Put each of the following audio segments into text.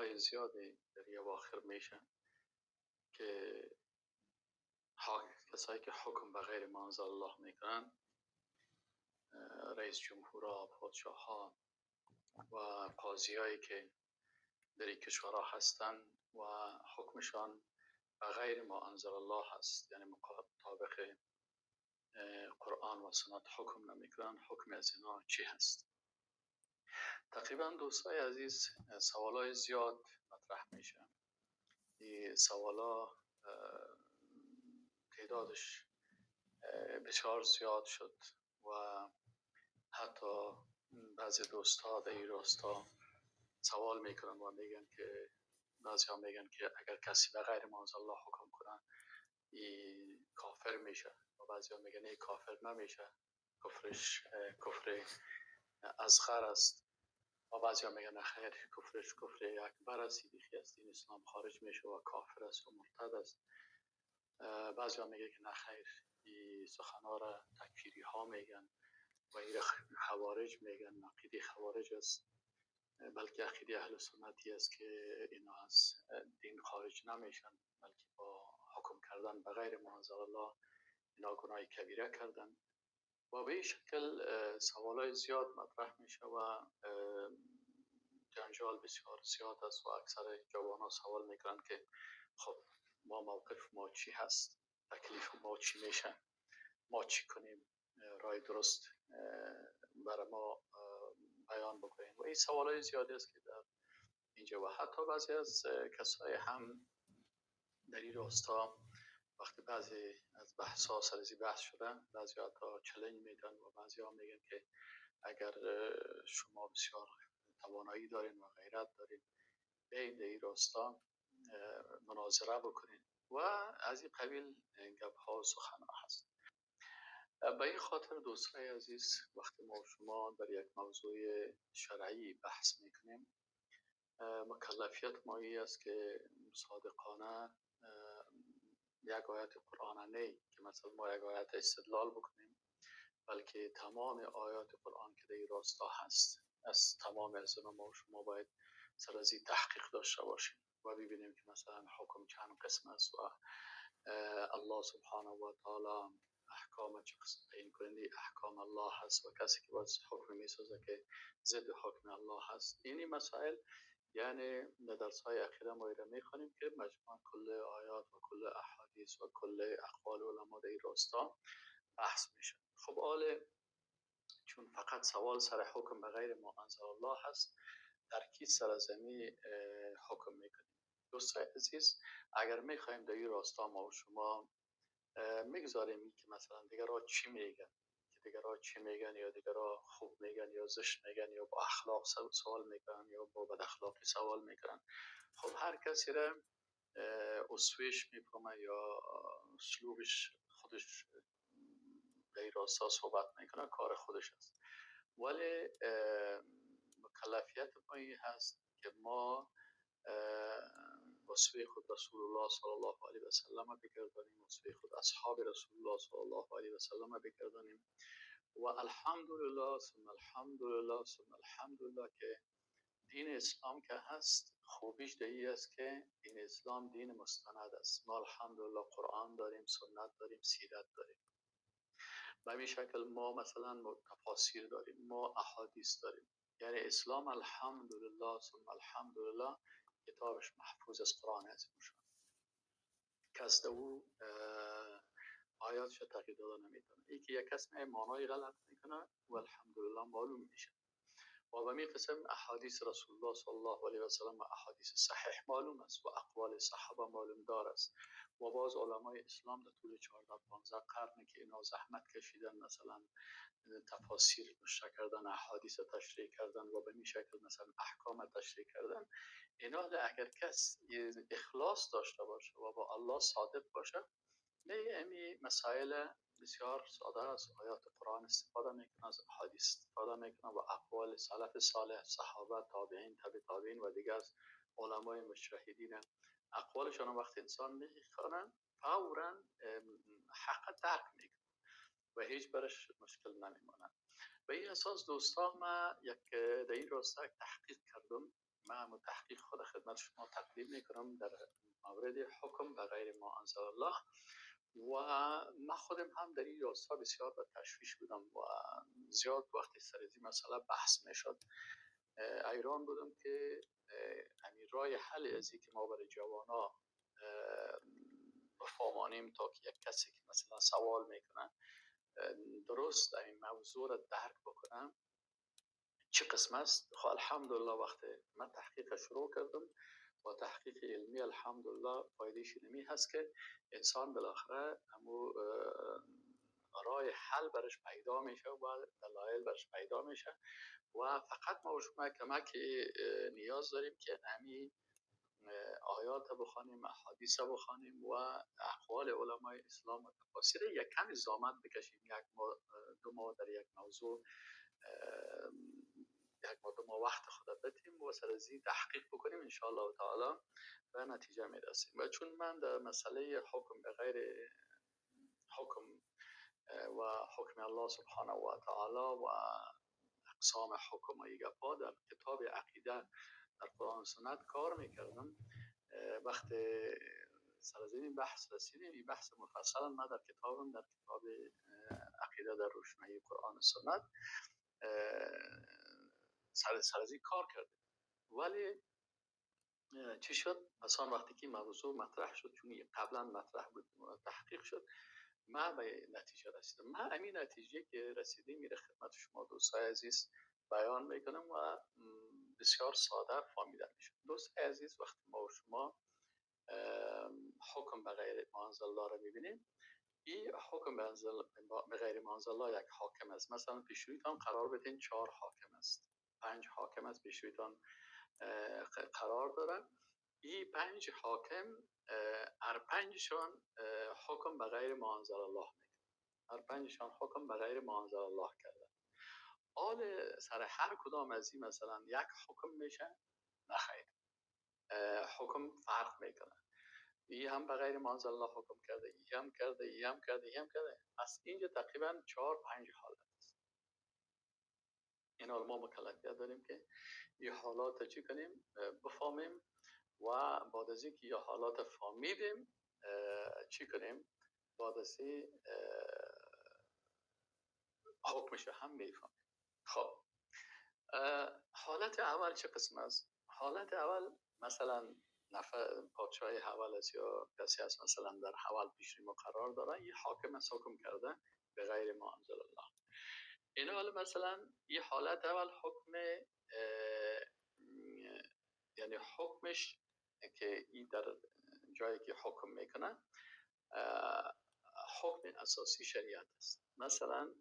های زیادی در یه اواخر میشه که کسایی که حکم به غیر ما انزل الله میکنن، رئیس جمهورها، پادشاهها و قاضیایی که در این کشورها هستن و حکمشان به غیر ما انزل الله هست، یعنی مطابق قرآن و سنت حکم نمیکنن، حکم از اینا چی هست؟ تقریبا دوستای عزیز سوالای زیاد مطرح میشه. این سوالا تعدادش بسیار زیاد شد و حتی بعضی دوستا در این راستا سوال میکنن و میگن که بعضی ها میگن که اگر کسی به غیر ما انزل الله حکم کنه این کافر میشه و بعضی ها میگن این کافر نمیشه، کفرش کفر اصغر است و بعضی ها میگن خیر کفرش کفر اکبر است، دیگه از دین اسلام خارج میشه و کافر است و مرتد است. بعضی ها میگن که نه خیر، این سخنها را تکفیری ها میگن و این خوارج میگن، عقیده خوارج است، بلکه عقیده اهل سنتی است که اینا از دین خارج نمیشن، بلکه با حکم کردن به غیر ما انزل الله اینا گناه کبیره کردن. و به این شکل سوالای زیاد مطرح میشه و جنجال بسیار زیاد است و اکثر جوانان سوال میکنن که خب ما موقف ما چی هست، تکلیف ما چی میشه، ما چی کنیم، راه درست برای ما بیان بکنیم. و این سوالای زیادی است که در اینجا و حتی بعضی از کسای هم در این راستا وقتی بعضی از بحث ها سرزی بحث شدن، بعضی ها حتی چلنج میدن و بعضی ها میگن که اگر شما بسیار توانایی دارین و غیرت دارین بیاین در این راستا مناظره بکنین و از این قبیل گپ ها و سخن ها هست. به این خاطر دوستای عزیز وقتی ما و شما در یک موضوع شرعی بحث میکنیم، مکلفیت ما ای است که صادقانه یک آیت قرآن نه که مثلا ما یک آیت استدلال بکنیم، بلکه تمام آیات قرآن که در این راستا هست، از تمام از ما و شما باید سر از این تحقیق داشته باشیم و ببینیم که مثلا حکم چند قسم است و الله سبحانه و تعالی احکام چه قسم تعیین کننده احکام الله هست و کسی که باید حکم میسازه که ضد حکم الله هست. اینی مسائل یعنی در درس های اخیره ما ایره میخوانیم که مجموعا کل آیات و کل احادیث و کل اقوال علما در این راستا بحث میشه. خب آله چون فقط سوال سر حکم به غیر ما انزل الله هست، در کی سرزمی حکم میکنیم؟ دوستای عزیز اگر میخوایم در این راستا ما و شما میگذاریم که مثلا دیگرها چی میگن، که دیگرها چی میگن یا دیگرها خوب میگن یا زشت میگن یا با اخلاق سوال میکنن یا با بد اخلاقی سوال میکنن، خب هر کسی را اسوهش میکنه یا اسلوبش خودش در راستا صحبت میکنه، کار خودش است. ولی مکلفیت ما این هست که ما وصفه خود رسول الله صلی الله علیه و سلم بگردانیم، وصفه خود اصحاب رسول الله صلی الله علیه و سلم بگردانیم و الحمدلله ثم الحمدلله ثم الحمدلله که دین اسلام که هست خوبیش دهی است که دین اسلام دین مستند است. ما الحمدلله قرآن داریم، سنت داریم، سیرت داریم. به این شکل ما مثلا تفاسیر داریم، ما احادیث داریم. یعنی اسلام الحمدلله ثم الحمدلله کتابش محفوظ از قرآن عظیم شد، کس در او آیاتش تغییر داده نمیتونه. این که یک کس معنای غلط میکنه و الحمدلله معلوم میشه و به می قسم احادیث رسول الله صلی الله علیه و سلم و احادیث صحیح معلوم است و اقوال صحابه معلوم دار است و باز علمای اسلام در طول 14-15 قرن که اینا زحمت کشیدن، مثلا تفاسیر نشر کردن، احادیث تشریح کردن و به این شکل مثلا احکام تشریح کردن، اینا اگر کس اخلاص داشته باشه و با الله صادق باشه، امی مسائل بسیار ساده است. آیات قرآن استفاده میکنه، از احادیث استفاده میکنه و اقوال سلف صالح، صحابه، تابعین، تبع تابعین و دیگر از علمای مجتهدین، اقوالشان وقت انسان میخوانن فوراً حق درک میکنه و هیچ برش مشکل نمیمونه. به این اساس دوستان ما یک در این راستا تحقیق کردم من هم تحقیق خود خدمت شما تقدیم میکنم در مورد حکم به غیر ما انزل الله. و من خودم هم در این راستا بسیار به تشویش بودم و زیاد وقتی سر این مسئله بحث میشد ایران بودم که همین رای حل از که ما برای جوانا بفهمانیم تا که یک کسی که مثلا سوال میکنه درست این موضوع را درک بکنم چه قسم است. خب الحمدلله وقتی من تحقیق شروع کردم و تحقیق علمی الحمدلله فایدهش اینمی هست که انسان بالاخره همو رای حل برش پیدا میشه و دلایل برش پیدا میشه و فقط ما و شما کمک نیاز داریم که همین آیات بخوانیم، احادیث بخوانیم و اقوال علمای اسلام و تفاسیر یک کمی زحمت بکشیم، دو ماه در یک موضوع دو ماه وقت خود بدیم و سر از این تحقیق بکنیم ان شاء الله تعالی به نتیجه میرسیم. و چون من در مسئله حکم به غیر حکم و حکم الله سبحانه و تعالی و اقسام حکم و گپا در کتاب عقیده در قرآن و سنت کار میکردم، وقتی سر از این بحث رسیدیم این بحث مفصلا من در کتاب عقیده در روشنایی قرآن و سنت سر از این کار کردیم. ولی چی شد؟ اصلا وقتی که موضوع مطرح شد، چون قبلا مطرح بود تحقیق شد، من به نتیجه رسیدم. من همین نتیجه که رسیدیم میره خدمت شما دوستای عزیز بیان میکنم و بسیار ساده فهمیدن میشه. دوستای عزیز وقتی ما و شما حکم به غیر ما انزل الله رو میبینیم، این حکم به غیر ما انزل الله یک حاکم است. مثلا پیشویتان قرار بدین 4 حاکم است، 5 حاکم است پیشویتان قرار دارن. این 5 حاکم هر 5شان حکم به غیر ما انزل الله میکنن، هر 5شان حکم به غیر ما انزل الله کردن. حال سر هر کدام از این مثلا یک حکم میشه؟ نخیر، حکم فرق میکنه. این هم به غیر ما انزل الله حکم کرده، این هم کرده، این هم کرده، این هم کرده. از اینجا تقریبا 4-5 حالت است. این حال ما مکلفیت داریم که این حالات چی کنیم؟ بفهمیم و بعد از اینکه این حالات فهمیدیم چی کنیم؟ بعد از این حکمش هم میفهمیم. خب حالت اول چه قسم است؟ حالت اول مثلا پادشاه اول است یا کسی است مثلا در حوال پیش ما قرار داره، یه حاکم است حکم کرده به غیر ما انزل الله. این حال مثلا یه حالت اول حکم یعنی حکمش که این در جایی که حکم میکنه حکم اساسی شریعت است، مثلا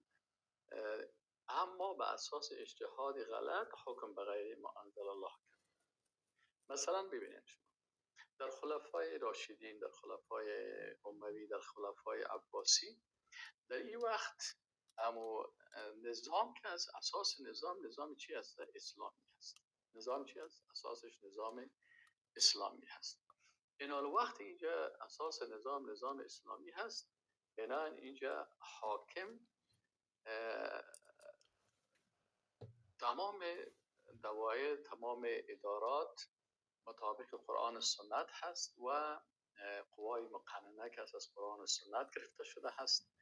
اما به اساس اجتهاد غلط حکم به غیر ما انزل الله کرد. مثلا ببینید شما در خلفای راشدین، در خلفای اموی، در خلفای عباسی، در این وقت اما نظام که از اساس نظام چی هست؟ اسلامی هست. نظام چی هست؟ اساسش نظام اسلامی هست. این حال وقت اینجا اساس نظام اسلامی هست، بنابراین اینجا حاکم تمام دوایر، تمام ادارات مطابق قرآن و سنت هست و قوای مقننه که از قرآن و سنت گرفته شده هست،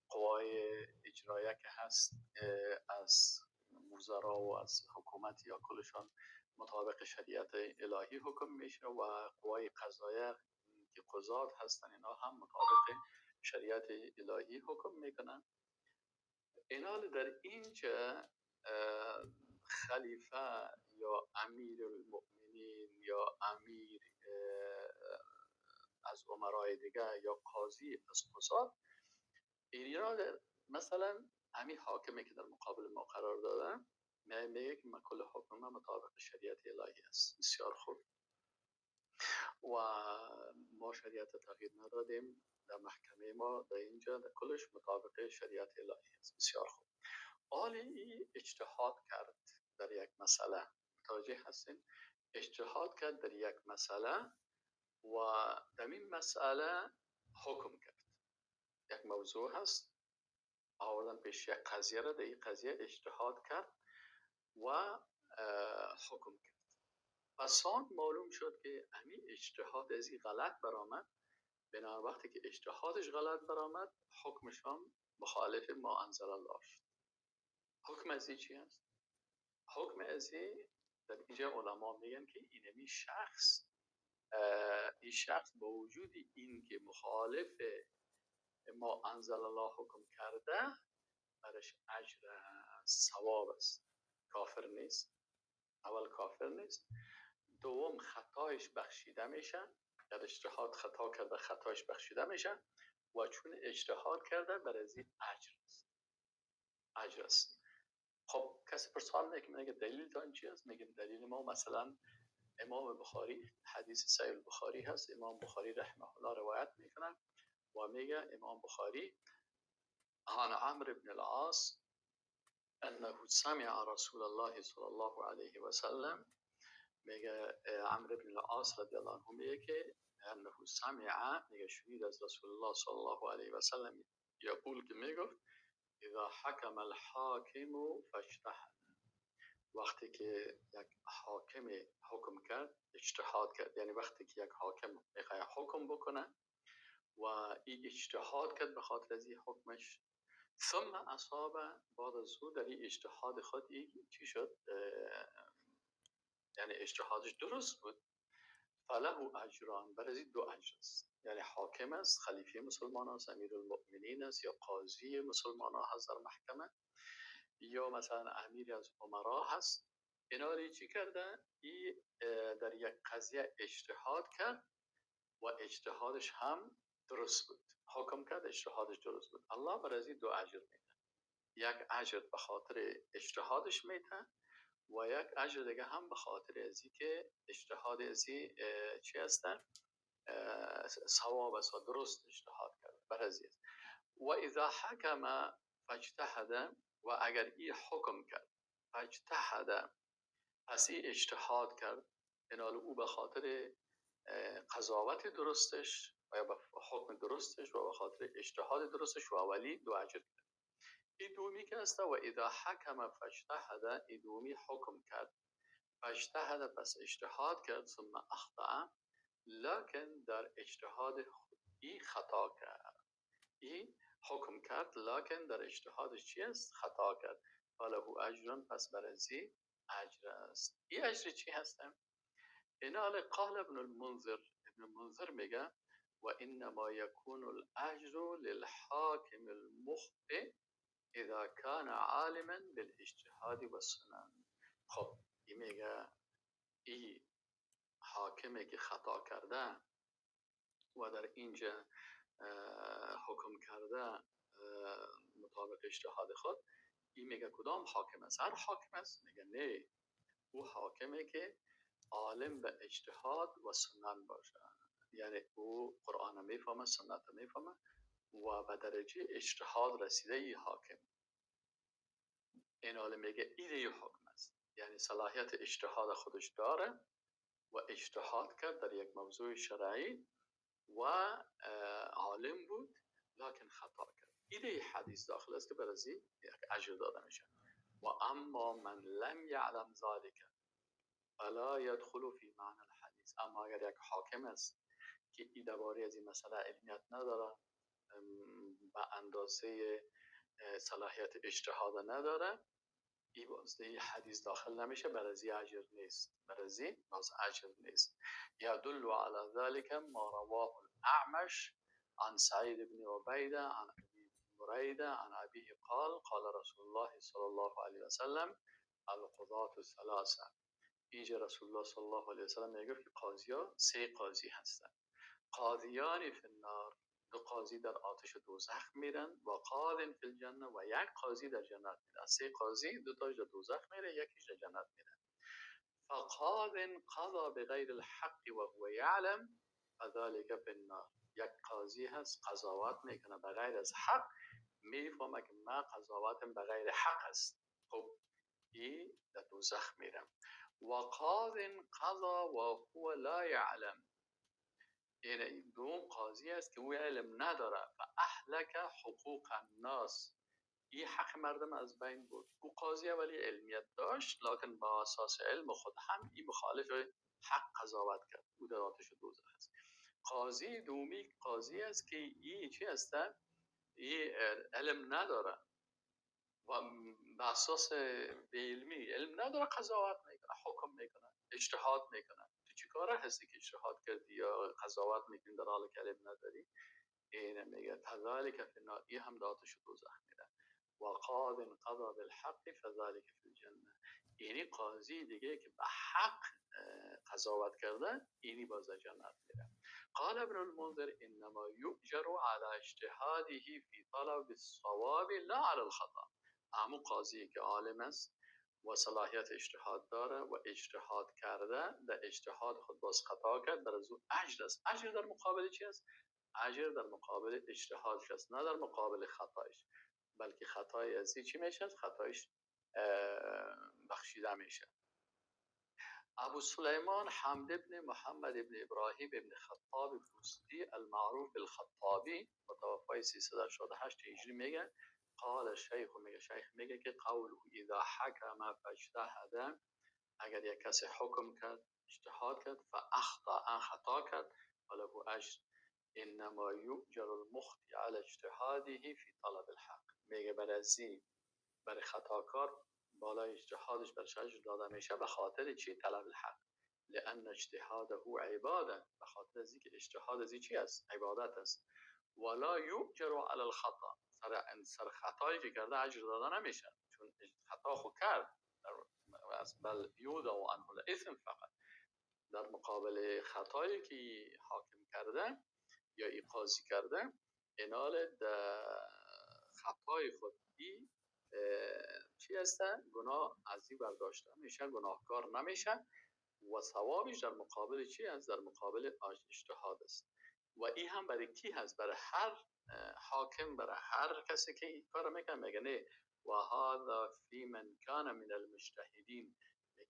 قوای اجرایه که هست از وزرا و از حکومت یا کلشان مطابق شریعت الهی حکم میشه و قوای قضایه که قضات هستن اینا هم مطابق شریعت الهی حکم میکنن. اینا در اینجا خلیفه یا امیر المؤمنین یا امیر از امرای دیگه یا قاضی از قضات، اینا مثلا همین حاکمی که در مقابل ما قرار دادن میگه که من کل حکم من مطابق شریعت الهی است. بسیار خوب. و ما شریعت تغییر ندادیم، در محکمه ما در اینجا در کلش مطابق شریعت الهی است. بسیار خوب. عالی اجتهاد کرد در یک مسئله، متوجه هستین؟ اجتهاد کرد در یک مسئله و در این مسئله حکم کرد. یک موضوع هست، آوردن پیش یک قضیه را، در این قضیه اجتهاد کرد و حکم کرد. پسان معلوم شد که همین اجتهاد از این غلط برآمد. بنابراین وقتی که اجتهادش غلط برآمد، حکمش هم مخالف ما انزل الله شد. حکم از چی هست؟ حکم از در اینجا علما میگن که این شخص با وجود این که مخالف ما انزل الله حکم کرده، برش اجر ثواب است، کافر نیست. اول کافر نیست، دوم خطایش بخشیده میشه، در اجتهاد خطا کرده خطایش بخشیده میشه و چون اجتهاد کرده برای این اجر است. خب کسی پرسان میگه دلیل دان چی است؟ میگیم دلیل ما مثلا امام بخاری، حدیث صحیح البخاری هست، امام بخاری رحمه الله روایت میکنه و میگه امام بخاری عن عمرو بن العاص انه سمع رسول الله صلی الله علیه و سلم، میگه عمرو بن العاص رضی الله عنه میگه که انه سمع، میگه شنید از رسول الله صلی الله علیه و سلم یقول، که میگفت اذا حکم الحاکم فاجتهد، وقتی که یک حاکم حکم کرد اجتهاد کرد، یعنی وقتی که یک حاکم میخواد حکم بکنه و این اجتهاد کرد به خاطر از این حکمش، ثم اصاب، بعد از او در این اجتهاد خود چی شد، یعنی اجتهادش درست بود، فله اجران، برای دو اجر است. یعنی حاکم است، خلیفه مسلمان است، امیر المؤمنین است، یا قاضی مسلمان هست در محکمه، یا مثلا امیر از امرا هست. اینا چی کرده؟ این در یک قضیه اجتهاد کرد و اجتهادش هم درست بود، حکم کرد اجتهادش درست بود، الله برای دو اجر میده. یک اجر به خاطر اجتهادش میده و یک اجر دیگه هم به خاطر ازی که اجتهاد ازی چی هستن؟ ثواب است و درست اجتهاد کرد برای. و اذا حکم فاجتهد، و اگر این حکم کرد فاجتهد، پس این اجتهاد کرد، اینال او به خاطر قضاوت درستش و به حکم درستش و به خاطر اجتهاد درستش و ولی دو اجر کرد. این دومی که است و اذا حکم فاجتهد، این دومی حکم کرد فاجتهد، پس اجتهاد کرد، ثم اخطأ، لکن در اجتهاد ای خطا کرد. ای حکم کرد لکن در اجتهادش چی است؟ خطا کرد. فله اجرن، پس برازی اجر است. این اجر چی هستن؟ اینال قال ابن المنذر میگه و انما یکون الاجر للحاکم المخطئ اذا كان عالما بالاجتهاد والسنن. خب این میگه این حاکمی که خطا کرده و در اینجا حکم کرده مطابق اجتهاد خود، این میگه کدام حاکم است؟ هر حاکم است؟ میگه نه، او حاکمی که عالم به اجتهاد و سنن باشه، یعنی او قرآن میفهمه، سنت میفهمه و به درجه اجتهاد رسیده ای حاکم. این عالم میگه این حکم است، یعنی صلاحیت اجتهاد خودش داره و اجتهاد کرد در یک موضوع شرعی و عالم بود لکن خطا کرد. این حدیث داخل است که برای یک اجر داده میشه. و اما من لم یعلم ذلك فلا يدخل فی معنی الحدیث، اما اگر یک حاکم است که این درباره از این مسئله علمیت نداره، به اندازه صلاحیت اجتهاد نداره، این بازده حدیث داخل نمیشه، برای اجر نیست، برای باز اجر نیست. یدل علی ذلك ما رواه الاعمش عن سعید بن عبیده عن ابی هریره عن ابیه قال قال رسول الله صلی الله علیه و سلم القضاة الثلاثه. اینجا رسول الله صلی الله علیه و سلم میگه که قاضیا سه قاضی هستند، قاضیان فی النار، دو قاضی در آتش دوزخ میرن، و قاضی فی الجنه، و یک قاضی در جنت میره. سه قاضی، دو تاش در دوزخ میره، یکیش در جنت میره. فقاض قضا بغیر الحق و هو یعلم فذلك فی النار، یک قاضی هست قضاوت میکنه بغیر از حق، میفهمه که ما قضاوتم بغیر حق است، خب این در دوزخ میره. و قاض قضا و هو لا یعلم، این دوم قاضی است که او علم نداره و اهلک حقوق الناس، این حق مردم از بین بود. او قاضی ولی علمیت داشت، لکن با اساس علم خود هم این مخالف حق قضاوت کرد. او در آتش دوزخ است. قاضی دومی قاضی است که این چی هستن؟ این علم نداره و به اساس علمی علم نداره، قضاوت میکنه، حکم میکنه، اجتهاد میکنه. تو چی کاره هستی که اجتهاد کردی یا قضاوت میکنی در حالی که علم نداری؟ این میگه فذلک فی النار، این هم داتش دوزخ میره. و قاض قضا بالحق فذلک فی الجنه. یعنی قاضی دیگه که به حق قضاوت کرده، اینی باز جنت میره. قال ابن المنذر انما یؤجر على اجتهاده فی طلب الصواب لا على الخطا. اما قاضی که عالم است و صلاحیت اجتهاد داره و اجتهاد کرده، در اجتهاد خود باز خطا کرد، در از او اجر است. اجر در مقابل چی است؟ اجر در مقابل اجتهادش است، نه در مقابل خطایش. بلکه خطای از چی میشه؟ خطایش بخشیده میشه. ابو سلیمان حمد ابن محمد ابن ابراهیم ابن خطاب الفسطی المعروف بالخطابی، متوفی 368 هجری میگه قال شیخ میگه که قوله اذا حکم فاجتهد، اگر یک کسی حکم کرد اجتهاد کرد فاخطا خطا کرد فله اجر انما یؤجر المخطئ على اجتهاده فی طلب الحق. میگه برای خطاکار بالای اجتهادش برش اجر داده میشه به خاطر چی؟ طلب الحق. لان اجتهاده عباده، به خاطر از اینکه اجتهاد از چی است؟ عبادت است. ولا یؤجر علی الخطا، سر خطایی که کرده اجر داده نمیشه، چون خطا خود کرد. بل یودع عنه الاثم فقط. در مقابل خطایی که حاکم کرده یا ای قاضی کرده، انال خطای خود چی هستن؟ گناه از این برداشته میشه، گناهکار نمیشه و ثوابش در مقابل چی هست؟ در مقابل اجتهاد است. و این هم برای کی هست؟ برای هر حاکم، برای هر کسی که این کار میکنه. میگه نه و هذا فی من کان من المجتهدین،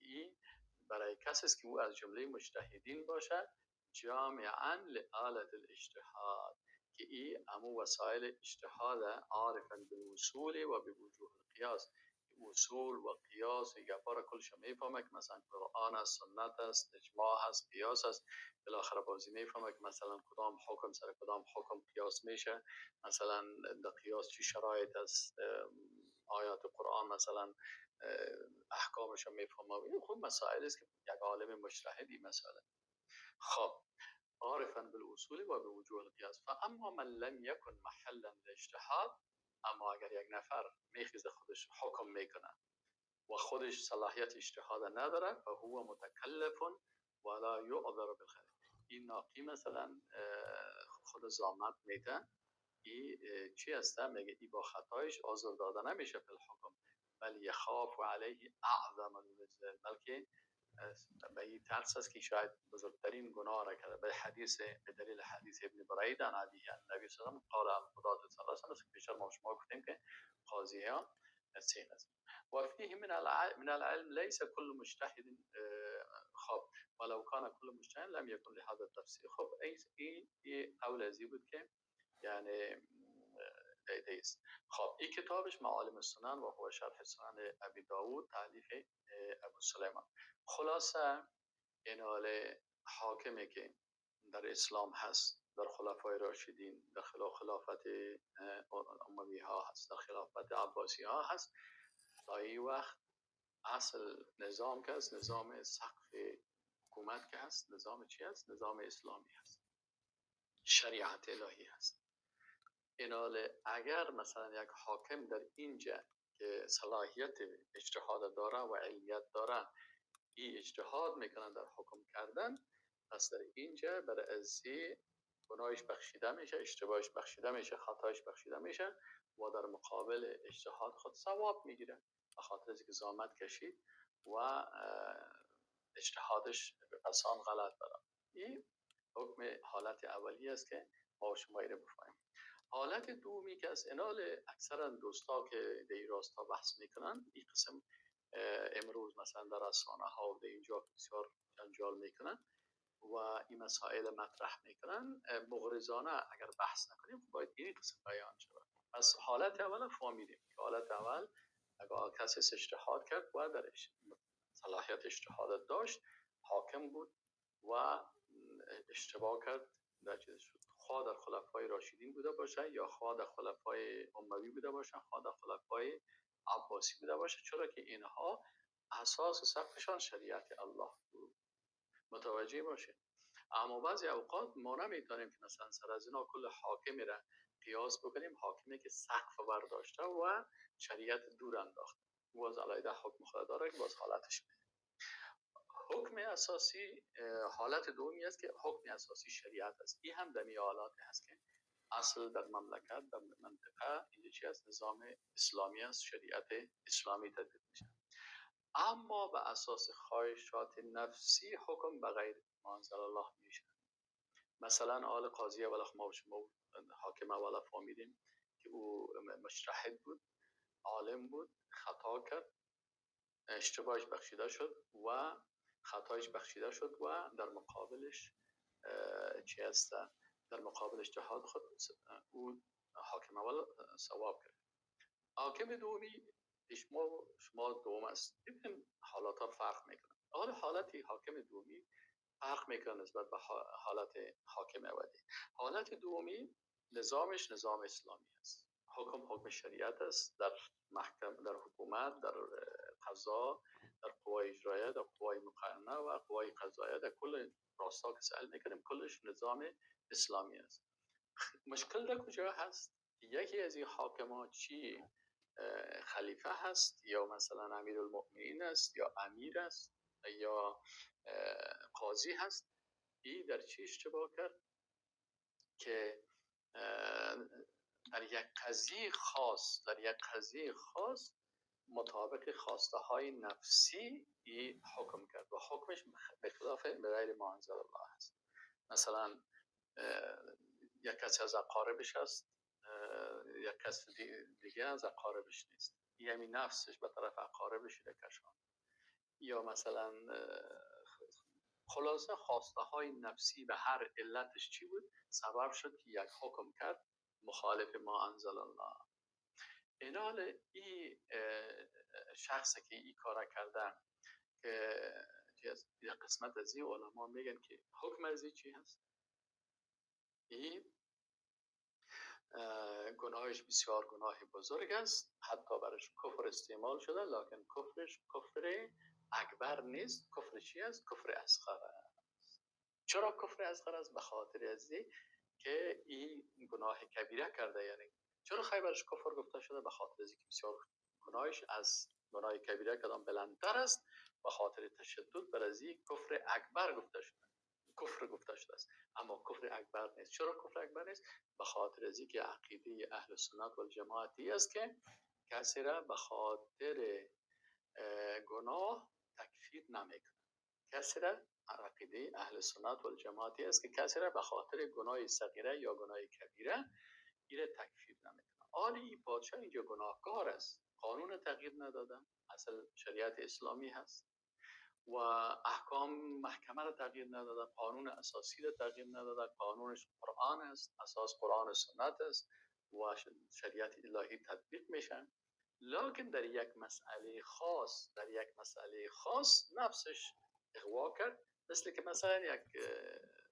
این برای کسی است که او از جمله مجتهدین باشه، جامعا لآلة الاجتهاد، که این امو وسایل اجتهاد عارفا بالوصول و بوجوه القیاس. اصول و قیاس گپا را کلش میفهمه که مثلا قرآن است، سنت است، اجماع است، قیاس است. بالاخره بازی میفهمه که مثلا کدام حکم سر کدام حکم قیاس میشه، مثلا در قیاس چی شرایط است، آیات قرآن مثلا احکامش رو میفهمه. این خود مسائل است که یک عالم مجتهدی مثلا. خب عارفا بالاصول و بوجوه القیاس. فاما من لم یکن محلا للاجتهاد، اما اگر یک نفر میخیزه خودش حکم میکنه و خودش صلاحیت اجتهاد نداره، فهو متکلف ولا یعذر بالخطا. این ناقی مثلا خود زامت میده، این چی هسته؟ میگه ای با خطایش عذر داده نمیشه فی الحکم، بل یخاف علیه اعظم الوزر، بلکه به این ترس است که شاید بزرگترین گناه را کرده. به دلیل حدیث ابن برید عن ابی نبی صلی الله علیه و قال القضاة ثلاثة، که پیش ما شما گفتیم که قاضی ها سه است. و فیه من العلم لیس کل مجتهد، خب ولو کان کل مجتهد لم یکن لهذا التفسیر. خب این قول ازی بود که یعنی دیست. خب این کتابش معالم السنن و هو شرح سنن ابی داود تالیف ابو سلیمان. خلاصه این حاله حاکمی که در اسلام هست، در خلفای راشدین، در خلافت اموی ها هست، در خلافت عباسی ها هست، تا این وقت اصل نظام که هست، نظام سقف حکومت که هست، نظام چی هست؟ نظام اسلامی هست، شریعت الهی هست. این حاله اگر مثلا یک حاکم در اینجا که صلاحیت اجتهاد داره و علمیت داره، این اجتهاد میکنن در حکم کردن، پس در اینجا برای ازی گناهش بخشیده میشه، اشتباهش بخشیده میشه، خطایش بخشیده میشه و در مقابل اجتهاد خود ثواب میگیره، به خاطر از اینکه زحمت کشید و اجتهادش به قسام غلط داره. این حکم حالت اولی است که ما شما رو بفهمیم. حالت دومی که از انال اکثرا دوستا که در راستا بحث میکنن، این قسم امروز مثلا در رسانه ها و در اینجا بسیار جنجال میکنن و این مسائل مطرح میکنن، مغرضانه اگر بحث نکنیم باید این قسم بیان شود. پس حالت اول فهمیدیم. حالت اول اگر کسی اجتهاد کرد و درش صلاحیت اجتهاد داشت، حاکم بود و اشتباه کرد، در چیز شد، خواه در خلفای راشدین بوده باشه یا خواه در خلفای اموی بوده باشه، خواه در خلفای عباسی بوده باشه، چرا که اینها اساس سقفشان شریعت الله بود. متوجه باشه. اما بعضی اوقات ما نمیتونیم که مثلا سر از اینا کل حاکمی را قیاس بکنیم، حاکمی که سقف برداشته و شریعت دور انداخته، باز علیه حکم خدا داره که باز حالتش میده. حکم اساسی حالت دومی است که حکم اساسی شریعت است. این هم در حالاتی هست که اصل در مملکت، در منطقه اینجا چی است؟ نظام اسلامی است، شریعت اسلامی تطبیق میشه. اما به اساس خواهشات نفسی حکم به غیر ما انزل الله میشه. مثلا آل قاضی اول ما شما حاکم اول فهمیدیم که او مجتهد بود، عالم بود، خطا کرد، اشتباهش بخشیده شد و خطایش بخشیده شد و در مقابلش چی هست؟ در مقابل اجتهاد خود او حاکم اول ثواب کرد. حاکم دومی شما دوم است. ببین حالات ها فرق میکنه. حالت حاکم دومی فرق میکنه نسبت به حالت حاکم اولی. حالت دومی نظامش نظام اسلامی است. حکم شریعت است، در محکم، در حکومت، در قضا، در قوای اجرایه، در قوای مقننه و قوای قضاییه، در کل راستا که سهل میکنیم کلش نظام اسلامی است. مشکل در کجا هست؟ یکی از این حاکما چی خلیفه هست یا مثلا امیر المؤمنین است یا امیر است یا قاضی هست. این در چی اشتباه کرد که در یک قضیه خاص مطابق خواسته های نفسی ای حکم کرد و حکمش به خلاف به غیر ما انزل الله هست. مثلا یک کسی از اقاربش هست، یک کس دیگه از اقاربش نیست، یعنی نفسش به طرف اقاربش کشان، یا مثلا خلاصه خواسته های نفسی به هر علتش چی بود سبب شد که یک حکم کرد مخالف ما انزل الله. اینال این شخصی که این کار کرده که یک قسمت از این علما میگن که حکم از این چی هست؟ این گناهش بسیار گناه بزرگ است، حتی برش کفر استعمال شده، لکن کفرش کفر اکبر نیست. کفر چی است؟ کفر اصغر است. چرا کفر اصغر است؟ به خاطر از که این گناه کبیره کرده. یعنی چرا خیبرش کفر گفته شده؟ به خاطر از اینکه بسیار گناهش از گناه کبیره کدام بلندتر است، به خاطر تشدد بر از این کفر اکبر گفته شده، کفر گفته شده است. اما کفر اکبر نیست. چرا کفر اکبر نیست؟ به خاطر از اینکه عقیده اهل سنت و جماعتی است که کسی را به خاطر گناه تکفیر نمیکنه. کسی را عقیده اهل سنت و جماعتی است که کسی را به خاطر گناه صغیره یا گناه کبیره ایره تکفیر نمیکنه. آلی پادشاه اینجا گناهکار است، قانون تغییر نداده، اصل شریعت اسلامی هست و احکام محکمه را تغییر نداده، قانون اساسی را تغییر نداده، قانونش قرآن است، اساس قرآن و سنت است و شریعت الهی تطبیق میشه. لکن در یک مسئله خاص نفسش اغوا کرد، مثل که مثلا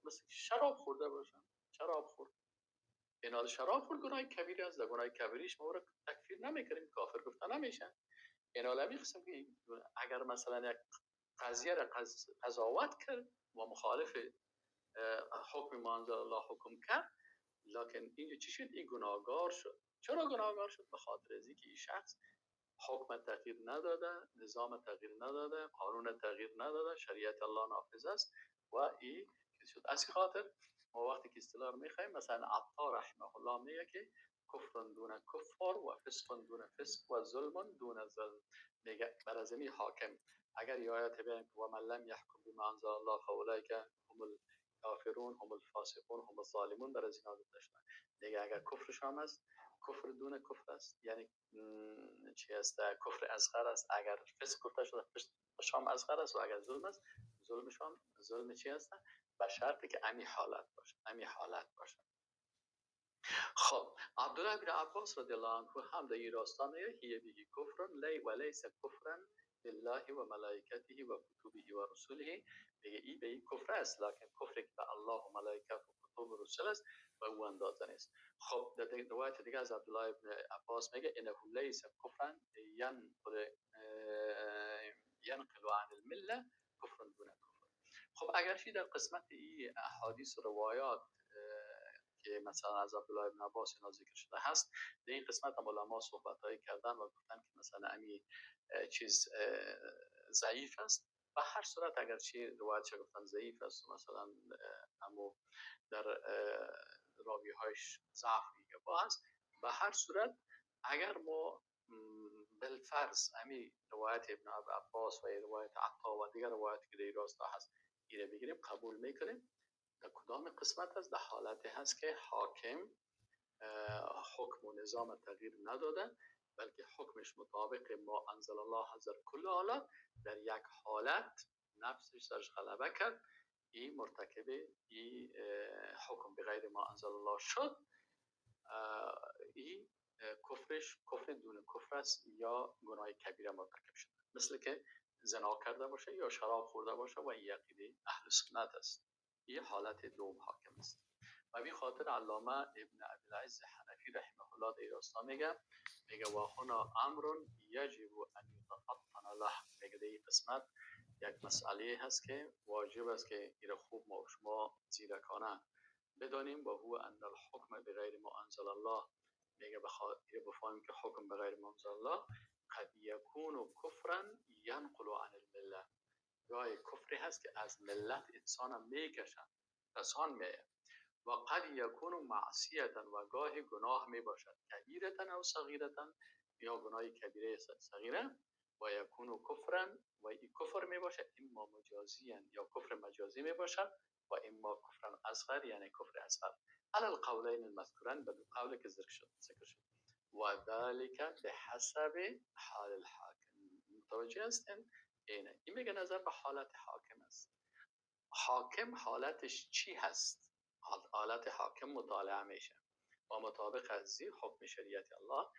مثل شراب خورده باشن، شراب خورد. اینال شراب خورد گناه کبیری است، در گناه کبیریش ما را تکفیر نمیکنیم، کافر گفته نمیشن. اینال همی قسم که اگر مثلا یک قضیه را قضاوت کرد و مخالف حکم ما انزل الله حکم کرد، لکن اینجا چی شد؟ این گناهگار شد. چرا گناهگار شد؟ به خاطر از اینکه این شخص حکم تغییر نداده، نظام تغییر نداده، قانون تغییر نداده، شریعت الله نافذ است و این شد. از این خاطر ما وقتی که اصطلاح رو میخوایم، مثلا عطار رحمه الله میگه که کفر دون کفر و فسق دون فسق و ظلم دون ظلم. میگه بر از این حاکم اگر یه آیت بگیم و من لم یحکم بما انزل الله فاولئک هم الکافرون هم الفاسقون هم الظالمون، بر از اینا گفته شده. دیگه اگر کفرش هم است، کفر دون کفر است، یعنی چی است؟ کفر اصغر است. اگر فسق گفته شده فسقش هم اصغر است و اگر ظلم است ظلمش هم ظلم چی است؟ به شرطی که امی حالت باشه. خب عبدالله بن عباس رضی الله عنه هم در این راستا میگه هی به کفر لی و لیس کفرا بالله و ملائکته و کتبه و رسوله، میگه این به این کفر است، لکن کفری که به الله و ملائکت و کتب و رسول است و او اندازه نیست. خب در روایت دیگه از عبدالله بن عباس میگه انه لیس کفرا ینقل عن المله کفر دون کفر. خب اگرچه در قسمت این احادیث و روایات که مثلا از عبدالله بن عباس اینا ذکر شده هست، در این قسمت هم علما صحبت‌هایی کردن و گفتن که مثلا امی چیز ضعیف است. و هر صورت اگرچه روایتش گفتن ضعیف است، مثلا اما در راوی هایش ضعف میگه با هست، به هر صورت اگر ما بالفرض امی روایت ابن عباس و روایت عطا و دیگر روایت که در راستا هست ایره بگیریم قبول میکنیم، در کدام قسمت هست؟ در حالتی هست که حاکم حکم و نظام تغییر نداده، بلکه حکمش مطابق ما انزل الله حضر کل حالات، در یک حالت نفسش سرش غلبه کرد، این مرتکب این حکم به غیر ما انزل الله شد، این کفرش کفر دون کفر است یا گناه کبیره مرتکب شد، مثل که زنا کرده باشه یا شراب خورده باشه و این عقیده اهل سنت است. این حالت دوم حاکم است. و به خاطر علامه ابن ابوالعز حنفی رحمه الله در راستا میگه و هنا امر یجب ان یتفطن له، میگه در این قسمت یک مسئله هست که واجب است که این خوب ما و شما زیرکانه بدانیم، و هو ان الحکم بغیر ما انزل الله، میگه بفهمیم که حکم بغیر ما انزل الله قد یکون کفرا ینقل عن المله، گاهی کفری هست که از ملت انسان میکشن رسان میه، و قد یکون معصیتا، و گاهی گناه می باشد کبیرتا او صغیرتا، یا گناه کبیره صغیره، و یکون کفرا، و این کفر می باشد اما مجازیا، یا کفر مجازی می باشد، و اما کفرا اصغر، یعنی کفر اصغر، على القولین المذکورن، به قول که ذکر شد. و ذلك بحسب حال الحاکم، متوجه هستین؟ این میگه نظر به حالت حاکم است. حاکم حالتش چی هست؟ حالت حاکم مطالعه میشه و مطابق از حکم شریعت الله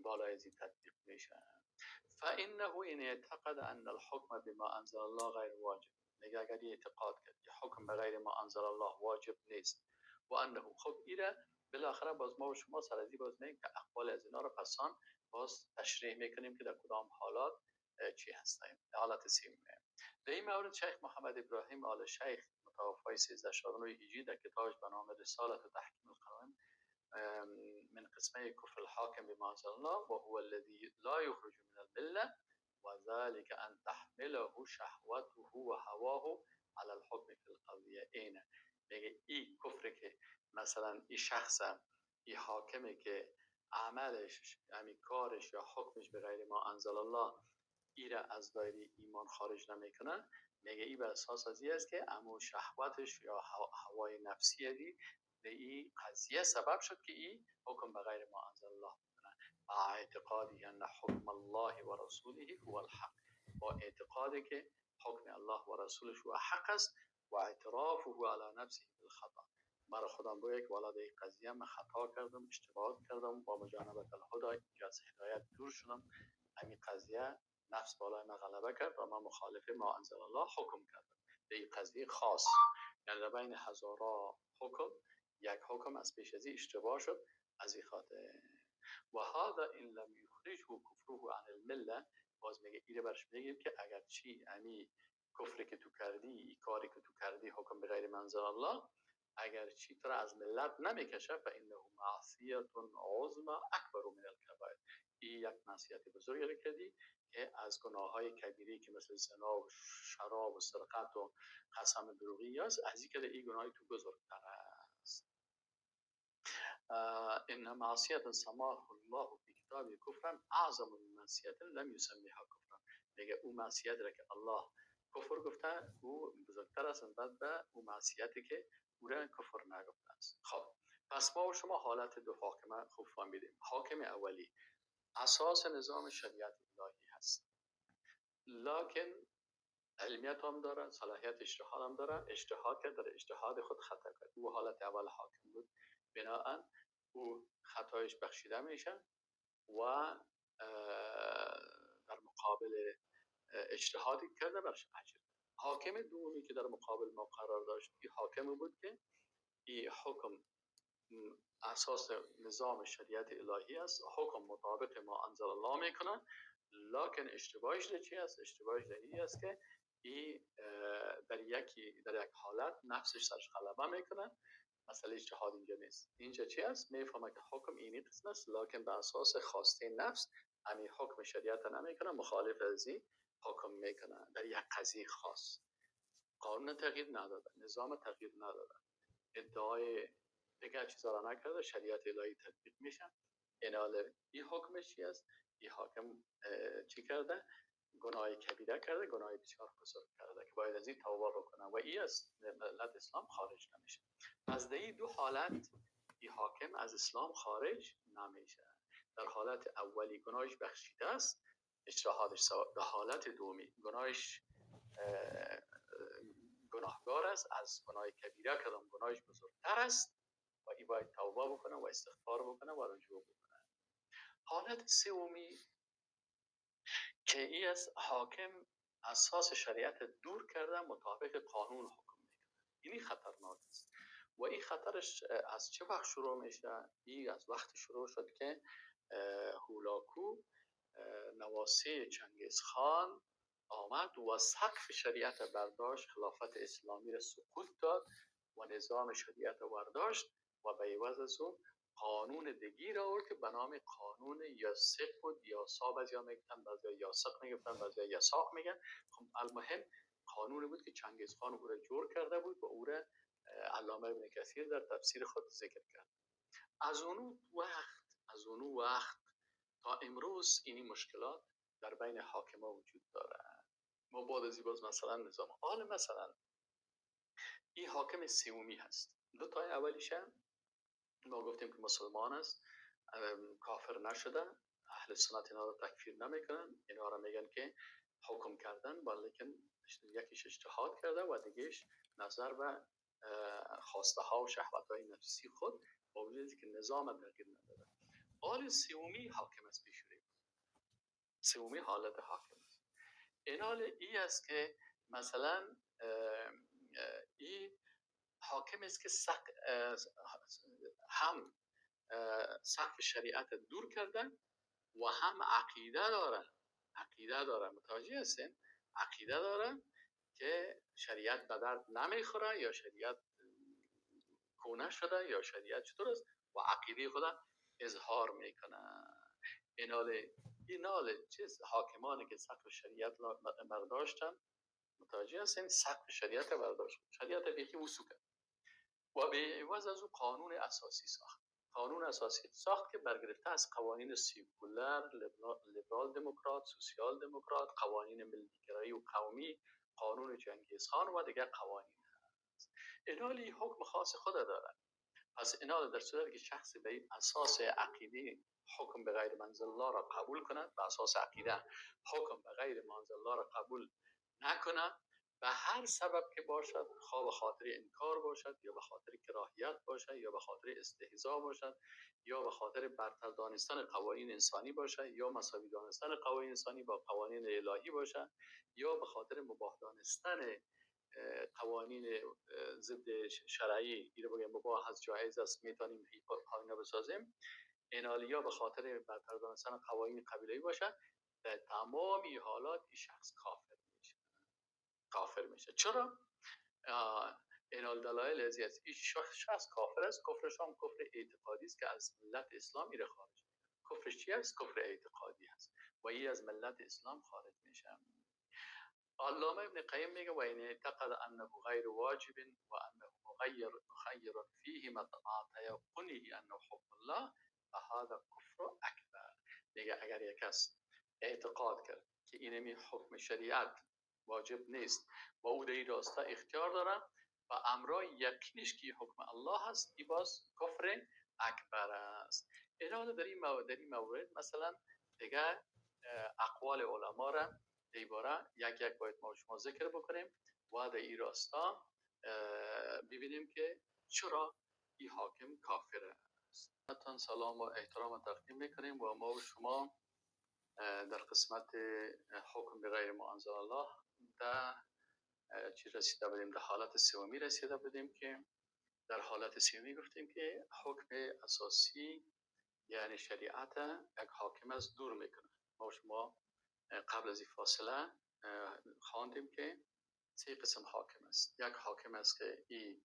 بالای زی تطبیق میشه. فانه این اعتقد ان الحكم بما انزل الله غیر واجب، میگه اگر اعتقاد کرد که حکم به غیر ما انزل الله واجب نیست، و انه خب ایره بالاخره باز ما و شما سر از باز میگیم که اقوال از اینا رو پسان باز تشریح میکنیم که در کدام حالات چی هستیم. حالت سیمه در این مورد شیخ محمد ابراهیم آل شیخ متوفی 1349 هجری در کتابش به نام رساله تحکیم القرآن من قسمه کفر الحاکم بما انزل الله و هو الذي لا يخرج من المله و ذلك ان تحمله شهوته و هواه على الحكم في القضیه. اینه میگه این کفر که مثلا این شخص این حاکمه که عملش یعنی کارش یا حکمش به غیر ما انزل الله ایره از دایره ایمان خارج نمیکنه، میگه ای بر اساس از این است که اما شهوتش یا هوای نفسی دی به این قضیه سبب شد که این حکم به غیر ما انزل الله کنه، مع اعتقادی ان حکم الله و رسوله هو الحق، با اعتقادی که حکم الله و رسولش هو حق است، و اعترافه علی نفسه بالخطا، مرا خودم رو یک والا این قضیه من خطا کردم، اشتباه کردم، با مجانبت الهدى از هدایت دور شدم، همین قضیه نفس بالای من غلبه کرد و من مخالف ما انزل الله حکم کردم به این قضیه خاص، یعنی در بین هزارا حکم یک حکم از پیش ازی اشتباه شد، از این خاطر و هذا ان لم یخرجه کفره عن المله، باز میگه ایره برش میگیم که اگر چی یعنی کفری که تو کردی، کاری که تو کردی حکم به غیر منزل الله، اگر چی تو را از ملت نمیکشه فانه معصیت عظمى اکبر من الکبائر، این یک معصیت بزرگی رو کردی که از گناه های کبیری که مثل زنا و شراب و سرقت و قسم دروغی است، از این که این گناه تو بزرگتر است. ان معصیت سماه الله فی کتاب کفرا اعظم من معصیت لم یسمیها کفرا، میگه اون معصیت را که الله کفر گفته او بزرگتر است نسبت به اون معصیتی که او را کفر نگفته است. خب پس ما و شما حالت دو حاکمه خوب فهمیدیم. حاکم اولی اساس نظام شریعت الهی هست، لکن علمیت هم داره، صلاحیت اجتهاد هم داره، اجتهاد کرد، در اجتهاد خود خطا کرد، او حالت اول حاکم بود، بناهن او خطایش بخشیده میشه و در مقابل اجتهادی کرده برش اجر. حاکم دومی که در مقابل ما قرار داشت این حاکم بود که این حکم اساس نظام شریعت الهی است، حکم مطابق ما انزل الله میکنه، لکن اشتباهش چی است؟ اشتباهش این است که این در یک حالت نفسش سرش غلبه میکنه. مسئله اجتهاد اینجا نیست. اینجا چی است؟ میفهمه که حکم اینی قسم است، لکن به اساس خواسته نفس همین حکم شریعت نمیکنه، مخالف از این حکم میکنه در یک قضیه خاص. قانون تغییر نداده، نظام تغییر نداده، ادعای دیگر چیزا را نکرده، شریعت الهی تطبیق میشه. این حکمش چی است؟ این حاکم چی کرده؟ گناه کبیره کرده، گناه بسیار بزرگ کرده که باید از این توبه بکنه و این از ملت اسلام خارج نمیشه. از این دو حالت این حاکم از اسلام خارج نمیشه. در حالت اولی گناهش بخشیده است، اجتهادش سوا. در حالت دومی گناهش گناهگار است، از گناه کبیره کدام گناهش بزرگتر است و این باید توبه بکنه و استغفار بکنه و رجوع بکنه. حالت سومی که این از حاکم اساس شریعت دور کرده، مطابق قانون حکم میکنه. اینی خطرناک است و این خطرش از چه وقت شروع میشه؟ این از وقت شروع شد که هولاکو نواسی چنگیز خان آمد و سقف شریعت برداشت، خلافت اسلامی را سقوط داد و نظام شریعت برداشت و به عوض از اون قانون دیگی را آورد که به نام قانون یاسق بود. یاسا بعضیا میگن، بعضیا یاسق میگن، بعضیا یساق میگن. خب المهم قانونی بود که چنگیز خان او را جور کرده بود و او را علامه ابن کثیر در تفسیر خود ذکر کرد. از اون وقت تا امروز این مشکلات در بین حاکما وجود داره. ما بعد از این باز مثلا نظام حال مثلا این حاکم سومی هست. دو تای اولیش ما گفتیم که مسلمان است، کافر نشده، اهل سنت اینا رو تکفیر نمیکنن، اینا رو میگن که حکم کردن ولیکن یکیش اجتهاد کرده و دیگهش نظر به خواسته ها و شهوت های نفسی خود با وجودی که نظام تغییر نداده. حال سومی حاکم است پیشوری. سومی حالت حاکم است. این حال ای است که مثلا این حاکم است که هم سقف شریعت دور کردن و هم عقیده دارن. متوجه هستین؟ عقیده دارن که شریعت به درد نمیخوره یا شریعت کونه شده یا شریعت چطور است و عقیده خدا اظهار میکنه. این حال چیز حاکمانی که سقف شریعت برداشتن، متوجه هستین؟ سقف شریعت برداشت، شریعت بیخی وسو کرد و به عوض از اون قانون اساسی ساخت. قانون اساسی ساخت که برگرفته از قوانین سیکولر، لیبرال دموکرات، سوسیال دموکرات، قوانین ملیگرایی و قومی، قانون چنگیز خان و دیگر قوانین هست. این حکم خاص خود داره. پس اینا در صورتی که شخص به این اساس عقیده حکم به غیر منزل الله را قبول کند، به اساس عقیده حکم به غیر منزل الله را قبول نکند، به هر سبب که باشد، خواه به خاطر انکار باشد یا به خاطر کراهیت باشد یا به خاطر استهزاء باشد یا به خاطر برتر دانستن قوانین انسانی باشد یا مساوی دانستن قوانین انسانی با قوانین الهی باشد یا به خاطر مباح دانستن قوانین ضد شرعی، این رو بگیم مباح از جایز است میتونیم قانون بسازیم، اینالیا به خاطر برتر دانستن قوانین قبیله‌ای باشه، در تمام این حالات این شخص کافر میشه. چرا؟ اینال دلایل ازی است. این شخص کافر است. کفرش هم کفر اعتقادی است که از ملت اسلام میره خارج. کفرش چی است؟ کفر اعتقادی است و این از ملت اسلام خارج میشه. علامه ابن قیم میگه و این اعتقد انه غیر واجب و انه مخیر فیه مع تیقنه انه حکم الله فهذا کفر اکبر. میگه اگر یک کس اعتقاد کرد که اینمی حکم شریعت واجب نیست و او در این راستا اختیار داره و امرای یقینش که حکم الله هست، این باز کفر اکبر است. اینا در این مورد مثلا دیگه اقوال علما را دیباره یک باید ما شما ذکر بکنیم و در این راستا ببینیم که چرا این حاکم کافره. حتما سلام و احترام تقدیم میکنیم و ما و شما در قسمت حکم به غیر ما انزل الله در چی رسیده بودیم؟ در حالت سومی رسیده بودیم که در حالت سومی گفتیم که حکم اساسی یعنی شریعت یک حاکم از دور میکنه. ما و شما قبل از این فاصله خواندیم که سه قسم حاکم است. یک حاکم است که این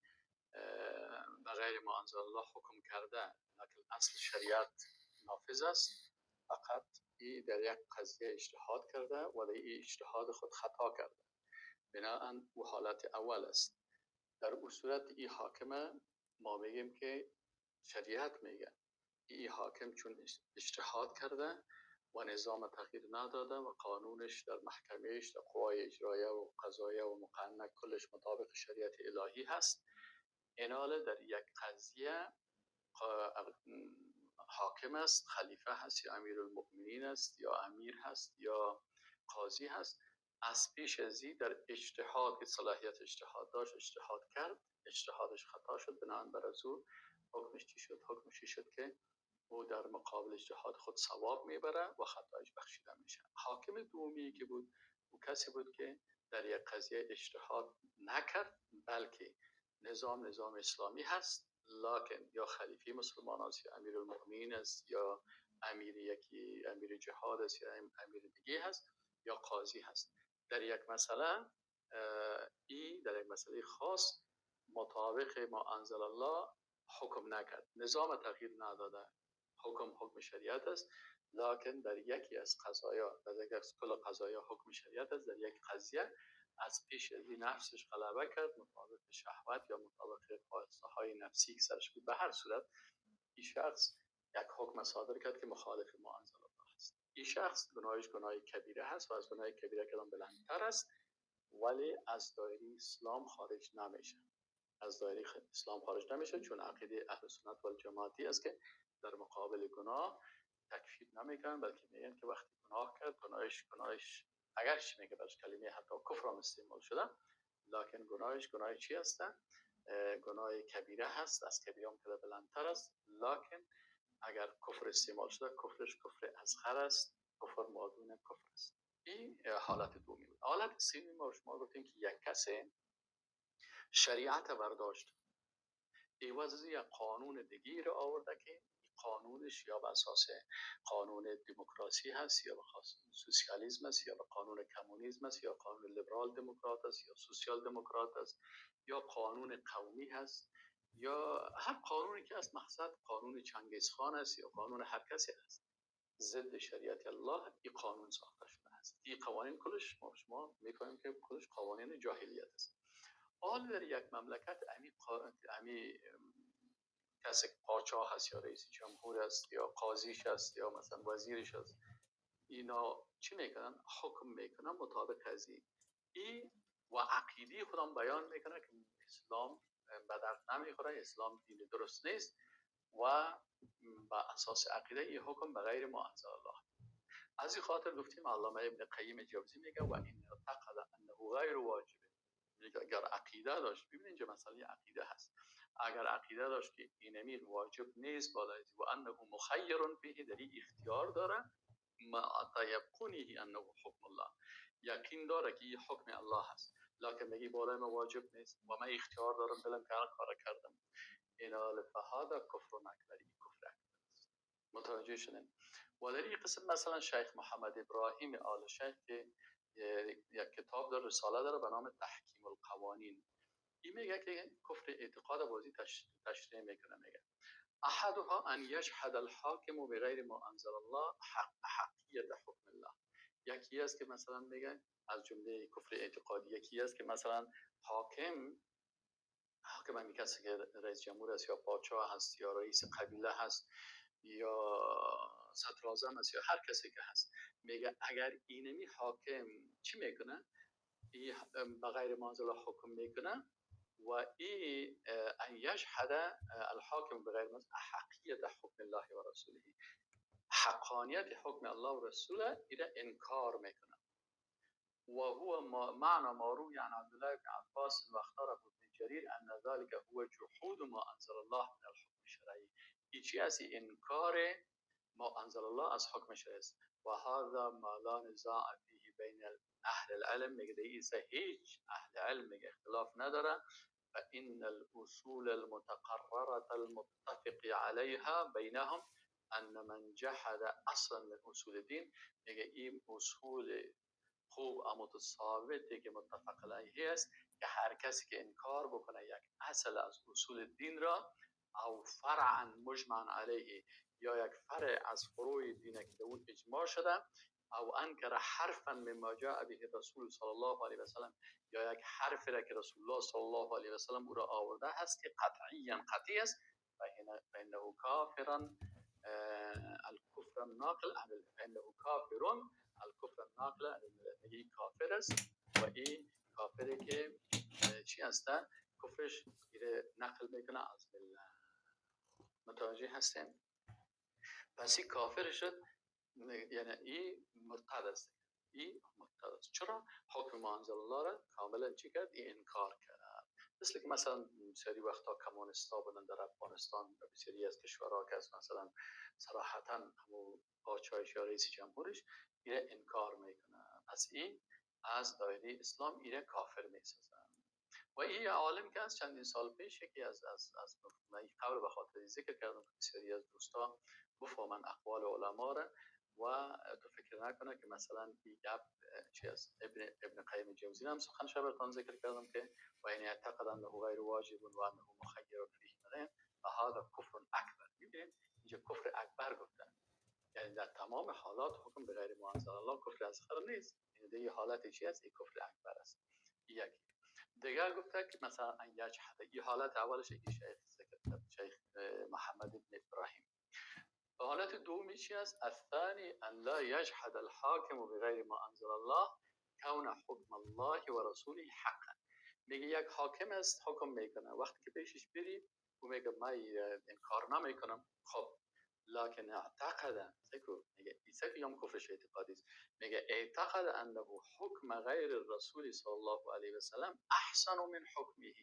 به غیر ما انزل الله حکم کرده لیکن اصل شریعت نافذ است، فقط این در یک قضیه اجتهاد کرده و در این اجتهاد خود خطا کرده، بنابراین او حالت اول است. در اون صورت این حاکم ما میگیم که شریعت میگه این حاکم چون اجتهاد کرده و نظام تغییر نداده و قانونش در محکمهش در قوای اجرایه و قضاییه و مقننه کلش مطابق شریعت الهی هست، اینال در یک قضیه حاکم است، خلیفه هست یا امیر المؤمنین است یا امیر هست یا قاضی هست، از پیش ازی در اجتهاد که صلاحیت اجتهاد داشت اجتهاد کرد، اجتهادش خطا شد، بنابراین بر از او حکمش چی شد؟ حکمش چی شد که او در مقابل اجتهاد خود ثواب میبره و خطایش بخشیده میشه. حاکم دومی که بود او کسی بود که در یک قضیه اجتهاد نکرد، بلکه نظام اسلامی هست، لکن یا خلیفه مسلمان است یا امیر المؤمنین است یا امیر جهاد است یا امیر دیگه هست یا قاضی هست. در یک مسئله در یک مسئله خاص مطابق ما انزل الله حکم نکرد، نظام تغییر نداده، حکم شریعت است، لکن در یکی از قضایا، در یک از کل قضایا حکم شریعت است، در یک قضیه از پیش از این نفسش غلبه کرد مطابق شهوت یا مطابق خواسته های نفسی که سرش بود. به هر صورت این شخص یک حکم صادر کرد که مخالف ما انزل الله است. این شخص گناهش گناه کبیره هست و از گناه کبیره کلام بلندتر است، ولی از دایره اسلام خارج نمیشه. از دایره اسلام خارج نمیشه چون عقیده اهل سنت و الجماعتی است که در مقابل گناه تکفیر نمیکنن، بلکه میگن که وقتی گناه کرد گناهش اگر چی میگه برش کلمه حتی کفر هم استعمال شده، لکن گناه چی هستن؟ گناه کبیره هست، از کبیره هم که بلندتر است، لکن اگر کفر استعمال شده کفرش کفر اصغر است، کفر مادون کفر است. این حالت دومی بود. حالت سومی ما شما گفتیم که یک کسی شریعت برداشت عوض از یک قانون دیگه رو آورده که قانونش یا به اساس قانون دموکراسی هست یا به خاص سوسیالیسم است یا به قانون کمونیسم است یا قانون لیبرال دموکرات است یا سوسیال دموکرات است یا قانون قومی هست یا هر قانونی که است، مقصد قانون چنگیزخان است یا قانون هر کسی است، ضد شریعت الله این قانون ساخته شده است. این قوانین کلش ما شما می‌فهمیم که کلش قوانین جاهلیت است. حال در یک مملکت امی کسی پادشاه هست یا رئیس جمهور است یا قاضیش است یا مثلا وزیرش است، اینا چی میکنن؟ حکم میکنن مطابق از این و عقیده خودم بیان میکنن که اسلام به درد نمیخوره، اسلام دین درست نیست و با اساس عقیده این حکم به غیر ما انزل الله. از این خاطر گفتیم علامه ابن قیم جوزی میگه و این اعتقد انه غیر واجب، اگر عقیده داشت، ببینید اینجا مسئله عقیده هست، اگر عقیده داشت که این امیر واجب نیست بالای و انه مخیر به، در اختیار داره، ما تیقنه انه حکم الله، یقین داره که این حکم الله هست، لکن میگی بالای ما واجب نیست و من اختیار دارم دلم کار کردم، اینا فهذا کفر اکبر، کفر اکبر. متوجه شدین؟ و در این قسم مثلا شیخ محمد ابراهیم آل شیخ که یک کتاب داره، رساله داره به نام تحکیم القوانین، این میگه که کفر اعتقاد بازی تشریح میکنه، میگه احدها ان یجحد الحاکم بغیر ما انزل الله حقیت حکم الله. یکی است که مثلا میگه از جمله کفر اعتقادی، یکی است که مثلا حاکم همین کسی که رئیس جمهور است یا پادشاه هست یا رئیس قبیله هست یا صدراعظم است یا هر کسی که هست، میگه اگر اینمی حاکم چی میکنه؟ به غیر ما انزل الله حکم میکنه و این ان یجحد الحاکم بغیر ما حقیقت حکم الله و رسوله، حقانیت حکم الله و رسوله ایره انکار میکنه. و هو معنى ما روی عن عبد الله بن عباس و اختاره ابن جریر ان ذلك هو جحود ما انزل الله من الحكم الشرعي، چی است؟ انکار ما انزل الله از حکم شرع است. و هذا ما لا نزاع فيه بین اهل العلم، میگه دیگه هیچ اهل علم میگه اختلاف نداره. فإن الأصول المتقررة المتفق عليها بينهم أن من جحد أصلا من أصول الدين، میگه این اصول خوب و متثابتی که متفق علیه است که هر کسی که انکار بکنه یک اصل از اصول دین را، او فرعا مجمع علیه، یا یک فرع از فروع دین که در اون اجماع شده، او انکر حرفا مما جاء به رسول صلی الله علیه و سلم، یا یک حرفی را که رسول الله صلی الله علیه و سلم او را آورده هست که قطعی است، فانه کافرا الكفر الناقل عن فانه کافر الکفر الناقل عن الملت، این کافر است و این کافری که چی هسته؟ کفرش نقل میکنه از ملت. متوجه هستیم؟ پس این کافر شد، یعنی این مرتد است. این مرتد است. چرا؟ حکم ما انزل الله را کاملا چی کرد؟ این انکار کرد. مثل که مثلا سری وقتا کمونستا بودن در افغانستان و بسیاری از کشورها که از مثلا صراحتا همون پادشاهش یا رئیس جمهورش ایره انکار میکنه، پس این از دایره اسلام ایره کافر میسازن. و این عالم که از چندین سال پیش یکی از من قبل به خاطر ذکر کردم که بسیاری از دوستان بفهمن اقوال علما را و تو فکر نکنه که مثلا این گپ چی است. ابن قیم الجوزی هم سخنش براتون ذکر کردم که و این اعتقاد انه غیر واجب و انه مخیر فیه مدین و هذا کفر اکبر. میبینید اینجا کفر اکبر گفتن، یعنی در تمام حالات حکم به غیر ما انزل الله کفر اصغر نیست، این دیگه حالت چی است؟ این کفر اکبر است. یکی دیگر گفته که مثلا ان یجحد، این حالت اولش که شیخ ذکر کرد، شیخ محمد بن ابراهیم. حالت دومی چی است؟ الثانی ان لا یجحد الحاکم بغیر ما انزل الله کون حکم الله و رسوله حقا. میگه یک حاکم است حکم میکنه، وقتی که پیشش بری و میگه من انکار نمیکنم، خب لكن اعتقد، میگه ایسا که هم کفرش اعتقادی است، میگه اعتقد انه حکم غیر الرسول صلی الله علیه و سلم احسن من حکمه،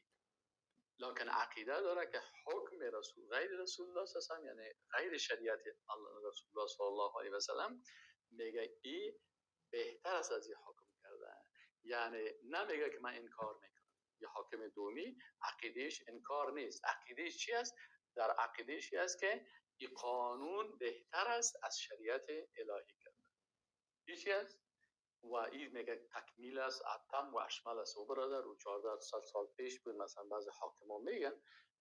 لكن عقیده داره که حکم غیر رسول الله صلی الله علیه و سلم، یعنی غیر شریعت رسول الله صلی الله علیه و سلم، میگه این بهتر است از این حکم کرده. یعنی نمیگه که من انکار میکنم. یه حاکم دومی عقیدهش انکار نیست، عقیدهش چی است؟ در عقیدهش است که این قانون بهتر است از شریعت الهی کرده. این چی است؟ و این میگه تکمیل است، اتم و اشمل است. و برادر رو 14 سال پیش بود مثلا بعضی حاکما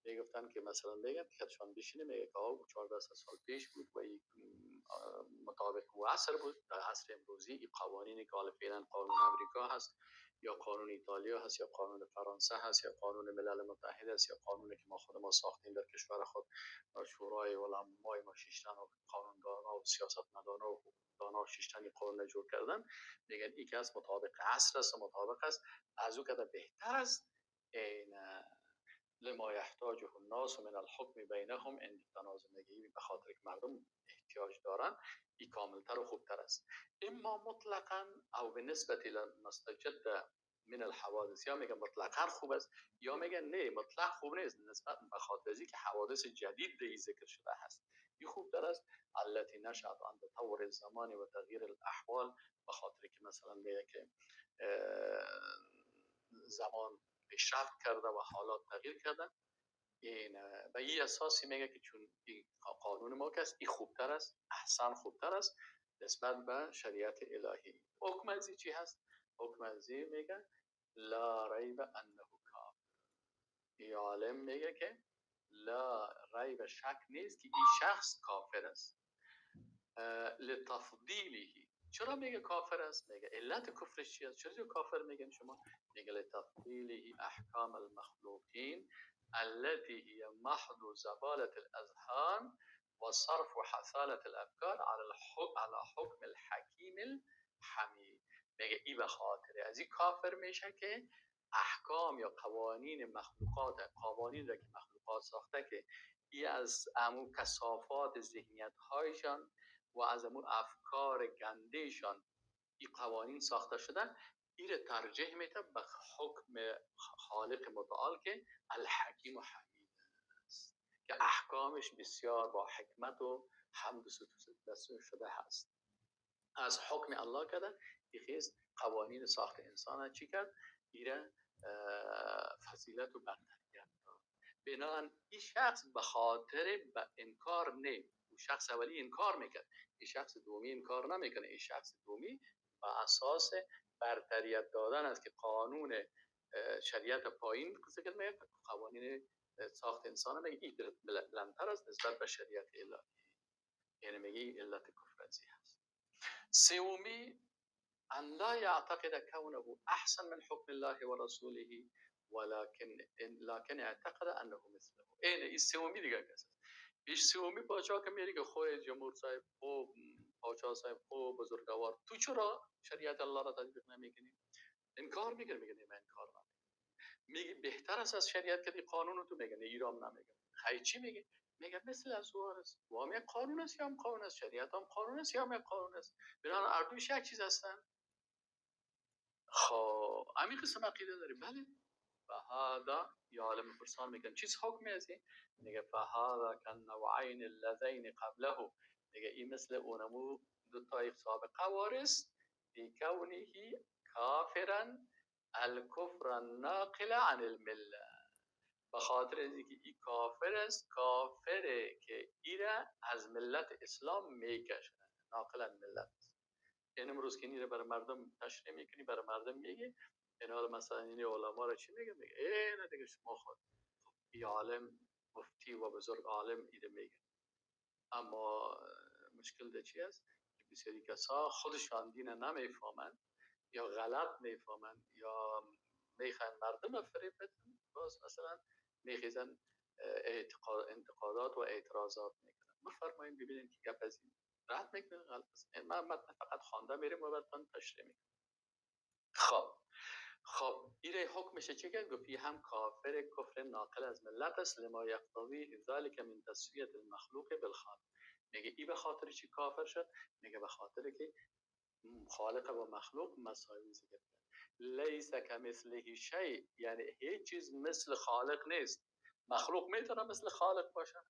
میگفتن که مثلا میگن که خودشان بشینه، میگه که 14 سال پیش بود و این مطابق و عصر بود. در عصر امروزی این قوانینی که حالا فعلا قانون امریکا هست یا قانون ایتالیا هست یا قانون فرانسه هست یا قانون ملل متحد هست یا قانونی که ما خود ما ساختیم در کشور خود، شورای علمای ما شیشتن و قانوندانا و سیاستمدانا و دانا شیشتن قانون جور کردن، میگن این که از مطابق عصر است و مطابق است، از او که بهتر است این لما يحتاجه الناس من الحكم بينهم ان تنازع، میگه به خاطر که مردم احتیاج دارن این کاملتر و خوبتر است. اما مطلقا او به نسبت لنستجد من الحوادث، یا میگه مطلقا خوب است یا میگه نه مطلق خوب نیست، نسبت به خاطر اینکه حوادث جدید در ذکر شده است این خوبتر است. التي نشأت عن تطور الزمان و تغییر الاحوال، به خاطر که مثلا میگه که زمان پیشرفت کرده و حالات تغییر کردن. این به این اساسی میگه که چون این قانون ما که است این خوبتر است، احسن خوبتر است نسبت به شریعت الهی. حکم ازی چی هست؟ حکم ازی میگه لا ریب انه کافر. این عالم میگه که لا ریب، شک نیست که این شخص کافر است. لتفضیله. چرا میگه کافر است؟ میگه علت کفرش چی است؟ چرا کافر میگن شما؟ میگه لتفضیله احکام المخلوقین التي هي محض زبالة الاذهان و صرف و حثالة الافکار على حکم الحکیم الحمید. میگه ای به خاطر از این کافر میشه که احکام یا قوانین مخلوقات، قوانین را که مخلوقات ساخته که ای از امو کثافات ذهنیت هایشان و از امون افکار گندهشان این قوانین ساخته شدن، این ترجیح میده به حکم خالق متعال که الحکیم و حمید است، که احکامش بسیار با حکمت و حمد و ستوده شده هست. از حکم الله کده یخیز قوانین ساخت انسان چی کرد؟ ایره فضیلت و برتریت داد. بنابراین این شخص به خاطر انکار نه، اون شخص اولی انکار میکرد، این شخص دومی انکار نمیکنه. این شخص دومی با اساس برتریت دادن است که قانون شریعت پایین ذکر میکنه، قوانین ساخت انسان میگه این بلندتر است نسبت به شریعت الهی، یعنی میگه علت کفر ازی هست. سومی ان لا يعتقد كونه احسن من حكم الله ورسوله لكن اعتقد انه مثله. این سومی دیگه کس پیش سومی پاچا که میگه خوی جمهور صاحب خوب، پاچا صاحب خوب، بزرگوار، تو چرا شریعت الله را تطبیق نمیکنی؟ انکار میکنه، میگه من انکار نمیکنم. میگه بهتر است از شریعت که قانون رو تو میگه ایران نمیگه. خیلی چی میگه؟ میگه مثل از وارث و هم یک قانون است یا هم قانون است، شریعت هم قانون است یا هم یک قانون است، بنابراین اردوش یک چیز هستن. خب همین قسم عقیده داریم. بله فهذا یا عالم فرسان میگن چیز حکمی از این؟ میگه فهذا کن نوعین اللذین قبله، میگه این مثل اونمو دو تایق سابقه وارث بی کونه کافرا الکفر الناقل عن المله، به خاطر از اینکه این کافر است، کافره که ایره از ملت اسلام میکشه، ناقل عن ملت. این امروز که نیره برای مردم تشریح میکنی، برای مردم میگه این حال مثلا این علما رو چی میگه؟ میگه نه دیگه شما خود این عالم مفتی و بزرگ عالم ایده میگه. اما مشکل ده چی است؟ که بسیاری کسا خودشان دین نمیفهمند یا غلط میفهمند یا میخوان مردم فریب بدن، باز مثلا میخیزن انتقادات و اعتراضات میکنن. بفرمایید ببینید که گپ از این رد میکنه غلط است. من متن فقط خوانده میریم و بعد تشریح میکنم. خب این حکمش چه کرد؟ گفت هم کافر کفر ناقل از ملت است لما یقتضی ذلک من تسویه المخلوق بالخالق. میگه این به خاطر چی کافر شد؟ میگه به خاطر که خالق و مخلوق مساوی ذکر کرد. لیس کمثله شیء، یعنی هیچ چیز مثل خالق نیست. مخلوق میتونه مثل خالق باشه؟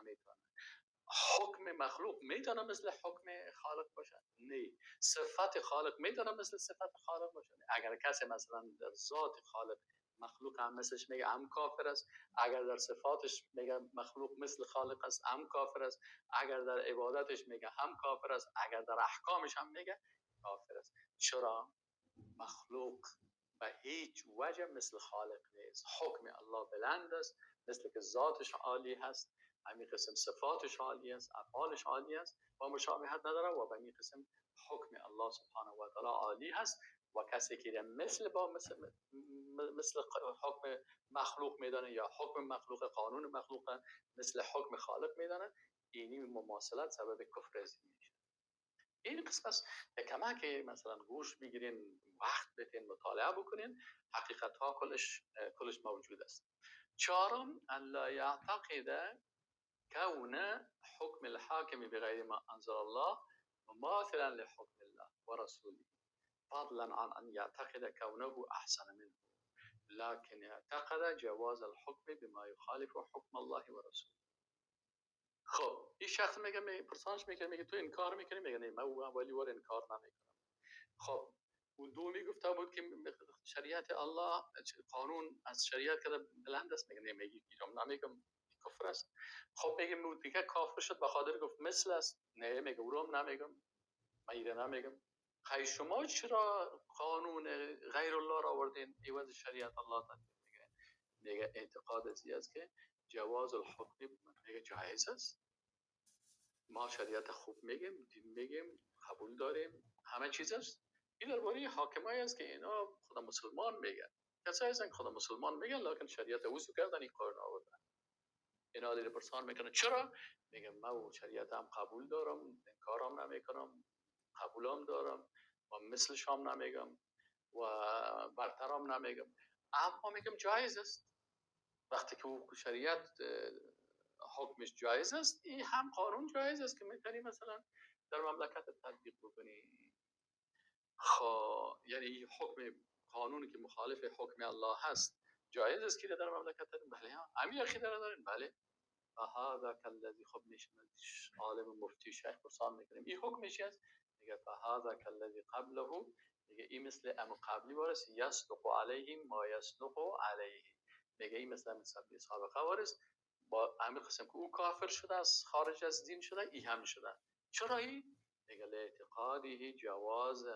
نمیتونه. حکم مخلوق میتونه مثل حکم خالق باشه؟ نه. صفت خالق میتونه مثل صفت خالق باشه؟ نه. اگر کسی مثلا در ذات خالق مخلوق هم مثلش میگه هم کافر است، اگر در صفاتش میگه مخلوق مثل خالق است هم کافر است، اگر در عبادتش میگه هم کافر است، اگر در احکامش هم میگه کافر است. چرا؟ مخلوق به هیچ وجه مثل خالق نیست. حکم الله بلند است، مثل که ذاتش عالی هست، همین قسم صفاتش عالی است، افعالش عالی است و مشابهت نداره و به همین قسم حکم الله سبحانه و تعالی عالی هست و کسی که مثل حکم مخلوق میدانه یا حکم مخلوق قانون مخلوق مثل حکم خالق میدانه، اینی مماثلت سبب کفر ازی میشه. این قسم است که کمک مثلا گوش بگیرین، وقت بتین، مطالعه بکنین، حقیقت ها کلش موجود است. چهارم الا یعتقد كون حكم الحاكم بغير ما أنزل الله مماثلا لحكم الله ورسوله فضلا عن أن يعتقد كونه أحسن منه، لكن اعتقد جواز الحكم بما يخالف حكم الله ورسوله. خب این شخص میگه پرسانش میگه تو انکار میکنی؟ میگه نه من اولی ور انکار نمیکنم. خب اون دومی گفته بود که شریعت الله قانون از شریعت کده بلند است، میگه نه نمیگم کفر است. خب بگیم دیگه کافر شد به خاطر گفت مثل است؟ نه میگه اونم نمیگم، من ایده نمیگم. خیلی شما چرا قانون غیر الله را آوردین عوض شریعت الله تطبیق میکنین؟ میگه اعتقاد ازی است که جواز الحکم، میگه جایز است، ما شریعت خوب میگیم، دین میگیم، قبول داریم، همه چیز است. این درباره حاکمایی است که اینا خدا مسلمان میگن، کسایی هستن که خدا مسلمان میگن لکن شریعت اوسو کردن این قانون آوردن. اینا دیر پرسان میکنه چرا؟ میگه من شریعت هم قبول دارم، انکارم نمیکنم، قبولم دارم و مثلش هم نمیگم و برترم نمیگم، اما میگم جایز است. وقتی که او شریعت حکمش جایز است، این هم قانون جایز است که میتونی مثلا در مملکت تطبیق بکنی. خب یعنی حکم قانونی که مخالف حکم الله هست جایز است که در مملکت تطبیق. بله همین عقیده را دارین؟ بله فهذا کالذی، خب میشه عالم مفتی شیخ پرسان میکنیم این حکمش است؟ میگه فهذا کالذی قبله، میگه این مثل ام قبلی وارث یصدق علیه ما یصدق علیه، میگه این مثل سابقه وارث با همین قسم که او کافر شده است، خارج از دین شده، ای هم شده. چرا این؟ میگه لاعتقاده جواز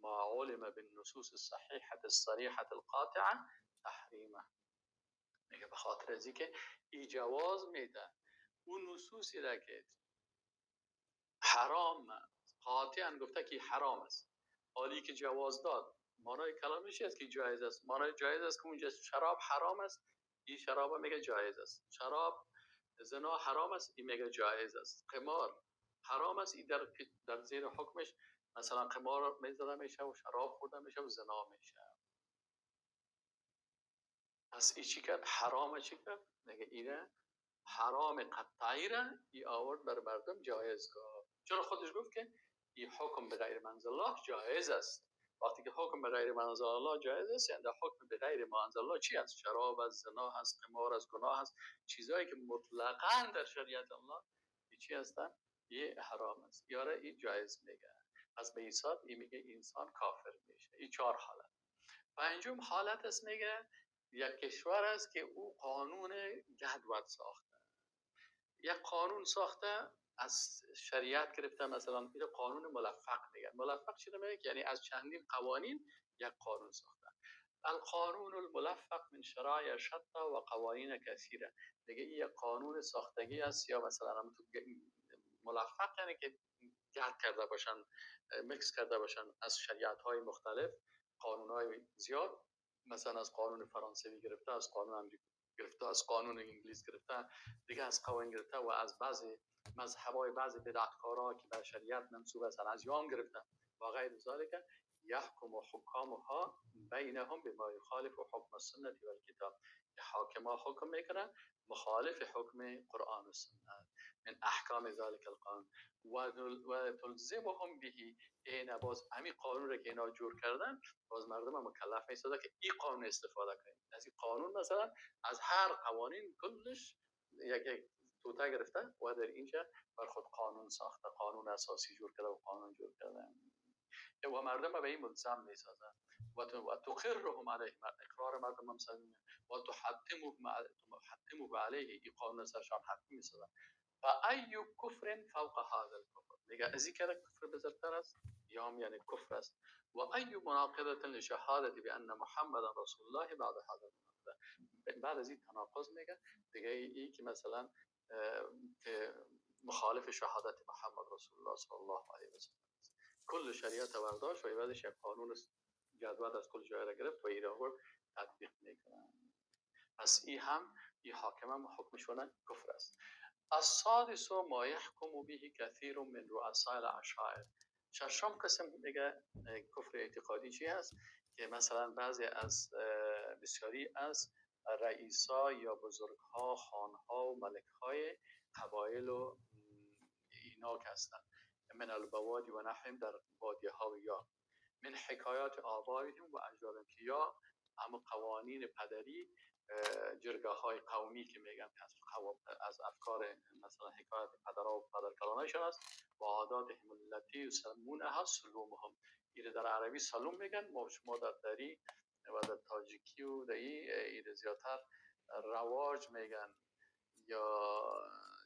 ما علم بالنصوص الصحیحه الصریحه القاطعه تحریمه. میگه به خاطر از اینکه ای جواز میده اون نصوصی را که حرام قاطعا گفته که حرام است، حالی که جواز داد، معنای کلامش است که جایز است. معنای جایز است که اونجا شراب حرام است، این شراب میگه جایز است. شراب زنا حرام است، این میگه جایز است. قمار حرام است، این در زیر حکمش مثلا قمار میزده میشه و شراب خورده میشه و زنا میشه. پس این چی کرد؟ حرام چی کرد؟ میگه اینه حرام قطعی را ای آورد بر مردم جایز کرد. چرا خودش گفت که این حکم به غیر منزل الله جایز است. وقتی که حکم به غیر منزل الله جایز است، یعنی حکم به غیر منزل الله چی است؟ شراب است، زنا است، قمار است، گناه است، چیزایی که مطلقاً در شریعت الله چی هستن؟ یه حرام است، یاره این جایز میگه. از به حساب این میگه انسان کافر میشه. این چهار حالت. پنجم حالت است، میگه یک کشور است که او قانون جدول ساخته، یک قانون ساخته از شریعت گرفته، مثلا این قانون ملفق میگن. ملفق چی میگه؟ یعنی از چندین قوانین یک قانون ساخته. القانون الملفق من شرایع شتى و قوانین کثیره. دیگه این یک قانون ساختگی است، یا مثلا ملفق یعنی که جهت کرده باشن، مکس کرده باشن از شریعت های مختلف، قانون های زیاد، مثلا از قانون فرانسوی گرفته، از قانون امریکا گرفته، از قانون انگلیس گرفته، دیگه از قوانین گرفته و از بعضی مذهبای بعضی بدعتکارا که به شریعت منسوب هستند از یام گرفته و غیر ذالک. یحکم حکامها بینهم بما یخالف حکم السنه و الکتاب. حاکما حکم میکنن مخالف حکم قرآن و سنت من احکام ذلك القانون و تلزمهم به. این باز همین قانون رو که اینا جور کردن، باز مردم هم مکلف میسازه که این قانون استفاده کنید. از این قانون مثلا از هر قوانین کلش یک توته گرفته و در اینجا بر خود قانون ساخته، قانون اساسی جور کرده و قانون جور کرده و مردم به این ملزم میسازه و تقرهم علیه، اقرار مردم هم سازه و تحتموا علیه، این قانون سرشان حتمی میسازه. و ای کفر فوق هذا الكفر، میگه از این که کفر بزرگتر است یا هم یعنی کفر است. و ای مناقضه لشهادت بان محمد رسول الله بعد هذا المناقضه، بعد از این تناقض میگه دیگه این که مثلا که مخالف شهادت محمد رسول الله صلی الله علیه و سلم، کل شریعت برداشت و بعدش یک قانون جدول از کل جای را گرفت و این را تطبیق میکنه. پس این هم این حاکم حکمشون کفر است. السادس ما يحكم به كثير من رؤساء العشائر. ششم قسم دیگه کفر اعتقادی چی هست؟ که مثلا بعضی از بسیاری از رئیسا یا بزرگها، خانها و ملکهای قبایل و اینا که هستند، من البوادی و نحوهم، در بادیه ها و یا من حکایات آبائهم و اجدادهم، که یا اما قوانین پدری، جرگه های قومی که میگن از افکار مثلا حکایت پدرها و پدرکلانایشان است و عاداتهم التي یسمونها سلومهم. این در عربی سلوم میگن، شما در دری و در تاجیکی و در این زیادتر رواج میگن یا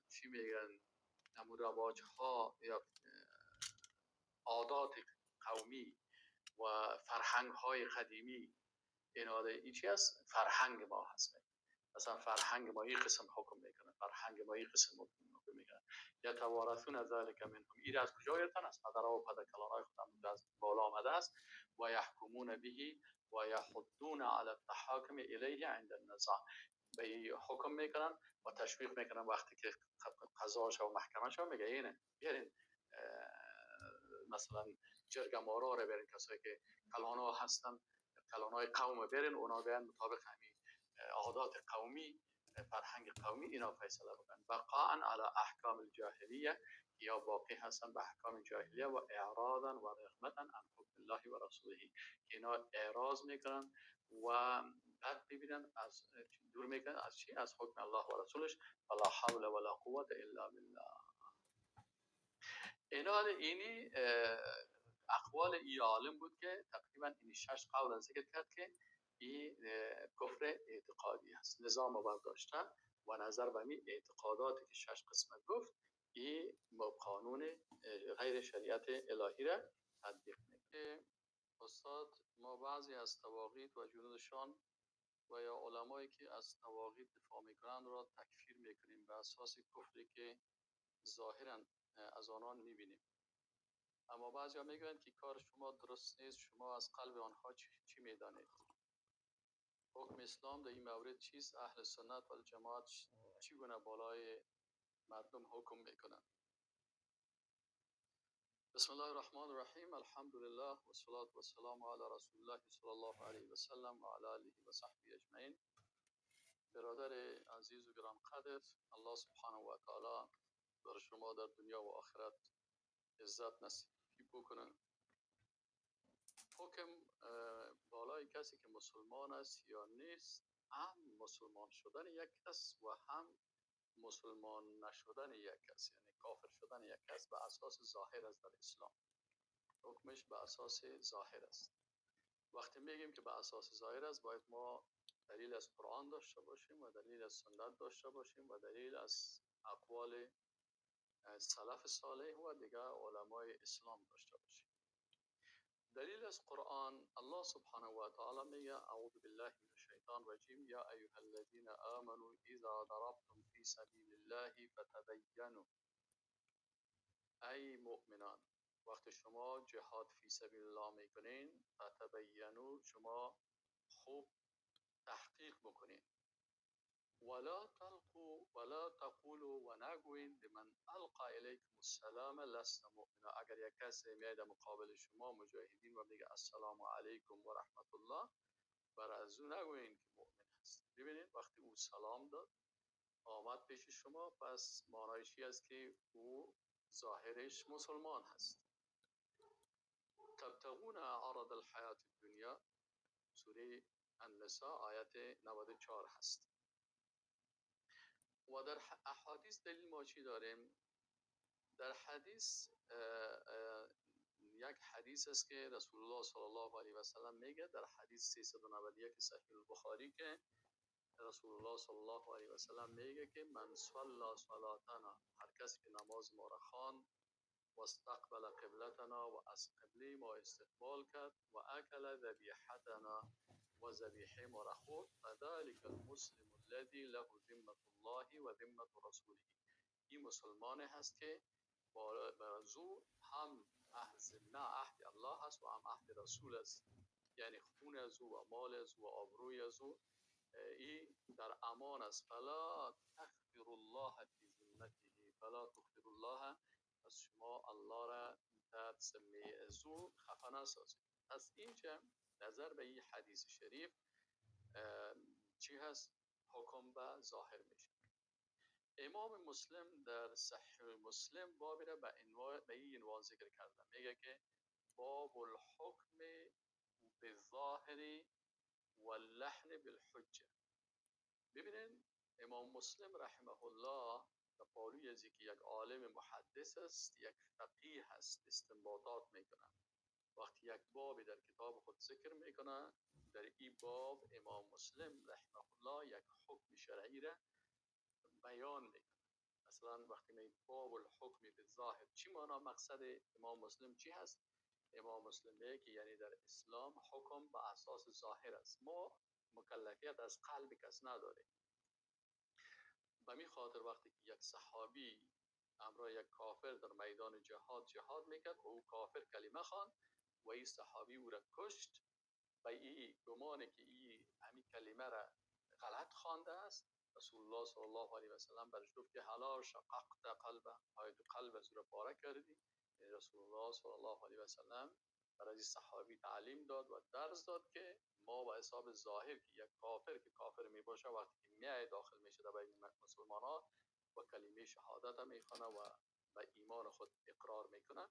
چی میگن، همون رواج ها یا عادات قومی و فرهنگ های قدیمی. این چی است؟ فرهنگ ما هست. مثلا فرهنگ ما این قسم حکم میکنه، فرهنگ ما این قسم حکم میکنه. یا توارثون از ذلك منهم، این از کجا گرفتن؟ از پدرها و پدرکلانهای خودم از بالا آمده است. و یحکمون به و یحضون علی التحاکم الیه عند النزاع، به حکم میکنن و تشویق میکنن وقتی که قضاش و محکمش هم میگه اینه بیارین مثلا جرگه مارا رو برین، کسایی که کلانها هستن، کلانهای قوم برین، اونا بیان مطابق همین عادات قومی، فرهنگ قومی اینا فیصله بکنن. بقاء علی احکام الجاهلیه، یا باقی هستن به احکام جاهلیه و اعراضا و رغبتا عن حکم الله و رسوله، اینا اعراض میکنن و بعد ببینن از دور میکنن از چی؟ از حکم الله و رسولش. ولا حول ولا قوت الا بالله. اینی اقوال ای عالم بود که تقریبا این 6 قول ذکر کرد که این کفر اعتقادی است. نظام برداشتن و نظر به می اعتقاداتی که 6 قسمت گفت، این قانون غیر شریعت الهی را تطبیق میکنه. استاد، ما بعضی از طواغیت و جنودشان و یا علمایی که از طواغیت دفاع میکنند را تکفیر میکنیم به اساس کفری که ظاهرا از آنان میبینیم. اما بعضی ها میگویند که کار شما درست نیست، شما از قلب آنها چی میدانید؟ حکم اسلام در این مورد چیست؟ اهل سنت و جماعت چگونه بالای مردم حکم میکنند؟ بسم الله الرحمن الرحیم. الحمد لله و صلاة و سلام علی رسول الله صلی الله علیه و سلم و علی آله و صحبه اجمعین. برادر عزیز و گرانقدر، الله سبحانه و تعالی بر شما در دنیا و آخرت عزت نصیب بکنه. حکم بالای کسی که مسلمان است یا نیست، هم مسلمان شدن یک کس و هم مسلمان نشدن یک کس، یعنی کافر شدن یک کس به اساس ظاهر است. در اسلام حکمش به اساس ظاهر است. وقتی میگیم که به اساس ظاهر است، باید ما دلیل از قرآن داشته باشیم و دلیل از سنت داشته باشیم و دلیل از اقوال سلف صالح و دیگر علمای اسلام داشته باشیم. دلیل از قرآن، الله سبحانه و تعالی میگه اعوذ بالله من الشیطان الرجیم یا ایها الذین آمنوا اذا ضربتم فی سبیل الله فتبینوا. ای مؤمنان، وقتی شما جهاد فی سبیل الله میکنین، فتبینوا، شما خوب تحقیق بکنین. ولا تلقوا ولا تقولوا و نگوین لمن القى الیکم السلام لست مؤمنا. اگر یک کسی میاد مقابل شما مجاهدین و میگه السلام علیکم و رحمت الله، بر از او نگوین که مؤمن است. ببینید وقتی او سلام داد آمد پیش شما، پس معنایش است که او ظاهرش مسلمان هست. تبتغون عرض الحیات الدنیا، سوره النساء آیت 94 هست. و در احادیث دلیل ما چی داریم؟ در حدیث یک حدیث است که رسول الله صلی الله علیه و سلم میگه در حدیث 391 صحیح البخاری که رسول الله صلی الله علیه و سلم میگه که من صلی صلاتنا، هر کسی که نماز ما را خواند، و استقبل قبلتنا، و از قبله ما استقبال کرد، و اکل ذبیحتنا، و ذبیحه ما را خورد، فذلک المسلم الذی له ذمة الله و ذمة رسوله. این مسلمان هست که برزو هم عهد الله هست و هم عهد رسول است، یعنی خون از او و مال از او و آبروی از او این در امان است. فلا تخفر الله فی ذمته، فلا تخفر الله، پس شما الله را در ذمه از او خفه نسازید. از اینجا نظر به این حدیث شریف چی هست؟ حکم به ظاهر میشه. امام مسلم در صحیح مسلم بابی را به این عنوان ذکر کرده، میگه که باب الحکم بالظاهر واللحن بالحجه. ببینید امام مسلم رحمه الله در پالوی از که یک عالم محدث است، یک فقیه است، استنباطات میکنه. وقتی یک بابی در کتاب خود ذکر میکنه، در این باب امام مسلم رحمه الله یک حکم شرعی را بیان میکنه. مثلا وقتی میگه باب الحکم بالظاهر، چی معنا؟ مقصد امام مسلم چی هست؟ امام مسلم میگه که یعنی در اسلام حکم به اساس ظاهر است. ما مکلفیت از قلب کس نداریم. به می خاطر وقتی که یک صحابی امرای یک کافر در میدان جهاد میکرد و او کافر کلمه خواند و این صحابی او را کشت، و این گمانه که این همین کلمه را غلط خوانده است، رسول الله صلی الله علیه و سلم برش گفت که حلال شققت قلبه، آید قلب از او را پاره کردی. رسول الله صلی الله علیه و سلم برای صحابی تعلیم داد و درس داد که ما به حساب ظاهر که یک کافر که کافر می باشه وقتی که میای داخل میشه در بین مسلمان ها و کلمه شهادت میخونه و به ایمان خود اقرار میکنه،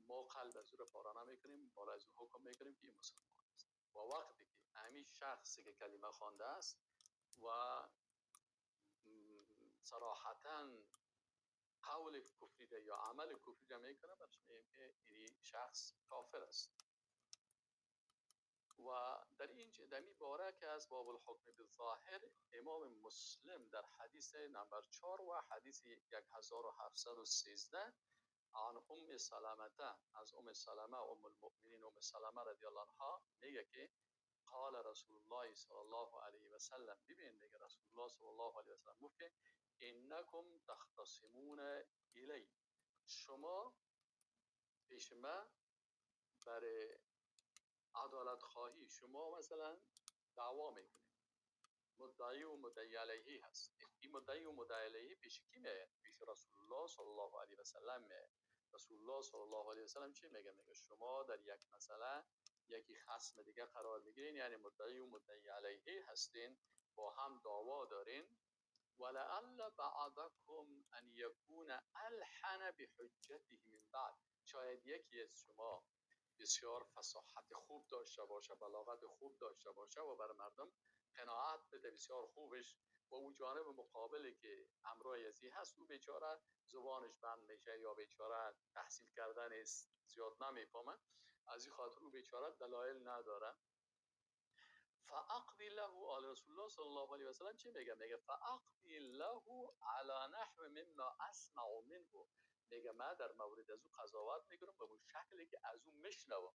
ما قلب از او را پاره نمیکنیم، بالا از او حکم میکنیم که این مسلمان است. و وقتی که همین شخصی که کلمه خوانده است و صراحتا قول کفری ده یا عمل کفری ده میکنه، برش میگیم که این شخص کافر است. و در این باره که از باب الحکم بالظاهر، امام مسلم در حدیث نمبر 4 و حدیث 1713 عن ام سلمه، از ام سلمه ام المؤمنین ام سلمه رضی الله عنها میگه که قال رسول الله صلی الله علیه و سلم، ببین میگه رسول الله صلی الله علیه و سلم گفت که انکم تختصمون الی، شما پیش من برای عدالت خواهی شما مثلا دعوا میکنید. مدعی و مدعی علیه هست. این مدعی و مدعی علیه پیش کی میاد؟ پیش رسول الله صلی الله علیه و سلم میاد. رسول الله صلی الله علیه و سلم چی میگه؟ میگه شما در یک مسئله یکی خصم دیگه قرار میگیرین، یعنی مدعی و مدعی علیه هستین، با هم دعوا دارین. ولعل بعضکم ان یکون الحن بحجته من بعد، شاید یکی از شما بسیار فصاحت خوب داشته باشه، بلاغت خوب داشته باشه و بر مردم قناعت بده بسیار خوبش، و اون جانب مقابلی که همراه ازی هست او بیچاره زبانش بند میشه یا بیچاره تحصیل کردن زیاد نمیفهمه، از این خاطر او بیچاره دلایل نداره. فاقضی له، آل رسول الله صلی الله علیه و سلم چی میگه؟ میگه فاقضی له علی نحو مما اسمع منه، میگه من در مورد از او قضاوت میکنم به اون شکلی که از اون میشنوم،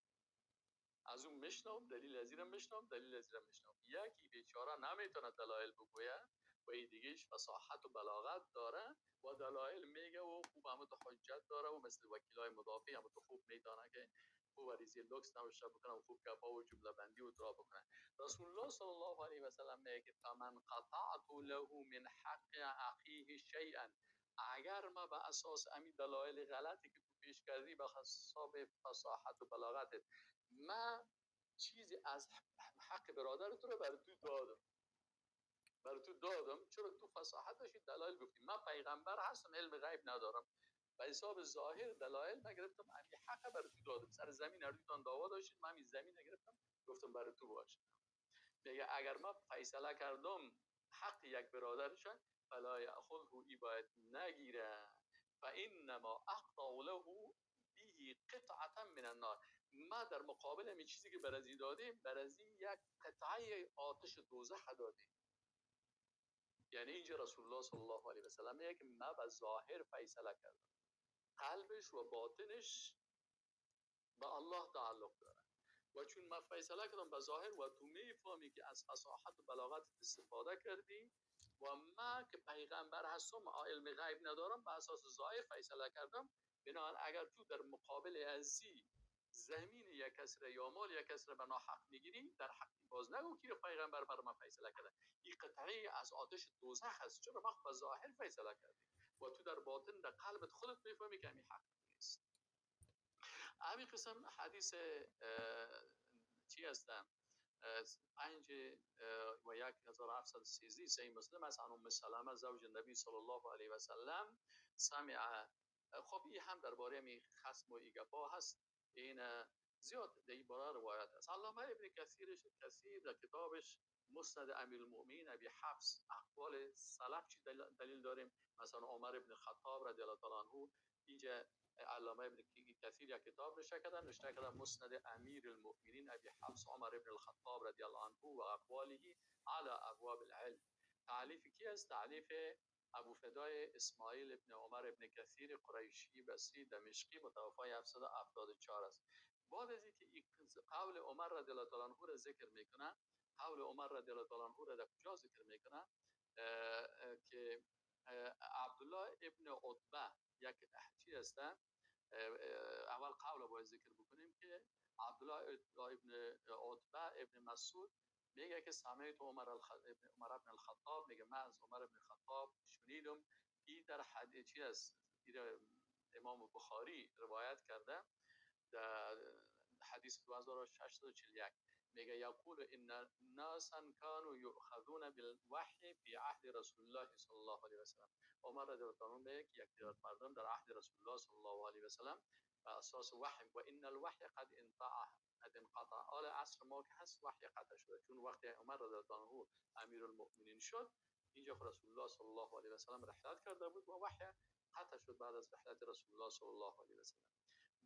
از اون میشنوم، دلیل از اینم میشنوم، دلیل از اینم میشنوم. یکی بیچاره نمیتونه دلایل بگویه و این دیگهش فصاحت و بلاغت داره و دلایل میگه و خوب هم تو حجت داره و مثل وکیلای مدافع هم تو خوب میدانه که خوب ریزی لوکس نوشته بکنه و خوب گپا و جمله بندی و درا بکنه. رسول الله صلی الله علیه و سلم میگه فمن قطعت له من حق اخیه شیئا، اگر ما به اساس امی دلایل غلطی که تو پیش کردی به حساب فصاحت و بلاغت من چیزی از حق برادر تو رو بر تو دادم، بر تو دادم، چرا تو فصاحت داشتی دلایل گفتی. من پیغمبر هستم، علم غیب ندارم، به حساب ظاهر دلایل نگرفتم، همین حق بر تو دادم. سر زمین اردوتان دعوا داشتید، من همین زمین نگرفتم گفتم بر تو باشه. میگه اگر من فیصله کردم حق یک برادرشان فلا یاخذه، ای باید نگیره، فانما اقطع له به قطعه من النار، ما در مقابل این چیزی که برازی دادیم برازی یک قطعه آتش دوزخ دادیم. یعنی اینجا رسول الله صلی الله علیه و سلم میگه که ما به ظاهر فیصله کردم، قلبش و باطنش به الله تعلق داره، و چون من فیصله کردم به ظاهر و تو میفهمی که از فصاحت و بلاغت استفاده کردی و من که پیغمبر هستم علم غیب ندارم، به اساس ظاهر فیصله کردم، بنابراین اگر تو در مقابل ازی زمین یک کسر یا مال یک کسر به ناحق میگیری، در حق باز نگو که پیغمبر بر من فیصله کرده، این قطعه از آتش دوزخ است، چرا وقت به ظاهر فیصله کردی و تو در باطن در قلبت خودت میفهمی که همین حق نیست. همین قسم حدیث چی هستم 5 و 1713 صحیح مسلم از ام سلمه زوج النبی صلی الله علیه و سلم سمع. خب این هم درباره می خصم و ایگپا هست، این زیاد در این باره روایت هست. علامه ابن کثیر در کتابش مسند امیر المؤمنین ابی حفص اقوال سلف چی دلیل داریم، مثلا عمر ابن خطاب رضی الله تعالی عنه، اینجا علامه ابن کثیر یک کتاب نوشته کردن مسند امیر المؤمنین ابی حفص عمر ابن الخطاب رضی الله عنه و اقواله علی ابواب العلم. تعلیف کی است؟ تعلیف ابو فدای اسماعیل ابن عمر ابن کثیر قریشی بصری دمشقی متوفی 774 است. بعد از اینکه قول عمر رضی الله تعالی عنه را ذکر میکنه، قول عمر رضی الله تعالی عنه را در کجا ذکر میکنه؟ که عبدالله ابن عتبه یک چی هستن، اول قول باید ذکر بکنیم که عبدالله ابن عتبه ابن مسعود میگه که سمعت عمر ابن الخطاب، میگه من از عمر ابن الخطاب شنیدم، این در حدیث چی است، امام بخاری روایت کرده در حدیث 2641 میگه یقول ان ناسا كانوا يؤخذون بالوحی فی عهد رسول الله صلی الله علیه و سلم. عمر رضی الله عنه میگه یک مردم در عهد رسول الله صلی الله علیه و سلم و اساس وحی و ان الوحی قد انقطع. حال عصر ما که هست وحی قطع شده، چون وقتی عمر رضی الله عنه امیرالمؤمنین شد، اینجا رسول الله صلی الله علیه و سلم رحلت کرده بود و وحی قطع شد بعد از رحلت رسول الله صلی الله علیه و سلم.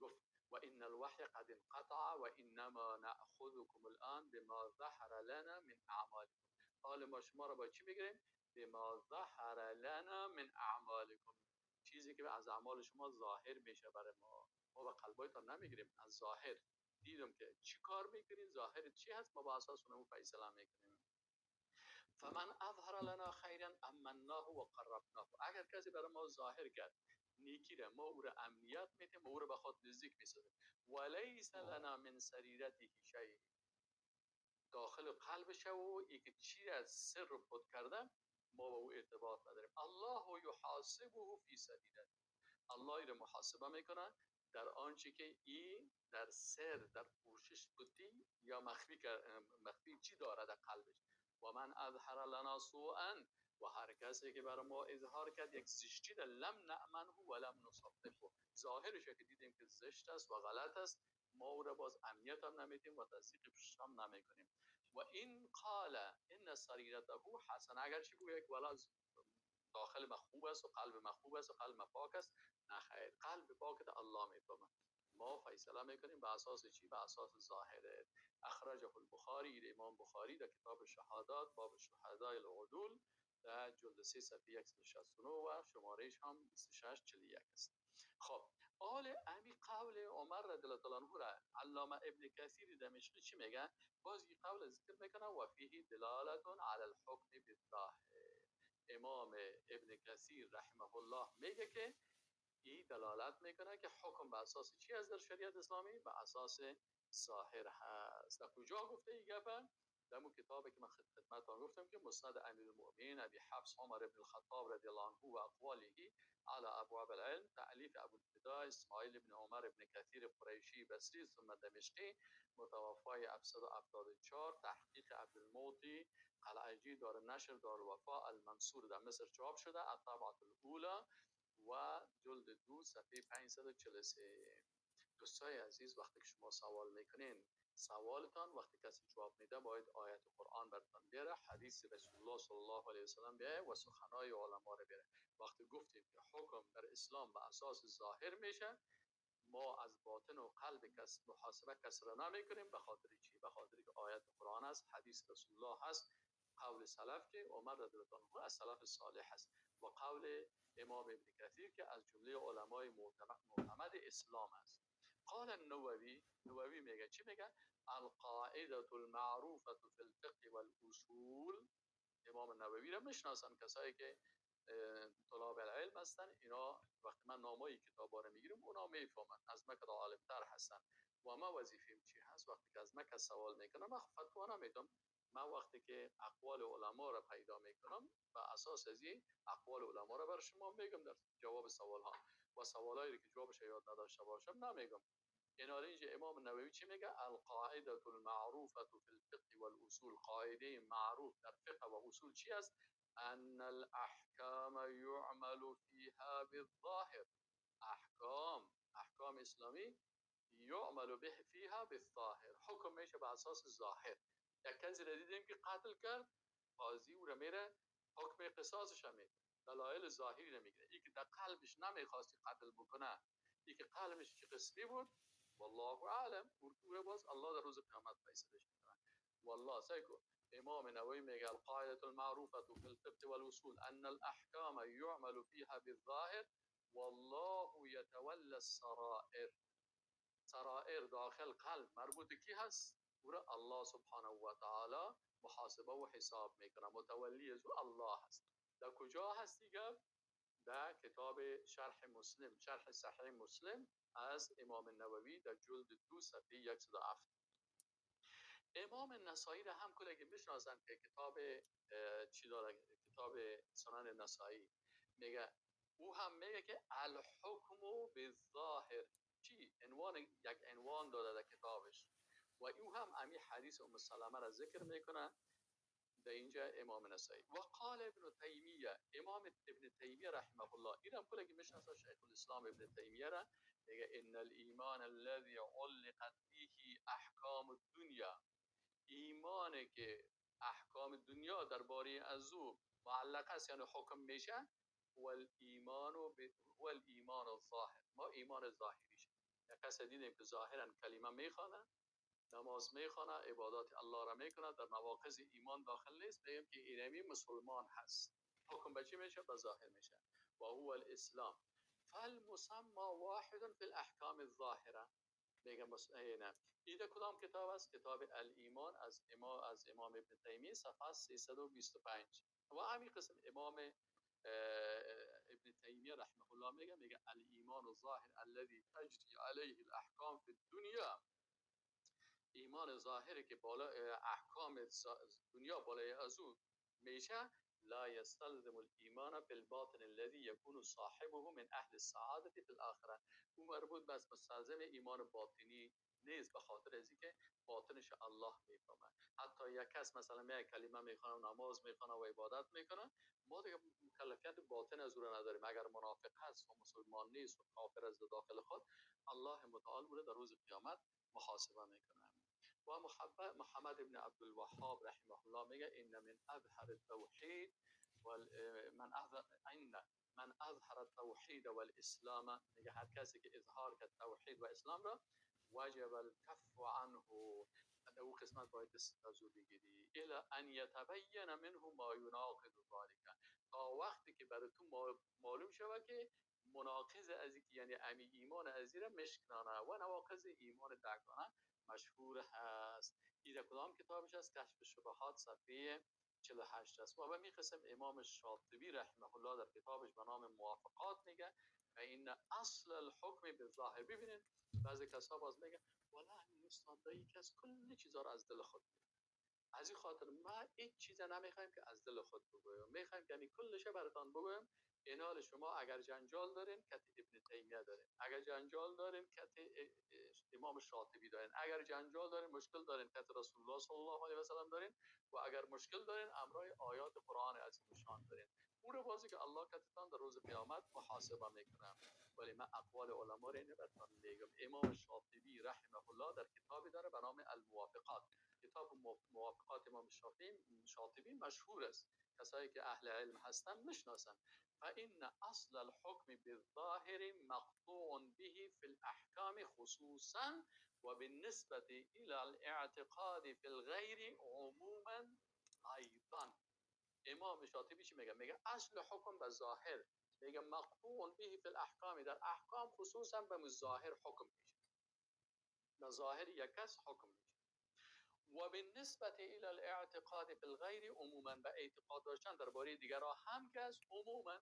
گفت و ان الوحی قد انقطع و انما ناخذكم الان بما ظهر لنا من اعمالكم. حال ما شما را با چی بگیریم؟ بما ظهر لنا من اعمالكم، چیزی که از اعمال شما ظاهر میشه برای ما. ما با قلبایتان نمیگیریم، از ظاهر دیدم که چی کار میکنین، ظاهر چی هست، ما با اساس اون فیصله میکنیم. فمن اظهر لنا خیرا امناه و قربناه. اگر کسی برای ما ظاهر کرد نیکی را، ما او را امنیت میدیم، او را به خود نزدیک میسازیم. ولیس لنا من سریرته شیء، داخل قلبش و ای که چی از سر رو پد کرده ما با او ارتباط نداریم. الله یحاسبه فی سریرته، الله ای را محاسبه میکنه در آنچه که ای در سر در پوشش بودی یا مخفی چی داره در قلبش. و من اظهر لنا سوءا، و هر کسی که برای ما اظهار کرد یک زشتی را لم نأمنه و لم نصدقه، ظاهرش که دیدیم که زشت است و غلط است، ما او را باز امنیت هم نمیدیم و تصدیقش هم نمیکنیم. و این قال ان سریرته حسن، اگر چی بگه یک ولا داخل مخوب است و قلب مخوب است و قلب پاک است، نه خیر، قلب پاک الله میفهمه. ما فیصله میکنیم به اساس چی؟ به اساس ظاهره. اخرجه البخاری، امام بخاری در کتاب شهادات باب شهداء العدول در جلد 3 صفحه 169 و شمارهش هم 2641 است. خب آل امی قول عمر رضی الله عنه را علامه ابن کثیر دمشقی چی میگه؟ باز این قول ذکر میکنه و فیه دلالت علی الحکم بالظاهر. امام ابن کثیر رحمه الله میگه که این دلالت میکنه که حکم به اساس چی از در شریعت اسلامی؟ به اساس ظاهر هست. در کجا گفته این گفه؟ در اون کتابی که من خدمتتون گفتم که مسند امیرالمؤمنین ابی حفص عمر بن الخطاب رضی الله عنه و اقواله على ابواب العلم، تألیف ابو الفداء اسماعیل بن عمر بن کثیر قریشی بصری ثم دمشقی متوفای 774، تحقیق عبدالموتی قلعجی دار نشر دار الوفا المنصور در مصر چاپ شده، الطبعه الاولى و جلد 2 صفحه 543. دوستای عزیز، وقتی که شما سوال میکنین، سوالتان وقتی کسی جواب میده باید آیت قرآن براتون بیاره، حدیث رسول الله صلی الله علیه و سلم بیاره و سخنای علما رو بیاره. وقتی گفتیم که حکم در اسلام به اساس ظاهر میشه، ما از باطن و قلب کس محاسبه کس را نمیکنیم. به خاطر چی؟ به خاطر که آیت قرآن است، حدیث رسول الله هست، قول سلف که عمر رضی الله عنه از سلف صالح است و قول امام ابن کثیر که از جمله علمای معتمد اسلام است. قال النووی، نووی میگه چی میگه؟ القاعده المعروفه فی الفقه والاصول. امام نووی را میشناسن کسایی که طلاب العلم هستن، اینا وقتی من نامای کتابا رو میگیرم اونا میفهمن، از مکه عالم تر هستن. و ما وظیفیم چی هست؟ وقتی که از مکه سوال میکنم من فتوا نمیدم، من وقتی که اقوال علما را پیدا میکنم و اساس از این اقوال علما را بر شما میگم در جواب سوال ها، و سوالایی که جوابش یاد نداشته باشم نمیگم. اینجا امام نووی چی میگه؟ القاعده المعروفه فی الفقه والاصول، قاعده معروف در فقه و اصول چی است؟ ان الاحکام یعمل فیها بالظاهر، احکام اسلامی یعمل به فیها بالظاهر، حکم میشه به اساس ظاهر. یک کسی را دیدیم که قتل کرد، قاضی او را میره حکم قصاصش میده، دلایل ظاهری را میگیره. این که در قلبش نمیخواستی قتل بکنه، این که قلبش چه قسمی بود والله اعلم، او باز الله در روز قیامت فیصلهش میکنه. والله سيكون. امام نووي میگه القاعده المعروفه في الفقه والاصول ان الاحكام يعمل فيها بالظاهر والله يتولى السرائر. سرائر داخل قلب مربوط کی هست؟ الله سبحانه و تعالی محاسبه و حساب میکنه، متولی از الله هست. در کجا هست دیگه؟ در کتاب شرح مسلم، شرح صحیح مسلم از امام نووی در جلد 2 صفحه 107. امام نسائی را هم کلی که میشناسن که کتاب چی داره، کتاب سنن نسائی، میگه او هم میگه که الحکم بالظاهر چی؟ یک عنوان داده در کتابش و او هم امی حدیث ام سلمه را ذکر میکنه در اینجا امام نسائی. و قال ابن تیمیه، امام ابن تیمیه رحمه الله، اینم کلا که میشناسه شیخ الاسلام ابن تیمیه را، میگه ان الایمان الذي علقت به احکام الدنیا، ایمانی که احکام دنیا درباره از او معلق است یعنی حکم میشه، هو الایمان الظاهر، ما ایمان ظاهریش. یک کس دیدیم که ظاهرا کلمه میخوانه، نماز میخوانه، عبادات الله را میکنه، در مواقع ایمان داخل نیست، میگیم که اینمی مسلمان هست. حکم به چی میشه؟ به ظاهر میشه. و هو الاسلام فالمسمى واحد فی الاحکام الظاهره. میگم نه ایده کدام کتاب است؟ کتاب الایمان از امام ابن تیمیه، صفحه 325. و همین قسم امام ابن تیمیه رحمه الله میگه الایمان الظاهر الذي تجری علیه الاحکام فی الدنیا، ایمان ظاهری که بالا احکام دنیا بالای از او میشه، لا يستلزم الايمان بالباطن الذي يكون صاحبه من اهل السعاده في الاخره. او مربوط به مستلزم ایمان باطنی نیست، به خاطر از اینکه باطنش الله میفهمه. حتی یک کس مثلا میگه کلمه میخونه، نماز میخونه و عبادت میکنه، ما دیگه مکلفیت باطن از او را نداریم. اگر منافق هست و مسلمان نیست و کافر از داخل خود، الله متعال او را در روز قیامت محاسبه میکنه. و محمد ابن عبد الوهاب رحمه الله میگه ان من اظهر التوحید من اظهر التوحید والاسلام، میگه هر کسی که اظهار کرد توحید و اسلام را، وجب الكف عنه، او قسمت باید از او بگیری، الا ان یتبین منه ما یناقض ذلك، تا وقتی که برای تو معلوم شود که مناقض از یعنی امی ایمان ازیره مشکنانه و نواقض ایمان دگانه مشهور هست. این کدام کتابش است؟ کشف شبهات، صفحه 48 است. و به می قسم امام شاطبی رحمه الله در کتابش به نام موافقات میگه و این اصل الحکم بالظاهر. ببینید بعضی کسا باز میگه والا همین استاد یکی از کل چیزا رو از دل خود میگه، از این خاطر ما هیچ چیز نمیخوایم که از دل خود بگویم، میخوایم که یعنی کلش براتون بگویم. این حال شما اگر جنجال دارین کت ابن تیمیه دارین، اگر جنجال دارین کت امام شاطبی دارین، اگر جنجال دارین مشکل دارین کت رسول الله صلی الله علیه و سلم دارین، و اگر مشکل دارین امرای آیات قرآن عظیم شان دارین. اون رو بازی که الله کتتان در روز قیامت محاسبه میکنه. ولی من اقوال علما رو اینه براتون میگم. امام شاطبی رحمه الله در کتابی داره به نام الموافقات. کتاب موافقات امام شاطبی مشهور است، کسایی که اهل علم هستن میشناسن. فإن اصل الحكم بالظاهر مقطوع به في الاحکام خصوصا و بالنسبه الى الاعتقاد في الغیر عموما ایضا. امام شاطبی چی میگه؟ میگه اصل حکم به ظاهر، میگه مقطوع به فی الاحکام، در احکام خصوصا به ظاهر حکم میشه، به ظاهر یک کس حکم میشه. و بالنسبه الى الاعتقاد بالغیر عموما، به اعتقاد داشتن درباره دیگران هم که از عموما.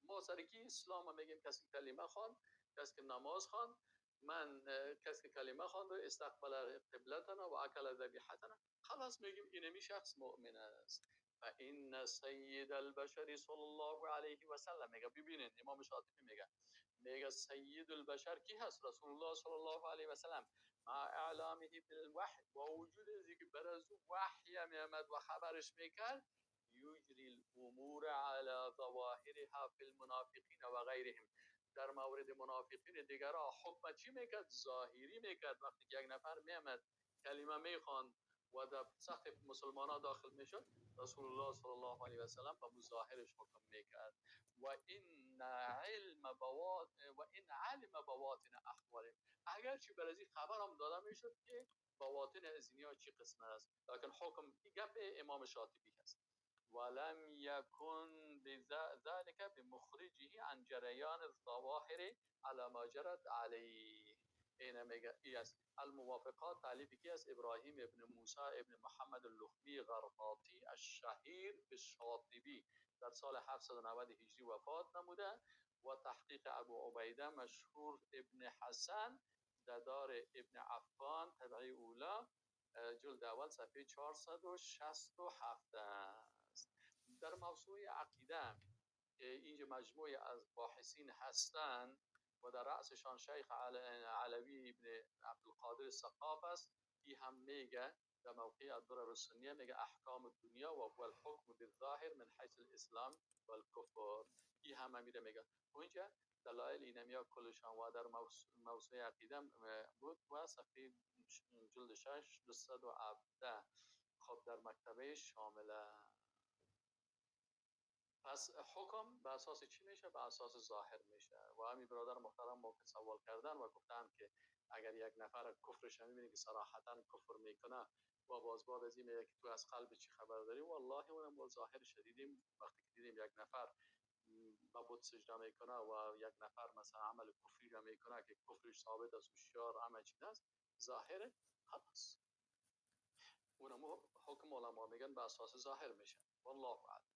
ما سرکی اسلام میگیم کسی کلمه خوان، کسی که نماز خوان، من کسی که کلمه خوان رو استقبال قبلتنا و اکل ذبیحتنا، خلاص میگیم اینمی شخص مؤمن است. و این سید البشر صلی الله علیه و سلم میگه. ببینید امام شاطبی میگه سید البشر کی هست؟ رسول الله صلی الله علیه و سلم، مع اعلامه بالوحی، با وجود از اینکه بر از وحی میامد و خبرش میکرد، یجری الامور على ظواهرها فی المنافقین و غیرهم، در مورد منافقین دیگرها حکم چی میکرد؟ ظاهری میکرد. وقتی که یک نفر میامد کلمه میخواند و در صف مسلمانان داخل میشد، رسول الله صلی الله علیه و سلم به ظاهرش حکم میکرد. و این علم بواطن احوال، اگر چی بر از این خبر هم داده میشد که بواطن از اینها چی قسم است، لکن حکم گپ امام شاطبی هست. ولم يكن ذلك بمخرجه عن جريان الظواهر على ما جرت عليه. این میگه الموافقات تعلیف کی است؟ ابراهیم ابن موسی ابن محمد اللخمی غرناطی الشهیر به شاطبی در سال 790 هجری وفات نموده. و تحقیق ابو عبیده مشهور ابن حسن دار ابن عفان طبعی اولا جلد اول صفحه 467 است. در موضوع عقیده اینجا مجموعه از باحثین هستند و در رأسشان شیخ علوی ابن عبدالقادر سقاف است. این هم میگه در موقع الدرر السنیه میگه احکام دنیا و هو الحکم بالظاهر من حیث الاسلام و الکفر. این هم میره میگه اونجا دلایل اینمیا کلشان و در موسوعه عقیده بود و صفحه جلد 6 217. خب در مکتبه شامله. پس حکم به اساس چی میشه؟ به اساس ظاهر میشه. و همین برادر محترم ما که سوال کردن و گفتن که اگر یک نفر کفرش میبینی که صراحتا کفر میکنه و باز از این میگه که تو از قلب چی خبر داری، والله اونم با ظاهر شدیدیم وقتی که دیدیم یک نفر به بت سجده میکنه و یک نفر مثلا عمل کفری را میکنه که کفرش ثابت است و شیار همه چیز است، ظاهر خلاص اونم حکم علما میگن به اساس ظاهر میشه. والله اعلم.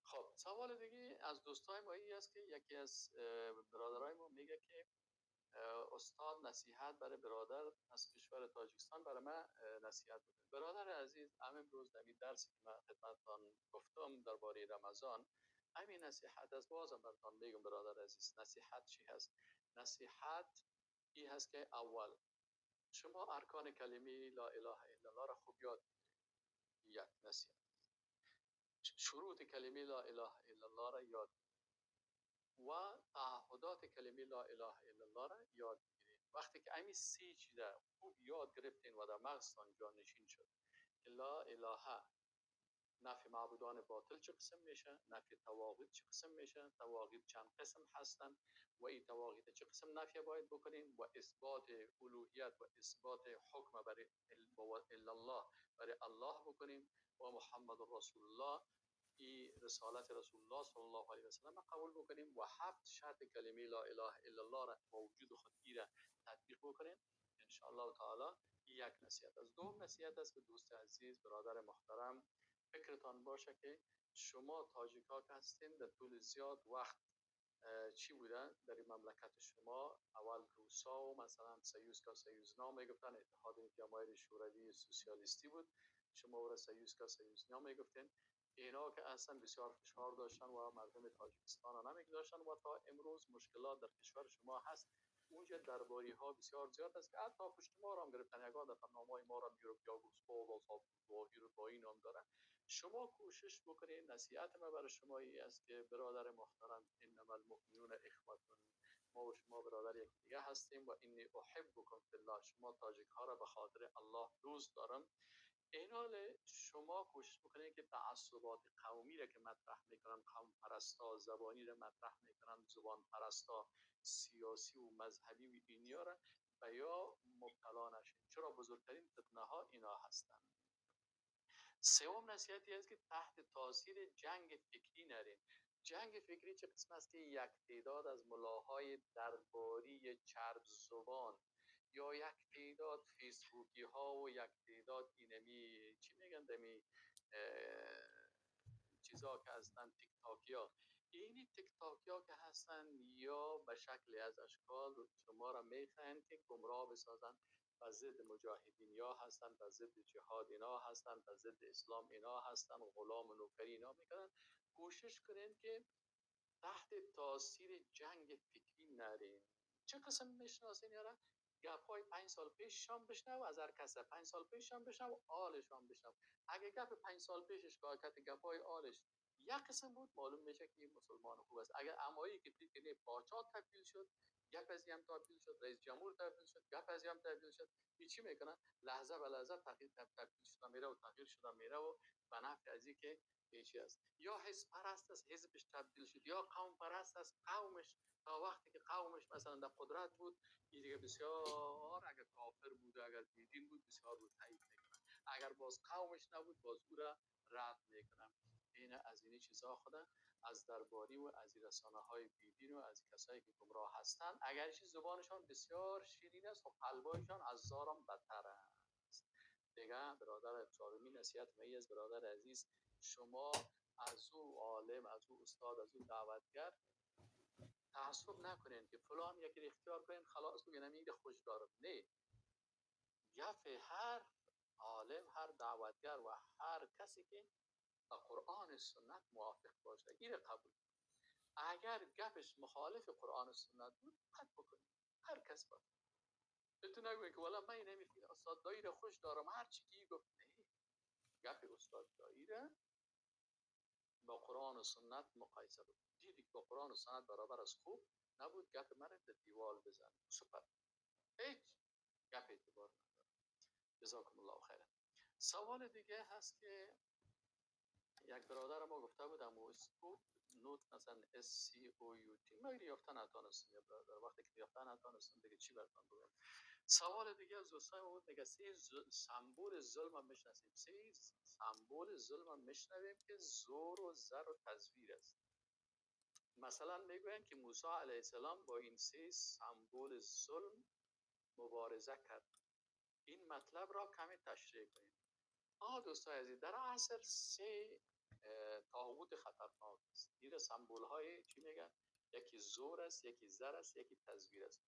خب سوال دیگه از دوستای ما این است که یکی از برادرای ما میگه که استاد نصیحت برای برادر از کشور تاجیکستان برای من نصیحت بکنه. برادر عزیز، امروز در این درسی که من خدمتتان گفتم درباره رمضان، همین نصیحت است. بازم براتون میگم برادر عزیز، نصیحت چی هست؟ نصیحت این هست که اول شما ارکان کلمه لا اله الا الله را خوب یاد بگیرید. یک نصیحت. شروط کلمه لا اله الا الله را یاد و تعهدات کلمه لا اله الا الله را یاد بگیرید. وقتی که همین سی چیز خوب یاد گرفتین و در مغزتان جانشین شد که لا اله نفی معبودان باطل چه قسم میشه، نفی تواغیت چه قسم میشه، تواغیت چند قسم هستن و این تواغیت چه قسم نفی باید بکنیم و اثبات الوهیت و اثبات حکم برای الا الله برای الله بکنیم و محمد رسول الله این رسالت رسول الله صلی الله علیه و سلم قبول بکنیم و 7 شرط کلمه لا اله الا الله را با وجود خود را تطبیق بکنیم ان شاء الله تعالی. یک نصیحت. از دوم نصیحت است به دوست عزیز برادر محترم، فکرتان باشه که شما تاجیک ها که هستین در طول زیاد وقت چی بودن در این مملکت شما؟ اول روسا و مثلا سیوسکا سیوزنا میگفتن، اتحاد جماهیر شوروی سوسیالیستی بود، شما او را سیوسکا سیوزنا میگفتین. اینا که اصلا بسیار فشار داشتن و مردم تاجیکستان را نمیگذاشتن و تا امروز مشکلات در کشور شما هست. اونجا درباری ها بسیار زیاد است که حتی پشت ما را هم گرفتن، یگان در نامای ما را میگرفت یا گوسپول و صابواهی رو با این نام دارن. شما کوشش بکنید. نصیحت ما برای شما این است که برادر محترم، انما المؤمنون اخوة، ما و شما برادر یک دیگه هستیم و انی احبکم فی الله، شما تاجیک ها را به خاطر الله دوست دارم. این حال شما کوشش بکنید که تعصبات قومی را که مطرح میکنن، قوم پرستا زبانی را مطرح میکنن، زبان پرستا سیاسی و مذهبی و اینیا را به یا مبتلا نشید، چرا بزرگترین فتنه ها اینا هستند. سوم نصیحتی است که تحت تاثیر جنگ فکری نرین. جنگ فکری چه قسم است که یک تعداد از ملاهای درباری چرب زبان یا یک تعداد فیسبوکی ها و یک تعداد اینمی چی میگن دمی چیزا که هستن تیک تاکی ها، اینی تیک تاکی ها که هستن یا به شکل از اشکال شما را میخواین که گمراه بسازن، و ضد مجاهدین یا هستن، و ضد جهاد اینا هستن، و ضد اسلام اینا هستن، غلام و نوکری اینا میکنن. کوشش کنین که تحت تاثیر جنگ فکری نرین. چه قسم میشناسین یارا؟ گپای 5 سال پیش هم بشنو از هر کس، 5 سال پیش هم بشنو آلش هم بشنو. اگه گپ 5 سال پیشش که گپای آلش یک قسم بود، معلوم میشه که مسلمان خوب است. اگر امایی که دید که پاچا تبدیل شد، گپ از هم تبدیل شد، رئیس جمهور تبدیل شد، گپ از هم تبدیل شد، چی میکنن؟ لحظه به لحظه تبدیل شده میره و تغییر شده میره و به نفع از که چی است. یا حزب پرست است، حزبش تبدیل شد، یا قوم پرست است، قومش تا وقتی که قومش مثلا در قدرت بود این دیگه بسیار اگر کافر بود اگر بیدین بود بسیار بود تایید میکنن، اگر باز قومش نبود باز او را رد میکنن. این از این چیزا خدا از درباری و از رسانه های بیدین و از کسایی که گمراه هستن، اگرچه زبانشان بسیار شیرین است و قلبایشان از زارم بدتر است. دیگه برادر چهارمی نصیحت می از برادر عزیز، شما از او عالم، از او استاد، از او دعوتگر تعصب نکنین که فلان یکی اختیار کنین خلاص بگین امید خوش دارم. نه، گپ هر عالم، هر دعوتگر و هر کسی که با قرآن سنت موافق باشه این قبول. اگر گپش مخالف قرآن سنت بود قطع بکنید، هر کس باشه. تو نگوی که والا من نمیفهمم استاد دایی خوش دارم هر چی کی گفت نه، گپ استاد دایی با قرآن و سنت مقایسه بود. دیدی با قرآن و سنت برابر از خوب نبود، گپ من در دیوال بزن سپر هیچ گپ اعتبار نداره. جزاکم الله خیر. سوال دیگه هست که یک برادر ما گفته بود اما اسکوپ نوت مثلا SCOUT ما ریافتن نتانستم یا برادر، وقتی که ریافتن نتانستم دیگه چی براتون بگم. سوال دیگه از دوستای ما بود، میگه سمبول ظلم هم میشناسیم، سمبول ظلم هم میشنویم که زور و زر و تزویر است. مثلا میگوین که موسی علیه السلام با این سه سمبول ظلم مبارزه کرد. این مطلب را کمی تشریح کنیم. دوستای عزیز، در عصر سه طاغوت خطرناک است. این سمبول های چی میگن؟ یکی زور است، یکی زر است، یکی تزویر است.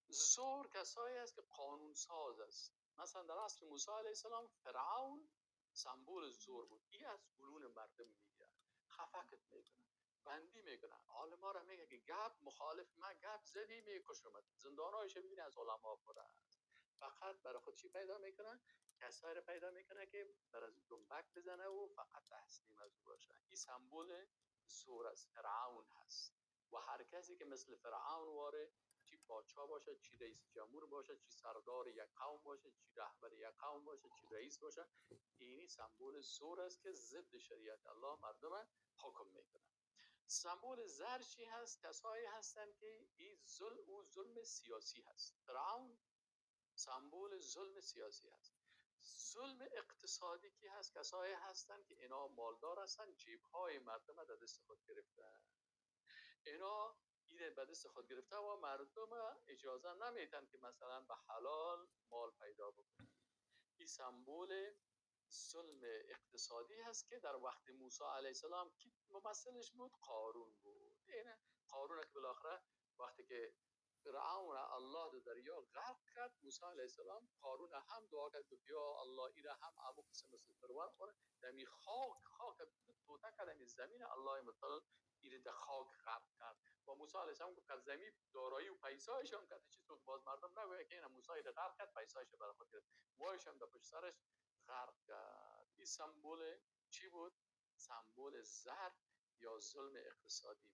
زور کسایی است که قانون ساز است. مثلا در عصر موسی علیه السلام فرعون سمبول زور بود. این از قلون مردم میگیره، خفقت میکنه، بندی میکنه، عالما را میگه که گپ مخالف من گپ زدی میکشمت، زندانایش ببینی از علما پر است. فقط برای خود چی پیدا میکنه؟ کسایی را پیدا میکنه که برای دنبک بزنه و فقط تسلیم از او باشه. این سمبول زور است، فرعون هست. و هر کسی که مثل فرعون واره، چی پادشاه باشه، چی رئیس جمهور باشه، چی سردار یک قوم باشه، چی رهبر یک قوم باشه، چی رئیس باشه، اینی سمبول زور است که ضد شریعت الله مردم حکم میکنه. سمبول زر چی هست؟ کسایی هستند که این ظلم سیاسی هست. فرعون سمبول ظلم سیاسی هست. ظلم اقتصادی کی هست؟ کسایی هستند که اینا مالدار هستند، جیب های مردم در دست خود گرفتن. اینا این به دست خود گرفته و مردم اجازه نمیتن که مثلا به حلال مال پیدا بکنن. این سمبول ظلم اقتصادی هست که در وقت موسی علیه السلام کی ممثلش بود؟ قارون بود. این قارون که بالاخره وقتی که فرعون الله در دریا غرق کرد، موسی علیه السلام قارون هم دعا کرد که یا الله ایره هم ابو قسم مثل فرعون کنه، دمی خاک توته کرد زمین، الله متعال ایره در خاک غرق کرد. و موسی علیه السلام گفت زمین دارایی و پیسایش هم کرد، چی تو باز مردم نگوید که این موسی ایره غرق کرد پیسایش برای خود گرفت، وایش هم در پشت سرش غرق کرد. این سمبول چی بود؟ سمبول زر یا ظلم اقتصادی.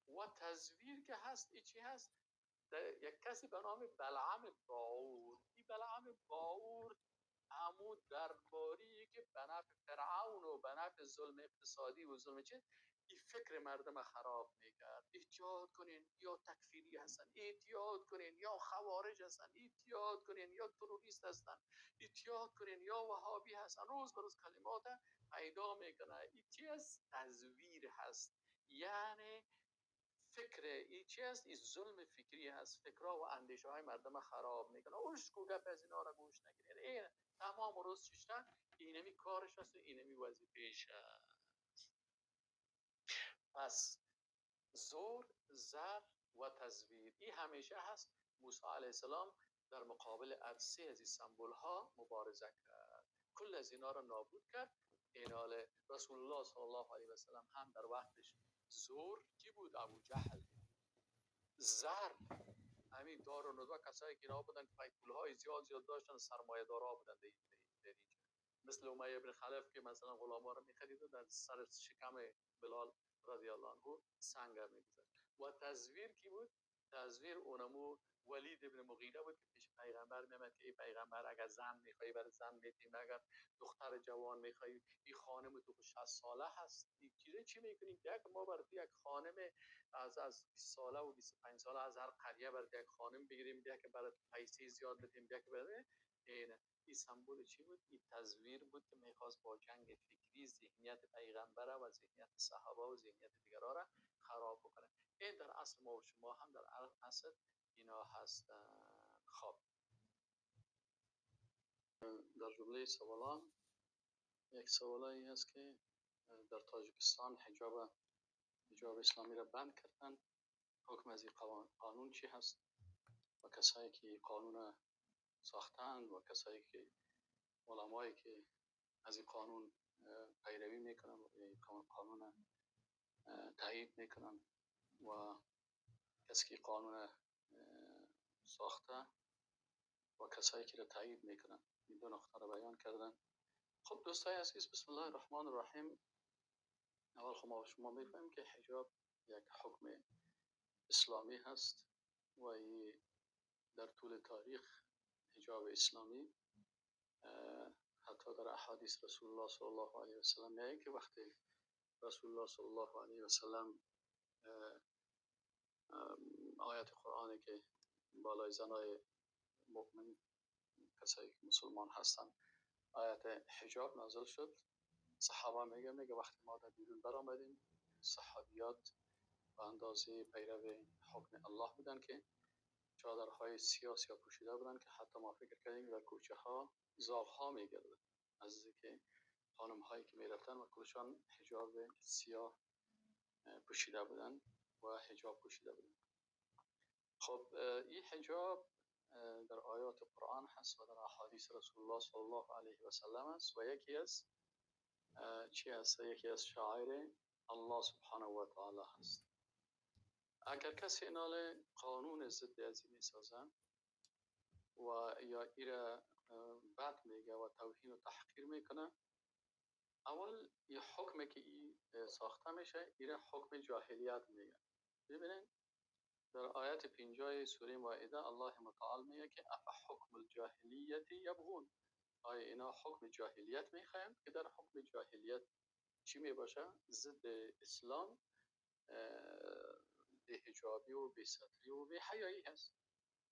و تزویر که هست، ای چی هست؟ یک کسی به نام بلعم باور، این بلعم باور عمود درباری که به نفع فرعون و به نفع ظلم اقتصادی و ظلم چه این فکر مردم خراب میکرد. احتیاط کنین یا تکفیری هستن، احتیاط کنین یا خوارج هستن، احتیاط کنین یا تروریست هستن، احتیاط کنین یا وهابی هستن. روز به روز کلمات پیدا میکنه. این چی از تزویر هست، یعنی فکر ای چی است؟ این ظلم فکری هست، فکرها و اندیشه های مردم خراب میکنه. اشکو گپ از اینا را گوش نگیرید. این تمام روز چشتن اینمی کارش هست و اینمی وظیفه‌اش هست. پس زور، زر و تزویر این همیشه هست. موسی علیه السلام در مقابل سه از این سمبول ها مبارزه کرد، کل از اینا را نابود کرد. اینال رسول الله صلی الله علیه و سلم هم در وقتش زور کی بود؟ ابو جهل. زر همین دار و ندوه کسایی که اینا بودن که پولهای زیاد داشتن، سرمایه دارا بودن در اینجا، مثل امیه ابن خلف که مثلا غلاما رو میخرید و در سر شکم بلال رضی الله عنه سنگ میگذاشت. و تزویر کی بود؟ تزویر اونمو ولید ابن مغیره بود که پیش پیغمبر میامد که ای پیغمبر اگر زن میخوای برای زن میتیم، اگر دختر جوان میخوای، این خانم تو 60 ساله هست، چی میکنیم؟ یک ما برای یک خانم از 20 ساله و 25 ساله از هر قریه برای یک خانم بگیریم، بیا که برای پیسه زیاد بدیم، بیا که برای این سمبول چی بود؟ این تزویر بود که میخواست با جنگ فکری ذهنیت پیغمبر و ذهنیت صحابه و ذهنیت دیگرها را خراب بکنه. این در اصل ما و شما هم در اصل اینا هستن. خب در جمله سوالان یک سوالی هست که در تاجیکستان حجاب اسلامی را بند کردن، حکم از این قانون چی هست؟ و کسایی که قانون ساختند و کسایی که علمایی که از این قانون پیروی میکنن و این قانون تایید میکنن و کسی که قانون ساخته و کسایی که را تایید میکنن. این دو نقطه را بیان کردن. خب دوستای عزیز، بسم الله الرحمن الرحیم. اول خب ما شما میفهمیم که حجاب یک حکم اسلامی هست و در طول تاریخ حجاب اسلامی حتی در احادیث رسول الله صلی الله علیه و سلم میگه که وقتی رسول الله صلی الله علیه و سلم آیت قرآنی که بالای زنای مؤمن، کسایی که مسلمان هستن، آیت حجاب نازل شد، صحابه میگه وقتی ما در بیرون برآمدیم، صحابیات به اندازه پیرو حکم الله بودن که چادرهای سیاه پوشیده بودن که حتی ما فکر کردیم در کوچه ها زاغ ها میگردن از اینکه خانم هایی که میرفتن و کلشان حجاب سیاه پوشیده بودن و حجاب پوشیده بودن. خب این حجاب در آیات قرآن هست و در احادیث رسول الله صلی الله علیه و سلم است و یکی از یکی از شعائر الله سبحانه و تعالی هست. اگر کسی اینال قانون ضد از این میسازه و یا ایره بد میگه و توهین و تحقیر میکنه، اول یه حکم که ساخته میشه ایره حکم جاهلیت میگه. ببینید در آیت 50 سوره مائده الله متعال میگه که اف حکم الجاهلیت یبغون، آیا اینا حکم جاهلیت میخواین که در حکم جاهلیت چی میباشه؟ ضد اسلام، به حجابی و به ستری و به حیایی هست.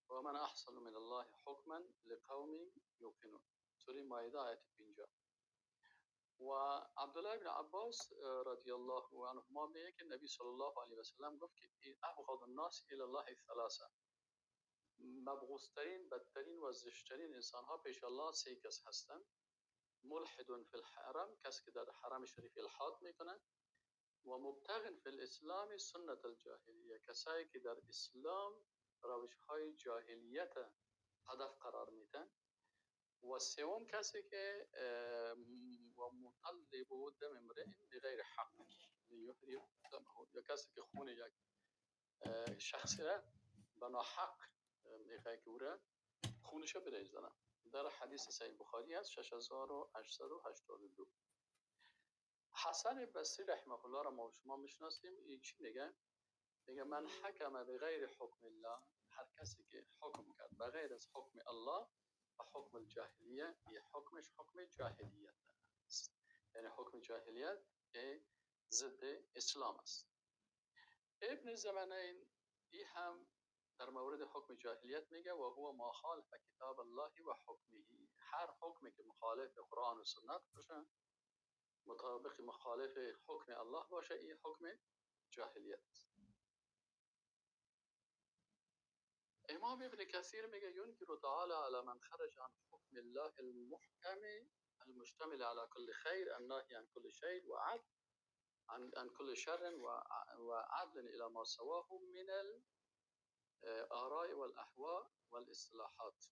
و من احسن من الله حکما لقوم یوقنون، سوره مائده آیت 50. و عبدالله بن عباس رضی الله عنهما میگه که نبی صلی الله علیه و سلم گفت که ابغض الناس الی الله ثلاثه، مبغوضترین، بدترین و زشتترین انسان ها پیش الله سه کس هستند. ملحد فی الحرم، کسی که در حرم شریف الحاد میکنه، و مبتغ فی الاسلام سنت الجاهلیه، کسایی که در اسلام روش های جاهلیت هدف قرار میدن، و سوم کسی که و مطلب دم امرئ بغیر حق لیحرق دمه، یا کسی که خون یک شخصی را به ناحق میخواد که او را خونش بریزه. در حدیث صحیح بخاری هست 6882. حسن بصری رحمه الله را ما شما میشناسیم. این چی میگه؟ میگه من حکم بغیر حکم الله، هر کسی که حکم کرد بغیر از حکم الله و حکم الجاهلیه، یه حکمش حکم جاهلیت است، یعنی حکم جاهلیت که ضد اسلام است. ابن زمانین ای هم در مورد حکم جاهلیت میگه و هو ما خالف کتاب الله و حکمه، هر حکمی که مخالف قرآن و سنت باشه، مطابق مخالف حکم الله باشه، این حکم جاهلیت است. امام ابن کثیر میگه ینکر تعالی علی من خرج عن حکم الله المحکم المشتمل على كل خیر الناهی عن كل شر و عدل عن كل شر و عدل الى ما سواه من الاراء والاهواء والاصطلاحات.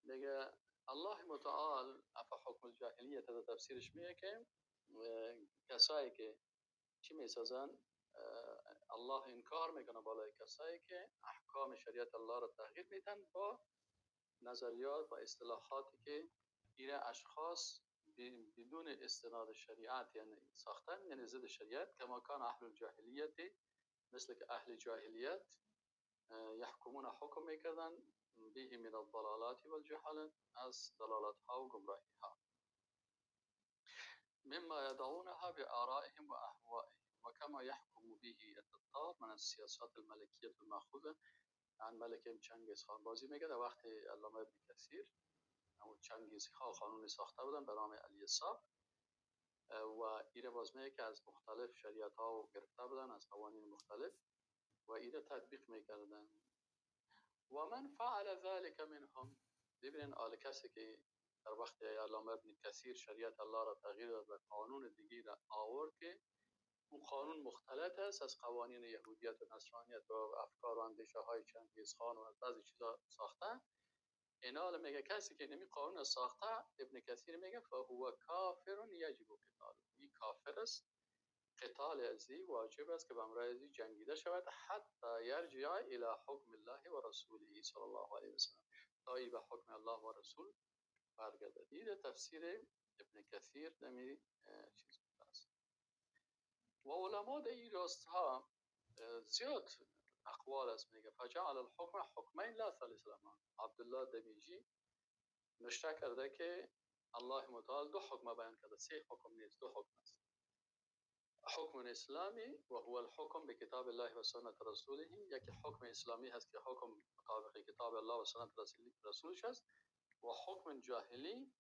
میگه الله متعال اف حکم الجاهلیت در تفسیرش میگه که کسایی که چی میسازن، الله انکار میکنه بالای کسایی که احکام شریعت الله را تغییر میدن با نظریات و اصطلاحاتی که ایره اشخاص بدون استناد شریعت یعنی ساختن، یعنی ضد شریعت. کما کان اهل الجاهلیت، مثل که اهل جاهلیت یحکمون حکم میکردن به من الضلالات و الجهالت، از دلالت ها و گمراهی ها، مما يدعونها بآرائهم و اهوائهم و کما يحكم به التتار من السیاسات الملکیت المأخوذه عن ملک چنگیز خان. بازی میگه در وقت علامه ابن کثیر اما چنگیزی ها قانون ساخته بودن به نام علی صاحب و ایره باز میگه که از مختلف شریعت ها گرفته بودن، از قوانین مختلف، و ایره تطبیق میکردن. و من فعل ذلك منهم، ببینن آل کسی که در وقت علامه ابن کثیر شریعت الله را تغییر داد و قانون دیگی را آورد که اون قانون مختلط است از قوانین یهودیت و نصرانیت و افکار و اندیشه های چنگیز خان و از بعضی چیزا ساخته، اینا میگه کسی که نمی قانون ساخته، ابن کثیر میگه فهو کافر یجب قتاله، این کافر است، قتال ازی واجب است که به امر ازی جنگیده شود، حتی یرجع الی حکم الله و رسوله صلی الله علیه و سلم، تا ای به حکم الله و رسول برگردد. این تفسیر ابن کثیر نمی چیز است. و علما در این راست ها زیاد اقوال است. میگه فجعل الحکم حکمین لا ثالث لهما. عبدالله دمیجی نشته کرده که الله متعال دو حکم بیان کرده، سه حکم نیست، دو حکم است. حکم اسلامی و هو الحکم به کتاب الله و سنت رسوله. یکی حکم اسلامی هست که حکم مطابق کتاب الله و سنت رسولش است، و حکم جاهلی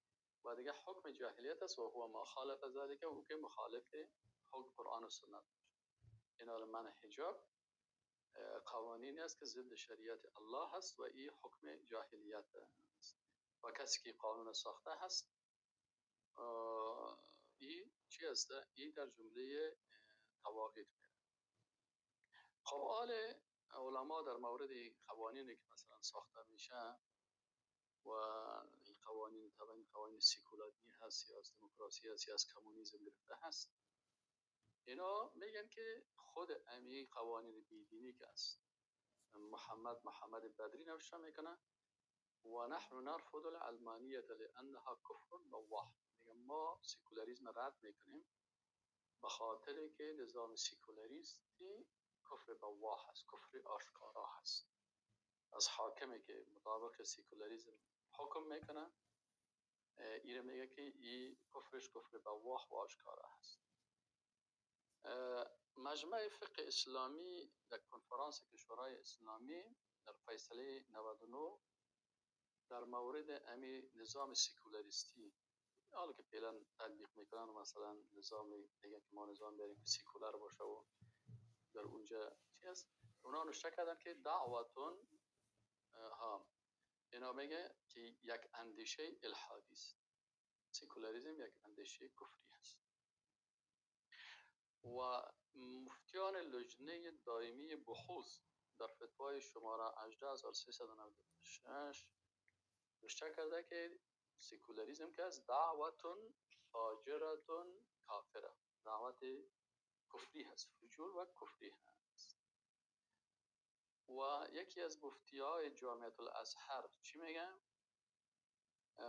و دیگه حکم جاهلیت است، و هو ما خالف ذلك، و که مخالف حکم قرآن و سنت. اینا من حجاب قوانین است که ضد شریعت الله هست و این حکم جاهلیت است. و کسی که قانون ساخته هست این چی است؟ این در جمله طواغیت میره. خب حال علما در مورد قوانینی که مثلا ساخته میشه و این قوانین طبعا قوانین سیکولاری هست یا از دموکراسی هست یا از کمونیسم گرفته هست، اینا میگن که خود امی قوانین بیدینی که است محمد بدری نوشته میکنه و نحن نرفض العلمانیه لانها کفر بواح. میگن ما سیکولاریسم رد میکنیم به خاطر که نظام سیکولاریستی کفر بواح است، کفر آشکارا هست. از حاکمی که مطابق سیکولاریسم حکم میکنه این میگه که این کفرش کفر بواح و آشکارا هست. مجمع فقه اسلامی در کنفرانس کشورهای اسلامی در فیصله 99 در مورد امی نظام سیکولاریستی، حالا که فعلا تطبیق میکنن مثلا نظام دیگه که ما نظام داریم که سیکولار باشه و در اونجا چی هست، اونا نوشته کردن که دعوتون اینا میگه که یک اندیشه الحادی است. سیکولاریسم یک اندیشه کفری است. و مفتیان لجنه دائمی بحوث در فتوای شماره 18396 نوشته کرده که سیکولاریسم که از دعوتون فاجرتون کافره، دعوت کفری هست، فجور و کفری هست. و یکی از مفتیای جامعه الازهر چی میگه؟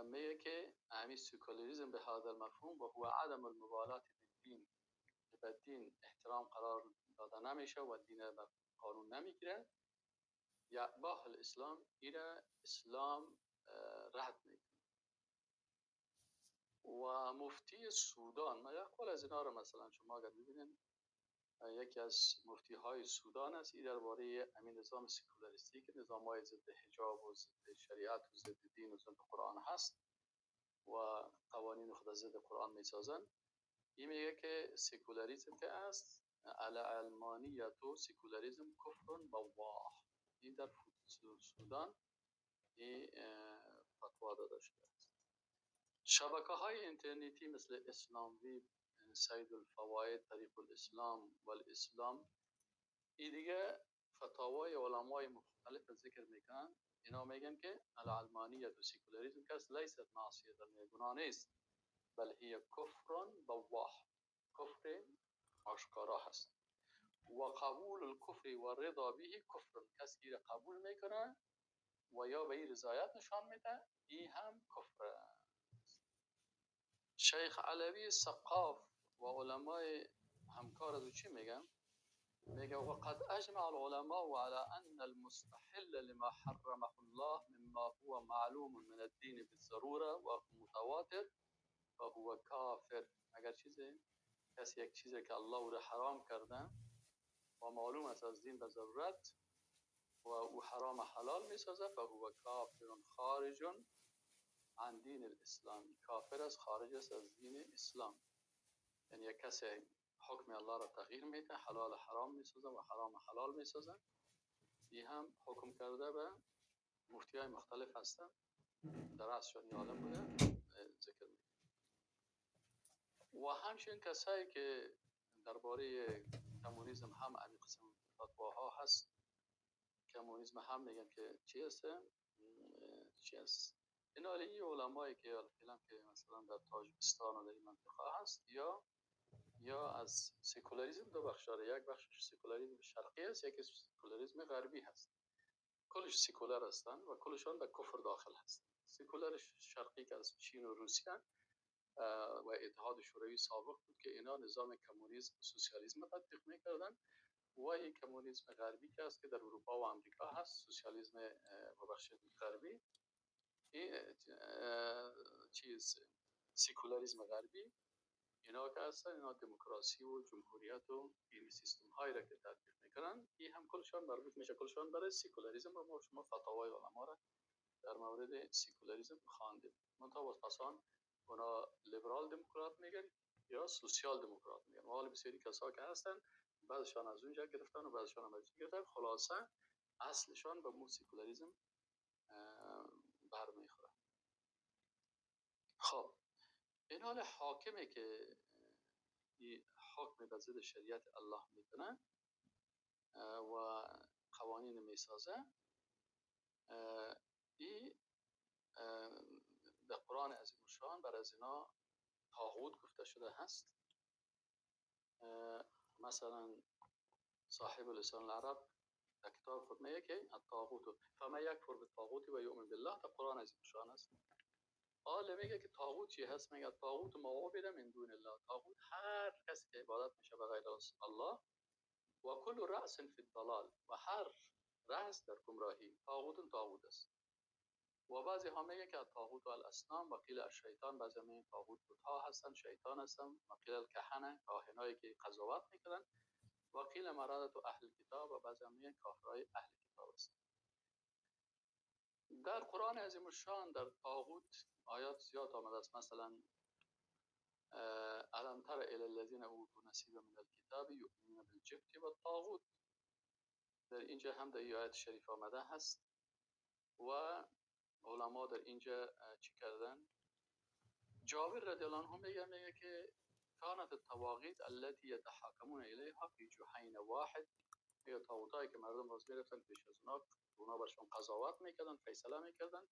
میگه که همین سیکولاریسم به هذا المفهوم و هو عدم المبالات بالدین، به دین احترام قرار داده نمیشه و دین به قانون نمیگیره، یا باه الاسلام ایره اسلام رد میکنه. و مفتی سودان، من یقول از اینا رو مثلا شما اگر ببینید یکی از مفتی های سودان است، این درباره همین نظام سیکولاریستی که نظام های ضد حجاب و ضد شریعت و ضد دین و ضد قرآن هست و قوانین خود ضد قرآن میسازن، این میگه که سیکولاریسم که است العلمانیت و سیکولاریسم کفر بواح. این در سودان این فتوا داده شده است. شبکه های اینترنتی مثل اسلام ویب، سید الفواید، طریق الاسلام و الاسلام، این دیگه فتاوای علمای مختلف ذکر میکنن. اینا میگن که العلمانیت و سیکولاریسم که است لیست معصیه، گناه نیست، بل هی کفر بواح، کفر آشکارا هست. و قبول الکفر و رضا به کفر، کسی را قبول میکنه و یا به این رضایت نشان میده این هم کفر است. شیخ علوی سقاف و علمای همکار از چی میگن؟ میگه وقد اجمع العلماء على ان المستحل لما حرمه الله مما هو معلوم من الدين بالضروره و متواتر فهو کافر. اگر کسی یک چیزی که الله او را حرام کرده و معلوم است از دین به ضرورت و او حرام حلال میسازه فهو کافر خارج عن دین الاسلام، کافر است، خارج است از دین اسلام. یعنی یک کسی حکم الله را تغییر میده، حلال حرام میسازه و حرام حلال میسازه، این هم حکم کرده به مفتیای مختلف هستن، در اصلشون عالم بوده ذکر میده. و همچنین کسایی که درباره کمونیسم هم این قسم فتواها هست، کمونیسم هم میگن که چی است؟ این علمایی که فعلا که مثلا در تاجیکستان و در این منطقه هست یا از سکولاریسم دو بخش داره، یک بخش سکولاریسم شرقی است، یکی سکولاریسم غربی هست. کلش سیکولر هستند و کلشان به کفر داخل هستند. سیکولر شرقی که از چین و روسیه و اتحاد شوروی سابق بود که اینا نظام کمونیسم و سوسیالیسم تطبیق میکردن و این کمونیسم غربی که است که در اروپا و امریکا هست، سوسیالیسم ببخشید غربی، این سیکولاریسم غربی، اینا که هستن اینا دموکراسی و جمهوریت و این سیستم هایی را که تطبیق میکنن این هم کلشان مربوط میشه کلشان برای سیکولاریسم و ما شما فتاوای علما را در مورد سیکولاریسم خواندیم. منتها واسپاسان اونا لیبرال دموکرات میگن یا سوسیال دموکرات میگن و حالا بسیاری کسا که هستن بعضشان از اونجا گرفتن و بعضشان از اونجا گرفتن، خلاصه اصلشان به مو سیکولاریسم برمیخوره. خب این حال حاکمی که حکم به ضد شریعت الله میکنه و قوانین میسازه، این در قرآن عظیم الشان بر از اینا طاغوت گفته شده هست. مثلا صاحب لسان العرب در کتاب خود میگه که الطاغوت فمن یکفر بالطاغوت و یؤمن بالله، در قرآن عظیم الشان است. حالا میگه که طاغوت چی هست؟ میگه طاغوت ما عبد من دون الله، طاغوت هر کسی که عبادت میشه به غیر الله، و کل رأس فی الضلال، و هر رأس در گمراهی، طاغوت است. و بعضی ها میگه که طاغوت الاصنام و قیل الشیطان، بعضی میگن طاغوت بت‌ها هستن، شیطان هستن، و قیل الکهنه، کاهنایی که قضاوت میکنن، و قیل مرادت اهل کتاب، و بعضی میگن کافرای اهل کتاب است. در قرآن عظیم الشان در طاغوت آیات زیاد آمده است. مثلا الم تر الی الذین اوتوا نصیبا من الکتاب یؤمنون بالجبت و الطاغوت، در اینجا هم در آیات شریف آمده هست و علما در اینجا چی کردن؟ جابر رضی الله عنه میگه که کانت الطواغیت التي يتحاكمون الیها فی جحین واحد، یا طاغوتایی که مردم باز میرفتن پیش از اونا برشون قضاوت میکردن، فیصله میکردن،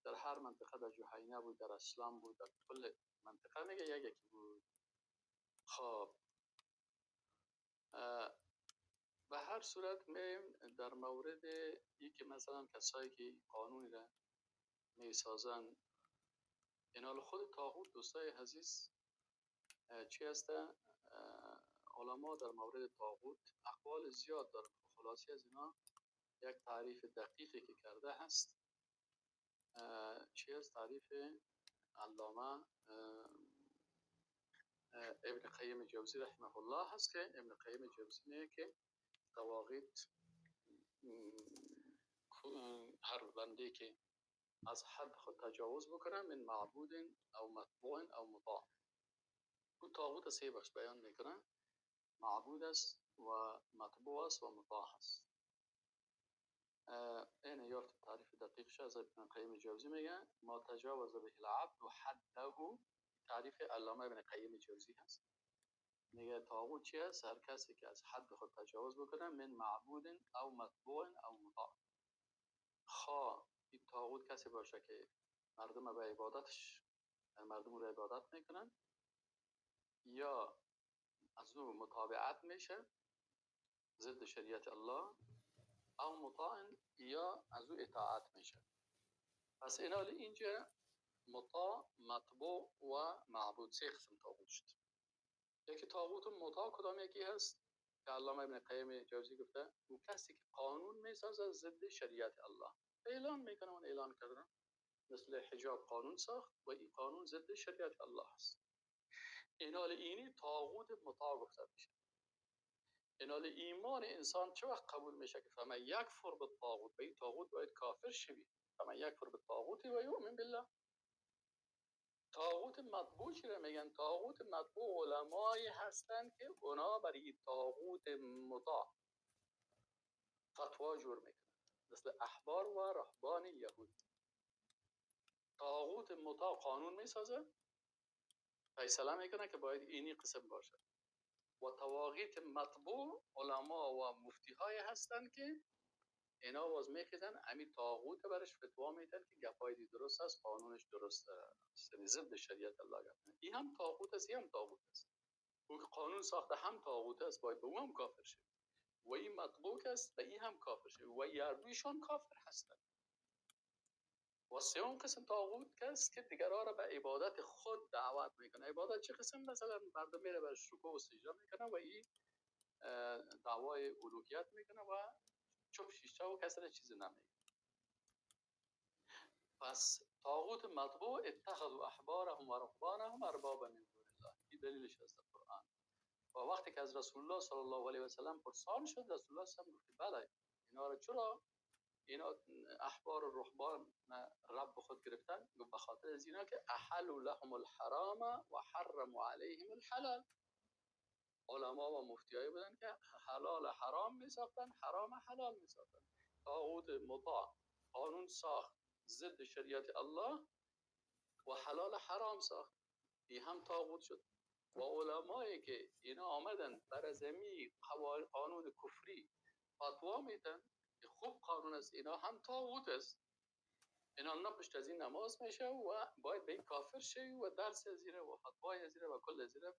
در هر منطقه، در جحینه بود، در اسلام بود، در کل منطقه میگه یکی بود. خب به هر صورت میم در مورد این که مثلا کسایی که قانونی را میسازن، اینا خود طاغوت دوستای عزیز چی هسته؟ علما در مورد طاغوت اقوال زیاد دارن. خلاصی از اینا یک تعریف دقیقی که کرده هست چی هست؟ تعریف علامه ابن قیم جوزی رحمه الله هست که ابن قیم جوزی میگه که طواغیت هر بنده که از حد خود تجاوز بکنه من معبود او مطبوع او مطاع. اون طاغوت سه بخش بیان میکنه: معبود است و مطبوع است و مطاع است. این یافت تعریف دقیق شد از ابن قیم جوزی میگه ما تجاوز به العبد و حده، تعریف علامه ابن قیم جوزی هست. میگه طاغوت چی است؟ هر کسی که از حد خود تجاوز بکنه من معبود او مطبوع او مطاع. خواه این طاغوت کسی باشه که مردم به عبادتش، مردم رو عبادت میکنن، یا از او متابعت میشه ضد شریعت الله، او مطاع، یا از او اطاعت میشه. پس اینا اینجا مطاع، مطبوع و معبود سه قسم طاغوت شد. یکی طاغوت مطاع کدام یکی هست که علامه ابن قیم جوزی گفته؟ اون کسی که قانون میسازه ضد شریعت الله، اعلان میکنه، اون اعلان کردن مثل حجاب قانون ساخت و این قانون ضد شریعت الله است. اینال اینی طاغوت مطاع گفته میشه. اینال ایمان انسان چه وقت قبول میشه که فمن یکفر بالطاغوت، به این طاغوت باید کافر شوی. فمن یکفر بالطاغوت و یؤمن بالله. طاغوت مطبوع چی میگن؟ طاغوت مطبوع علمایی هستند که اونا برای طاغوت مطاع فتوا جور میکنن، مثل احبار و رهبان یهود. طاغوت مطاع قانون میسازه، فیصله میکنه که باید اینی قسم باشه. و طواغیت مطبوع علما و مفتی های هستند که اینا باز میخیزن امی طاغوت برش فتوا میدن که گپای درست است، قانونش درست است، ضد شریعت الله گفتن. این هم طاغوت است، این هم طاغوت است. اون قانون ساخته هم طاغوت است، باید به اون هم کافر شه. و این مطبوع است و این هم کافر شد و یارویشان کافر هستند. و سوم قسم طاغوت است که دیگران را به عبادت خود دعوت میکنه. عبادت چه قسم؟ مثلا مردم میره به رکوع و سجده میکنه و این دعوای الوهیت میکنه و چوب شیشه و کسی را چیزی نمیگه. پس طاغوت مطبوع اتخذوا احبارهم و رهبانهم اربابا من دون الله. این دلیلش از قرآن. و وقتی که از رسول الله صلی الله علیه و سلم پرسان شد، رسول الله صلی الله علیه و سلم بله اینا را چرا اینا احبار و رهبان رب خود گرفتن؟ به خاطر از اینا که احلوا لهم الحرام و حرموا علیهم الحلال. علما و مفتیایی بودن که حلال حرام می ساختن، حرام حلال می ساختن. طاغوت مطاع قانون ساخت ضد شریعت الله و حلال حرام ساخت، این هم طاغوت شد. و علمایی که اینا آمدن بر زمین قانون کفری فتوا میدن که خوب قانون است، اینا هم طاغوت است. اینا نه پشت از این نماز میشه و باید به این کافر شوی و درس زیره و فتوای زیره و کل زیره.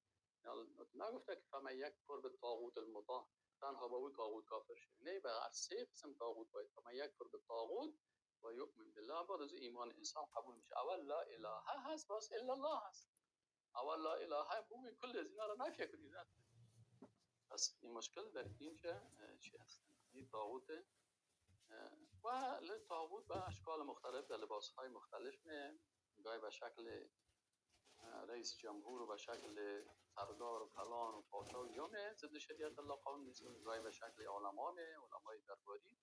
نگفته که فمن یکفر بالطاغوت المطاع تنها با اون طاغوت کافر شوی، نه به هر سه قسم طاغوت باید فمن یکفر بالطاغوت و یؤمن بالله. بعد از ایمان انسان قبول میشه. اول لا اله هست، باز الا الله هست. اول لا اله بگوی کل از اینا رو نفی کنید. پس این مشکل در این که چی هست؟ این طاغوت و طاغوت به اشکال مختلف در لباسهای مختلف می، گاهی به شکل رئیس جمهور و به شکل سردار و فلان و پادشاه و جامعه ضد شریعت الله قانون می‌سازند، گاهی به شکل علمای درباری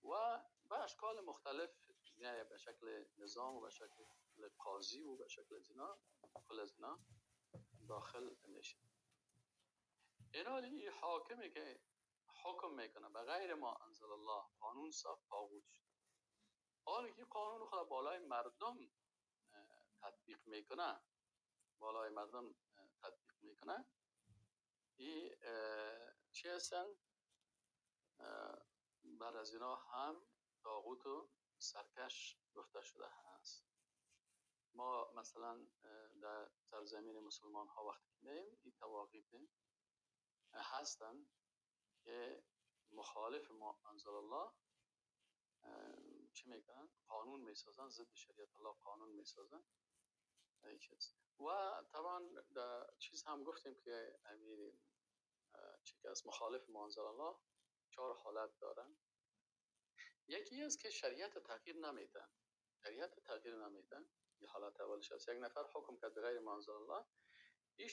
و به اشکال مختلف، یعنی به شکل نظام و به شکل قاضی و به شکل زنا، کل از اینا داخل میشه. این حاکمی که حکم میکنه به غیر ما انزل الله، قانون ساخت، طاغوت شد. حالا که قانون خود بالای مردم تطبیق میکنه، بالای مردم تطبیق میکنه، این چی هستن؟ بر از اینا هم طاغوت و سرکش گفته شده هست. ما مثلا در سرزمین مسلمان ها وقتی که میم این تواقیت هستن که مخالف ما انزل الله چی میکنن؟ قانون میسازن، ضد شریعت الله قانون میسازن. و طبعا در چیز هم گفتیم که امیر چی که از مخالف ما انزل الله 4 حالت دارن. یکی است که شریعت تغییر نمیدن، شریعت تغییر نمیدن. یه حالت اولش است، یک نفر حکم کرد بغیر ما انزل الله، این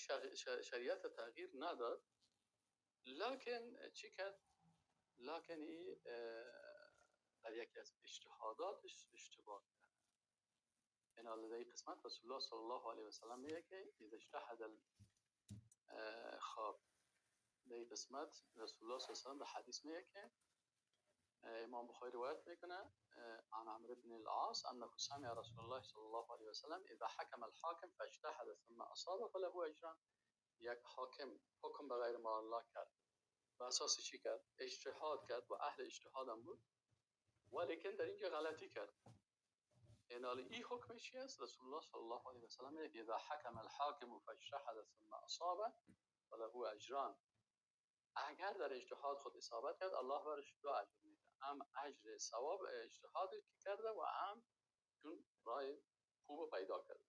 شریعت تغییر نداد، لکن چی کرد؟ لکن این در یکی از اجتهاداتش اشتباه کرد. این حالا در قسمت رسول الله صلی الله علیه و سلم میگه که اذا اجتهد خواب، در این قسمت رسول الله صلی الله علیه و سلم به حدیث میگه که امام بخاری روایت میکنه عن عمرو بن العاص انه سمع رسول الله صلی الله علیه و سلم اذا حكم الحاكم فاجتهد ثم اصاب فله اجران. یک حاکم حکم به غیر ما الله کرد، و اساس چی کرد؟ اجتهاد کرد و اهل اجتهاد هم بود، ولیکن در اینجا غلطی کرد. این حکم چی است؟ رسول الله صلی الله علیه و سلم میگه اذا حكم الحاكم فاجتهد ثم اصاب فله اجران. اگر در اجتهاد خود اصابت کرد، الله برش 2 اجر میده، هم اجر ثواب اجتهادی که کرده و هم چون راه خوب پیدا کرده.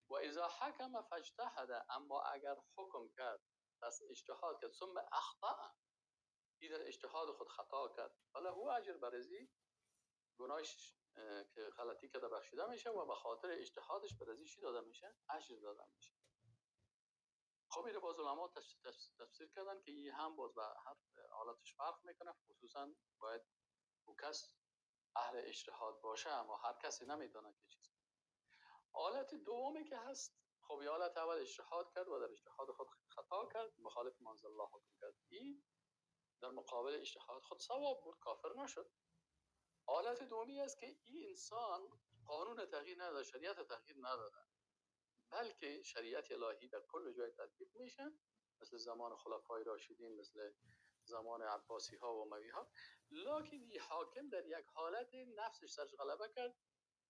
و اذا حکم فاجتهد، اما اگر حکم کرد پس اجتهاد کرد ثم اخطا، در اجتهاد خود خطا کرد، فله اجر، برزی گناهش که غلطی کرده بخشیده میشه و به خاطر اجتهادش برزی چی داده میشه؟ اجر داده میشه. خب این باز علما تفسیر کردن که این هم باز به هر حالتش فرق میکنه، خصوصا باید او کس اهل اجتهاد باشه، اما هر کسی نمیدونه که چیز. حالت دومی که هست، خب این حالت اول اجتهاد کرد و در اجتهاد خود خطا کرد، مخالف منزل الله حکم کرد، این در مقابل اجتهاد خود ثواب بود، کافر نشد. حالت دومی است که این انسان قانون تغییر نداده، شریعت تغییر نداده، بلکه شریعت الهی در کل جای تطبیق میشه، مثل زمان خلفای راشدین، مثل زمان عباسی ها و اموی ها. لکن این حاکم در یک حالت نفسش سرش غلبه کرد،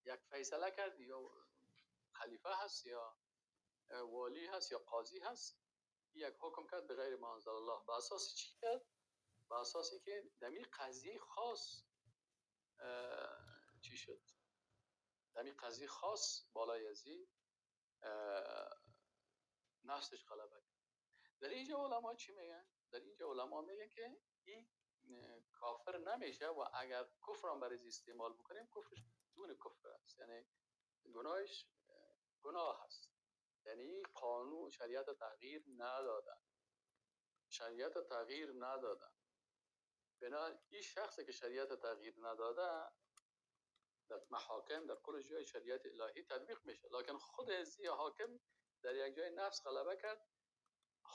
یک فیصله کرد، یا خلیفه هست یا والی هست یا قاضی هست، یک حکم کرد به غیر ما انزل الله، به اساس چی کرد؟ با اساسی که در این قضیه خاص چی شد، در این قضیه خاص بالای ازی نفسش غلبه کرد. در اینجا علما چی میگن؟ در اینجا علما میگن که این کافر نمیشه و اگر کفر هم برای استعمال بکنیم کفرش دون کفر است، یعنی گناهش گناه هست. یعنی قانون شریعت تغییر ندادن، شریعت تغییر ندادن. بنا این شخصی که شریعت تغییر نداده در محاکم در کل جای شریعت الهی تطبیق میشه، لکن خود ازی حاکم در یک جای نفس غلبه کرد،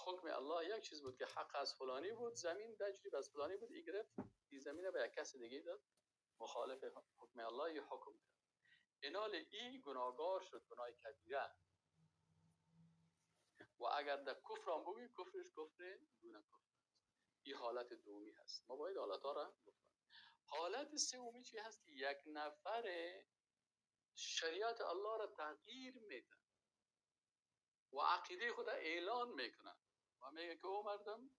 حکم الله یک چیز بود که حق از فلانی بود، زمین تجریب از فلانی بود، ای گرفت این زمین به یک کس دیگه داد، مخالف حکم الله ی حکم کرد. اینال ای گناهگار شد، گناه کبیره. و اگر در کفر هم بگوی کفرش کفر دون کفر. این حالت دومی هست. ما باید حالت ها را بفهمیم. حالت سومی چی هست که یک نفر شریعت الله را تغییر میده و عقیده خود اعلان میکنه و میگه که او مردم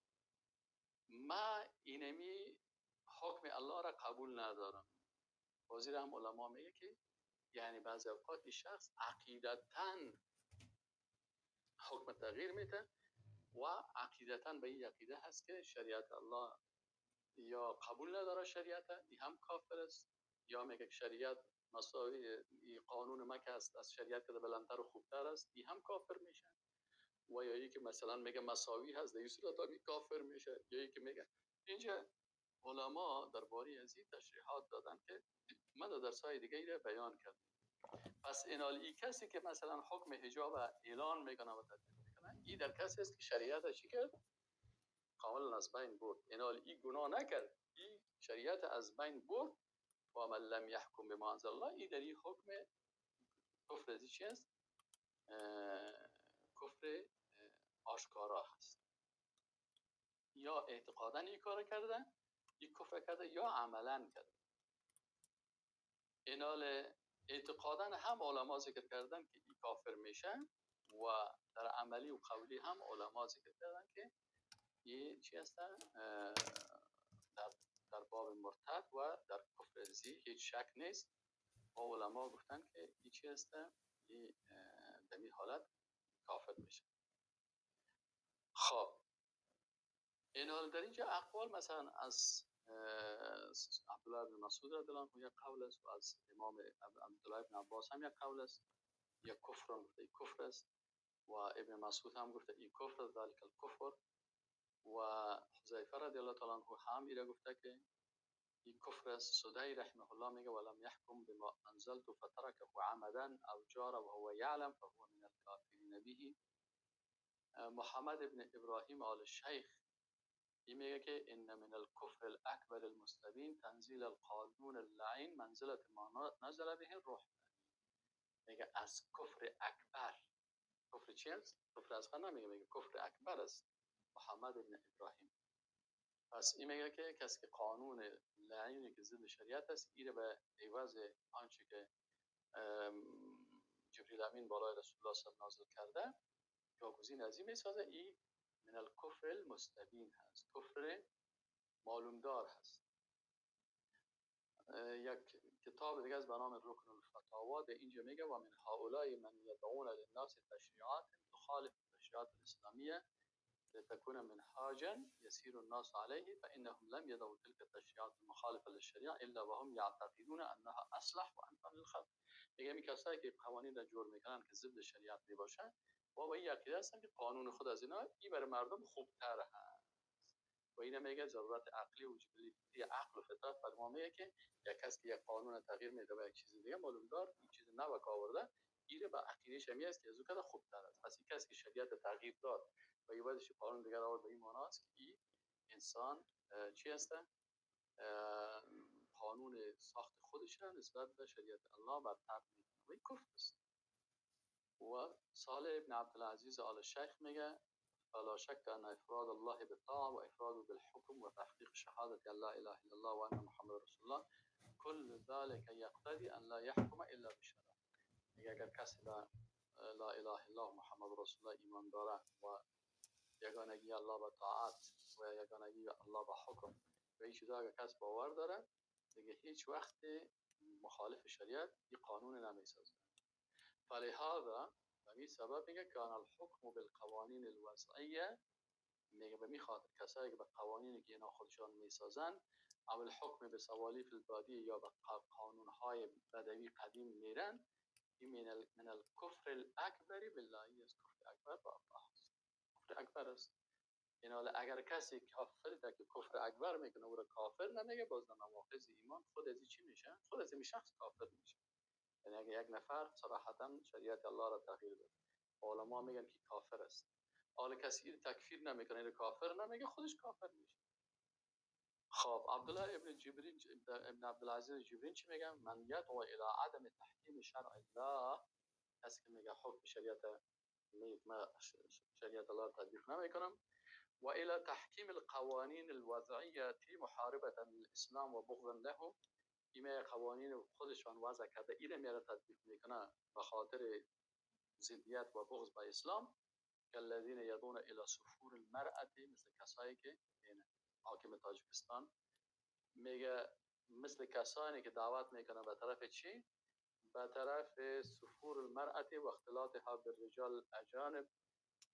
ما اینمی حکم الله را قبول ندارم. وزیر هم علما میگه که یعنی بعضی اوقات این شخص عقیدتاً حکم تغییر میده و عقیدتاً به این عقیده هست که شریعت الله یا قبول نداره، شریعت این هم کافر است، یا میگه که شریعت مساوی قانون مکه است از شریعت که بلندتر و خوبتر است، این هم کافر میشه. و یا یکی مثلا میگه مساوی هست، در این صورت هم کافر میشه. یا یکی میگه اینجا علما درباره از این تشریحات دادن که من در درس‌های دیگه ایره بیان کردم. پس اینال کسی که مثلا حکم حجاب اعلان میکنه و تطبیق میکنه، این در کسی است که شریعت چی کرد؟ کاملا از بین برد. اینال گناه نکرد، این شریعت از بین برد. و من لم یحکم بما انزل الله، این در این حکم کفر از چی است؟ کفر آشکارا هست. یا اعتقادا این کار کردن، این کفر کرده، یا عملا کرده. اینال اعتقادا هم علما ذکر کردن که این کافر میشن و در عملی و قولی هم علما ذکر کردن که این چی هستن؟ در باب مرتد و در کفر زی هیچ شک نیست. و علما گفتن که این چی هستن؟ این در این حالت کافر میشن. خب اینال در اینجا اقوال مثلا از عبدالله بن مسعود رضی الله عنه یک قول است و از امام عبدالله بن عباس هم یک قول است. یک کفر هم گفته کفر است و ابن مسعود هم گفته این کفر است، ذالک الکفر. و حذیفه رضی الله تعالی عنه هم ایره گفته که این کفر است. سدی رحمه الله میگه ولم یحکم بما انزلت فترکه عمدا او جار و هو یعلم فهو من الکافرین به. محمد ابن ابراهیم آل شیخ این میگه که ان من الكفر الاکبر المستبین تنزیل القانون اللعین منزلت ما نزل به الروح. میگه از کفر اکبر. کفر چی است؟ کفر اصغر نمیگه، میگه کفر اکبر است محمد ابن ابراهیم. پس این میگه که کسی که قانون لعینی که ضد شریعت است ایره به عوض آنچه که جبریل امین بالای رسول الله صلی الله علیه و نازل کرده جاگزین از این میسازه. این من الکفر المستبین هست، کفر معلومدار هست. یک کتاب دیگه از به نام رکن الفتاوا در اینجا میگه و من هؤلاء من یدعون للناس تشریعات تخالف التشریعات الاسلامیه لتكون منهاجا يسير الناس عليه فانهم لم يدعوا تلك التشريعات المخالفه للشريعه الا وهم يعتقدون انها اصلح وانفع للخلق. میگه می کسایی که قوانین را جور میکنن که ضد شریعت می باشن و با این عقیده هستن که قانون خود از اینا این برای مردم خوبتر هست. و این میگه ضرورت عقلی و جبلی عقل و فطرت فرما میگه که یک کس که یک قانون تغییر میده و یک چیز دیگه معلوم دار این چیز نو آورده ایره با عقیده شمی است که از اون خوبتر است. پس این کسی که شریعت تغییر داد و یه واسه قانون دیگر آورد به این معنی است که این انسان چی هسته؟ قانون ساخت خودش را نسبت به شریعت الله برتر میکنه و این کفر است. و صالح ابن عبدالعزیز آل شیخ میگه فلا شك ان افراد الله بالطاعه و افراد بالحكم و تحقیق شهاده ان لا اله الا الله و ان محمد رسول الله كل ذلك يقتضي ان لا يحكم الا بالشرع. میگه اگر کسی لا اله الا الله محمد رسول الله ایمان داره و یگانگی الله به طاعت و یگانگی الله به حکم و این چیزا اگر کس باور داره دیگه هیچ وقت مخالف شریعت این قانون نمیسازه. فلهذا به این سبب میگه کان الحکم بالقوانین الوضعیه، میگه به می خاطر کسایی که به قوانینی که اینا خودشان میسازن او الحکم به سوالیف البادیه یا به قانونهای بدوی قدیم میرن، این من الکفر الاکبر بالله است. کفر اکبر با الله کفر اکبر است. این حالا اگر کسی کافر در که کفر اکبر میکنه او را کافر نمیگه، باز نماخذ ایمان خود از چی میشه؟ خود از این شخص کافر میشه. یعنی اگر یک نفر صراحتا شریعت الله را تغییر بده، علما میگن که کافر است، حالا کسی تکفیر نمیکنه کافر نمیگه، خودش کافر میشه. خب عبدالله ابن جبرین ابن عبدالعزیز جبرین چی میگن؟ من یدعو الى عدم تحکیم شرع الله، کسی که میگه حکم شریعت شریعت الله تطبیق نمیکنم، و الى تحکیم القوانین الوضعیه محاربه للاسلام و بغضا له، این قوانین خودشان وضع کرده اینه میره تطبیق میکنه به خاطر ضدیت و بغض به اسلام، الذين يدعون الى سفور المرأة، مثل کسایی که حاکم تاجیکستان میگه مثل کسانی که دعوت میکنه به طرف چی؟ به طرف سفور المرأة و اختلاطها بالرجال اجانب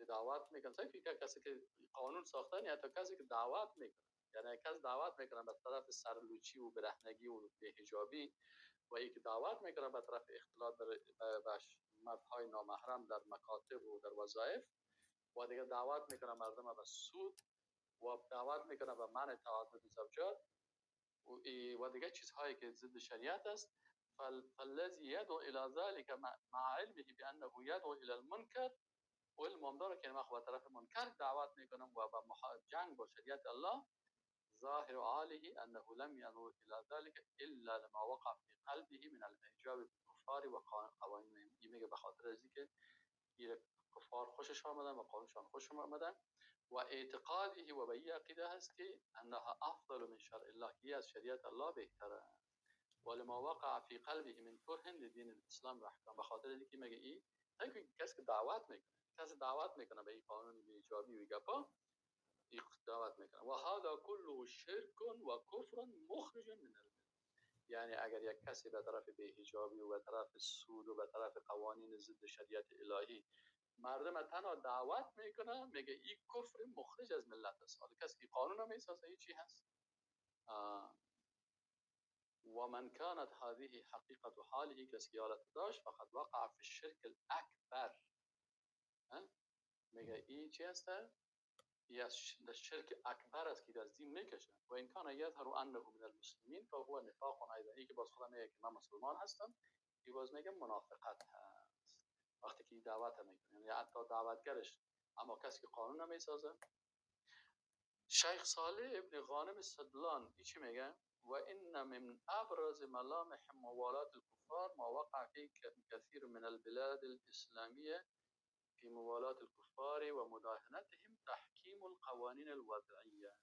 دعوت میکنه. که کسی که قانون ساختن یا تا کسی که دعوت میکنه، یعنی کسی دعوت میکنه به طرف سرلوچی و برهنگی و بی‌حجابی و یکی دعوت میکنه به طرف اختلاط به مردهای نامحرم در مکاتب و در وظایف، و دیگه دعوت میکنه مردم به سود و دعوت میکنه به منع تعدد زوجات و دیگه چیزهایی که ضد شریعت است. فالذی یدعو الى ذلك مع علمه بانه یدعو الى المنکر، و علم داره که ما به طرف منکر دعوت میکنم و به جنگ با شریعت الله، ظاهر عاله انه لم ينظر الى ذلك الا لما وقع في قلبه من الاعجاب بالكفار و قوانینهم. این میگه به خاطر از اینکه کفار خوشش آمدن و قانونشان خوش آمدن و اعتقاده و به این عقیده هست که انها افضل من شرع الله، که از شریعت الله بهتره، ولما وقع في قلبه من كره لدين الاسلام و احکام. به خاطر اینکه میگه این کسی که دعوت میکنه به این قانون ایجابی و گپا دعوت میکنه و هذا كله شرك و کفر مخرج من المله. یعنی اگر یک کسی به طرف بی‌حجابی و به طرف سود و به طرف قوانین ضد شریعت الهی مردم تنها دعوت میکنه، میگه این کفر مخرج از ملت است. حالا کسی که قانون میسازه چی هست؟ و من كانت هذه حقیقت حاله، کسی که حالت داشت فقط وقع في الشرك الاکبر. میگه این چی هست؟ این شرک اکبر است که از دین میکشه. و این کان یظهر انه من المسلمین فهو نفاق ایضا، این که باز خدا میگه که من مسلمان هستم، این باز میگه منافقت هست وقتی که دعوت میکنه، یعنی حتی دعوتگرش اما کسی که قانون نمیسازه. شیخ صالح ابن غانم السدلان چی میگه؟ و ان من ابرز ملامح موالات الكفار ما وقع في كثير من البلاد الاسلاميه في موالات الكفار و مداهنتهم تحکیم القوانین الوضعیه.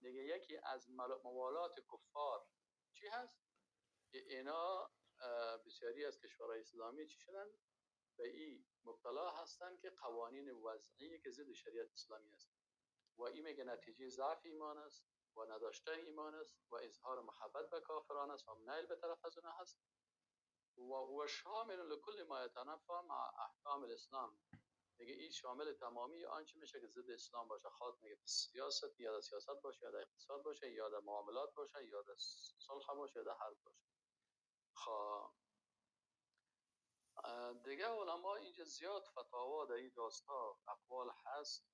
دیگه یکی از موالات کفار چی هست؟ که اینا بسیاری از کشورهای اسلامی چی شدن؟ به این مبتلا هستن که قوانین وضعی که ضد شریعت اسلامی است و این میگه نتیجه ضعف ایمان است و نداشتن ایمان است و اظهار محبت به کافران است و میل به طرف از اونها هست و هو شامل لكل ما يتنافى مع احکام الاسلام. میگه این شامل تمامی آنچه میشه که ضد اسلام باشه، خاط میگه سیاست یا سیاست باشه یا اقتصاد باشه یا معاملات باشه یا صلح باشه یا حرب باشه. خب دیگه علما اینجا زیاد فتاوا در این راستا اقوال هست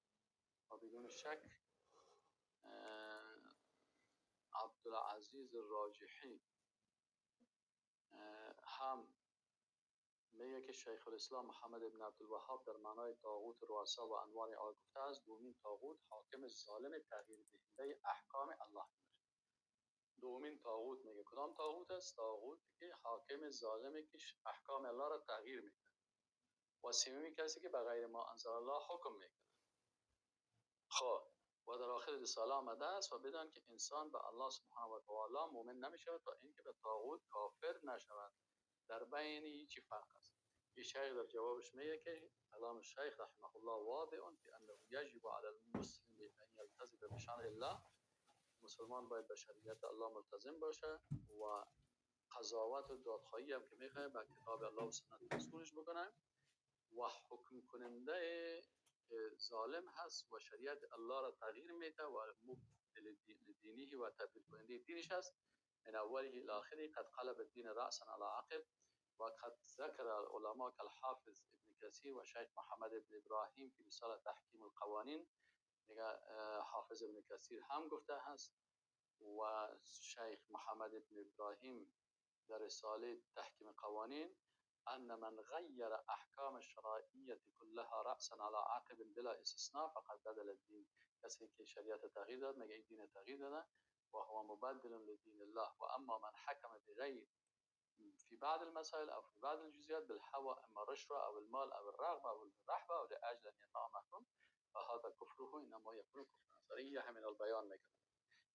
و بدون شک عبدالعزیز راجحی هم میگه که شیخ الاسلام محمد ابن عبدالوهاب در معنای طاغوت رؤسا و انواع آن گفته است دومین طاغوت حاکم ظالم تغییر دهنده احکام الله میشه. دومین طاغوت میگه کدام طاغوت است؟ طاغوتی که حاکم ظالمی که احکام الله را تغییر میکنه. و سومی کسی که به غیر ما انزل الله حکم میکنه. خب و در آخر رساله آمده است و بدان که انسان به الله سبحانه و تعالی مؤمن نمیشه تا اینکه به طاغوت کافر نشود. در بین چی فرق است؟ این شیخ در جوابش میگه که کلام الشیخ رحمه الله واضح که انه یجب علی المسلم ان یلتزم بشرع الله. مسلمان باید به شریعت الله ملتزم باشه و قضاوت و دادخواهی هم که میخواه به کتاب الله و سنت رسولش بکنه و حکم کننده ظالم هست و شریعت الله را تغییر میده و مبدل دینی و تبدیل کننده دینش هست. من اوله الى آخره قد قلب الدين رأسا على عقب. وقد ذكر العلماء كالحافظ ابن كثير وشيخ محمد ابن ابراهيم في رسالة تحكيم القوانين. حافظ ابن كثير هم گفته هست و شیخ محمد ابن ابراهیم در رساله تحکیم قوانین ان من غیر احکام الشرعیه كلها رأسا على عقب بلا استثناء فقد بدل الدین. کسی که شریعت تغییر داد میگه این دین تغییر داده و هو مبدل لدین الله. و اما من حکم بغیر في بعض المسائل او في بعض الجزئيات بالهوى اما الرشوه او المال او الرغبه او الرحبه او لاجل ان يطاع محكوم فهذا كفره انما يكون كفرا صريحا من البيان میکنه.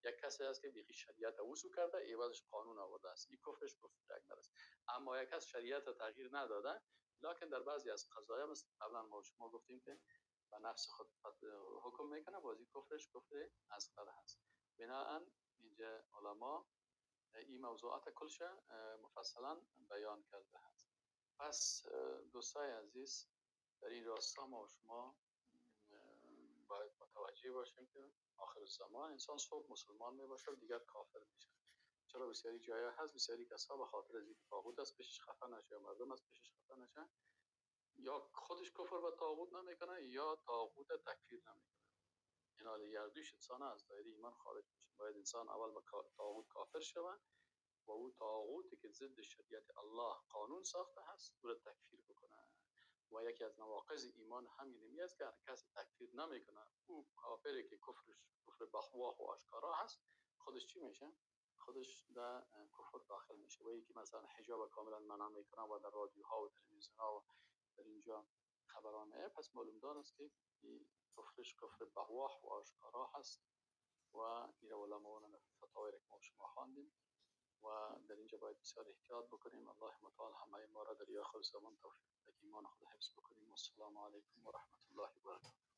یک کسی است که بیخی شریعت وضو کرده ایوازش قانون آورده است، این کفرش کفر اکبر است. اما یک کس شریعت تغییر نداده لکن در بعضی از قضایا مثل قبلا ما شما گفتیم که به نفس خود حکم میکنه، بازی کفرش کفر اصغر هست. بنابراین اینجا علما این موضوعات کلش مفصلا بیان کرده هست. پس دوستای عزیز در این راستا ما و شما باید متوجه باشیم که آخر زمان انسان صبح مسلمان می باشه و دیگر کافر میشه. چرا بسیاری جایا هست بسیاری کسا به خاطر از اینکه طاغوت است پیشش خفه نشه یا مردم از پیشش خفه نشه یا خودش کفر به طاغوت نمیکنه یا طاغوت تکفیر نمیکنه. اینا یردوش انسان از دایره ایمان خارج میشه. باید انسان اول به طاغوت کافر شود و او طاغوتی که ضد شریعت الله قانون ساخته هست او را تکفیر بکنه. و یکی از نواقض ایمان همین است که هر کسی تکفیر نمیکنه او کافری که کفر بخواه و آشکارا هست خودش چی میشه؟ خودش در کفر داخل میشه. و یکی مثلا حجاب کاملا منع میکنه و در رادیوها و تلویزیونها و در اینجا خبرانه پس معلوم دار است که کفرش کفر بخواه و آشکارا هست و این علماء فتاوی که ما شما خواندیم و در اینجا باید بسیار احتیاط بکنیم. الله متعال همه ما را در آخر زمان توفیق ایمان خود حفظ بکنیم. و السلام علیکم و رحمت الله و برکاته.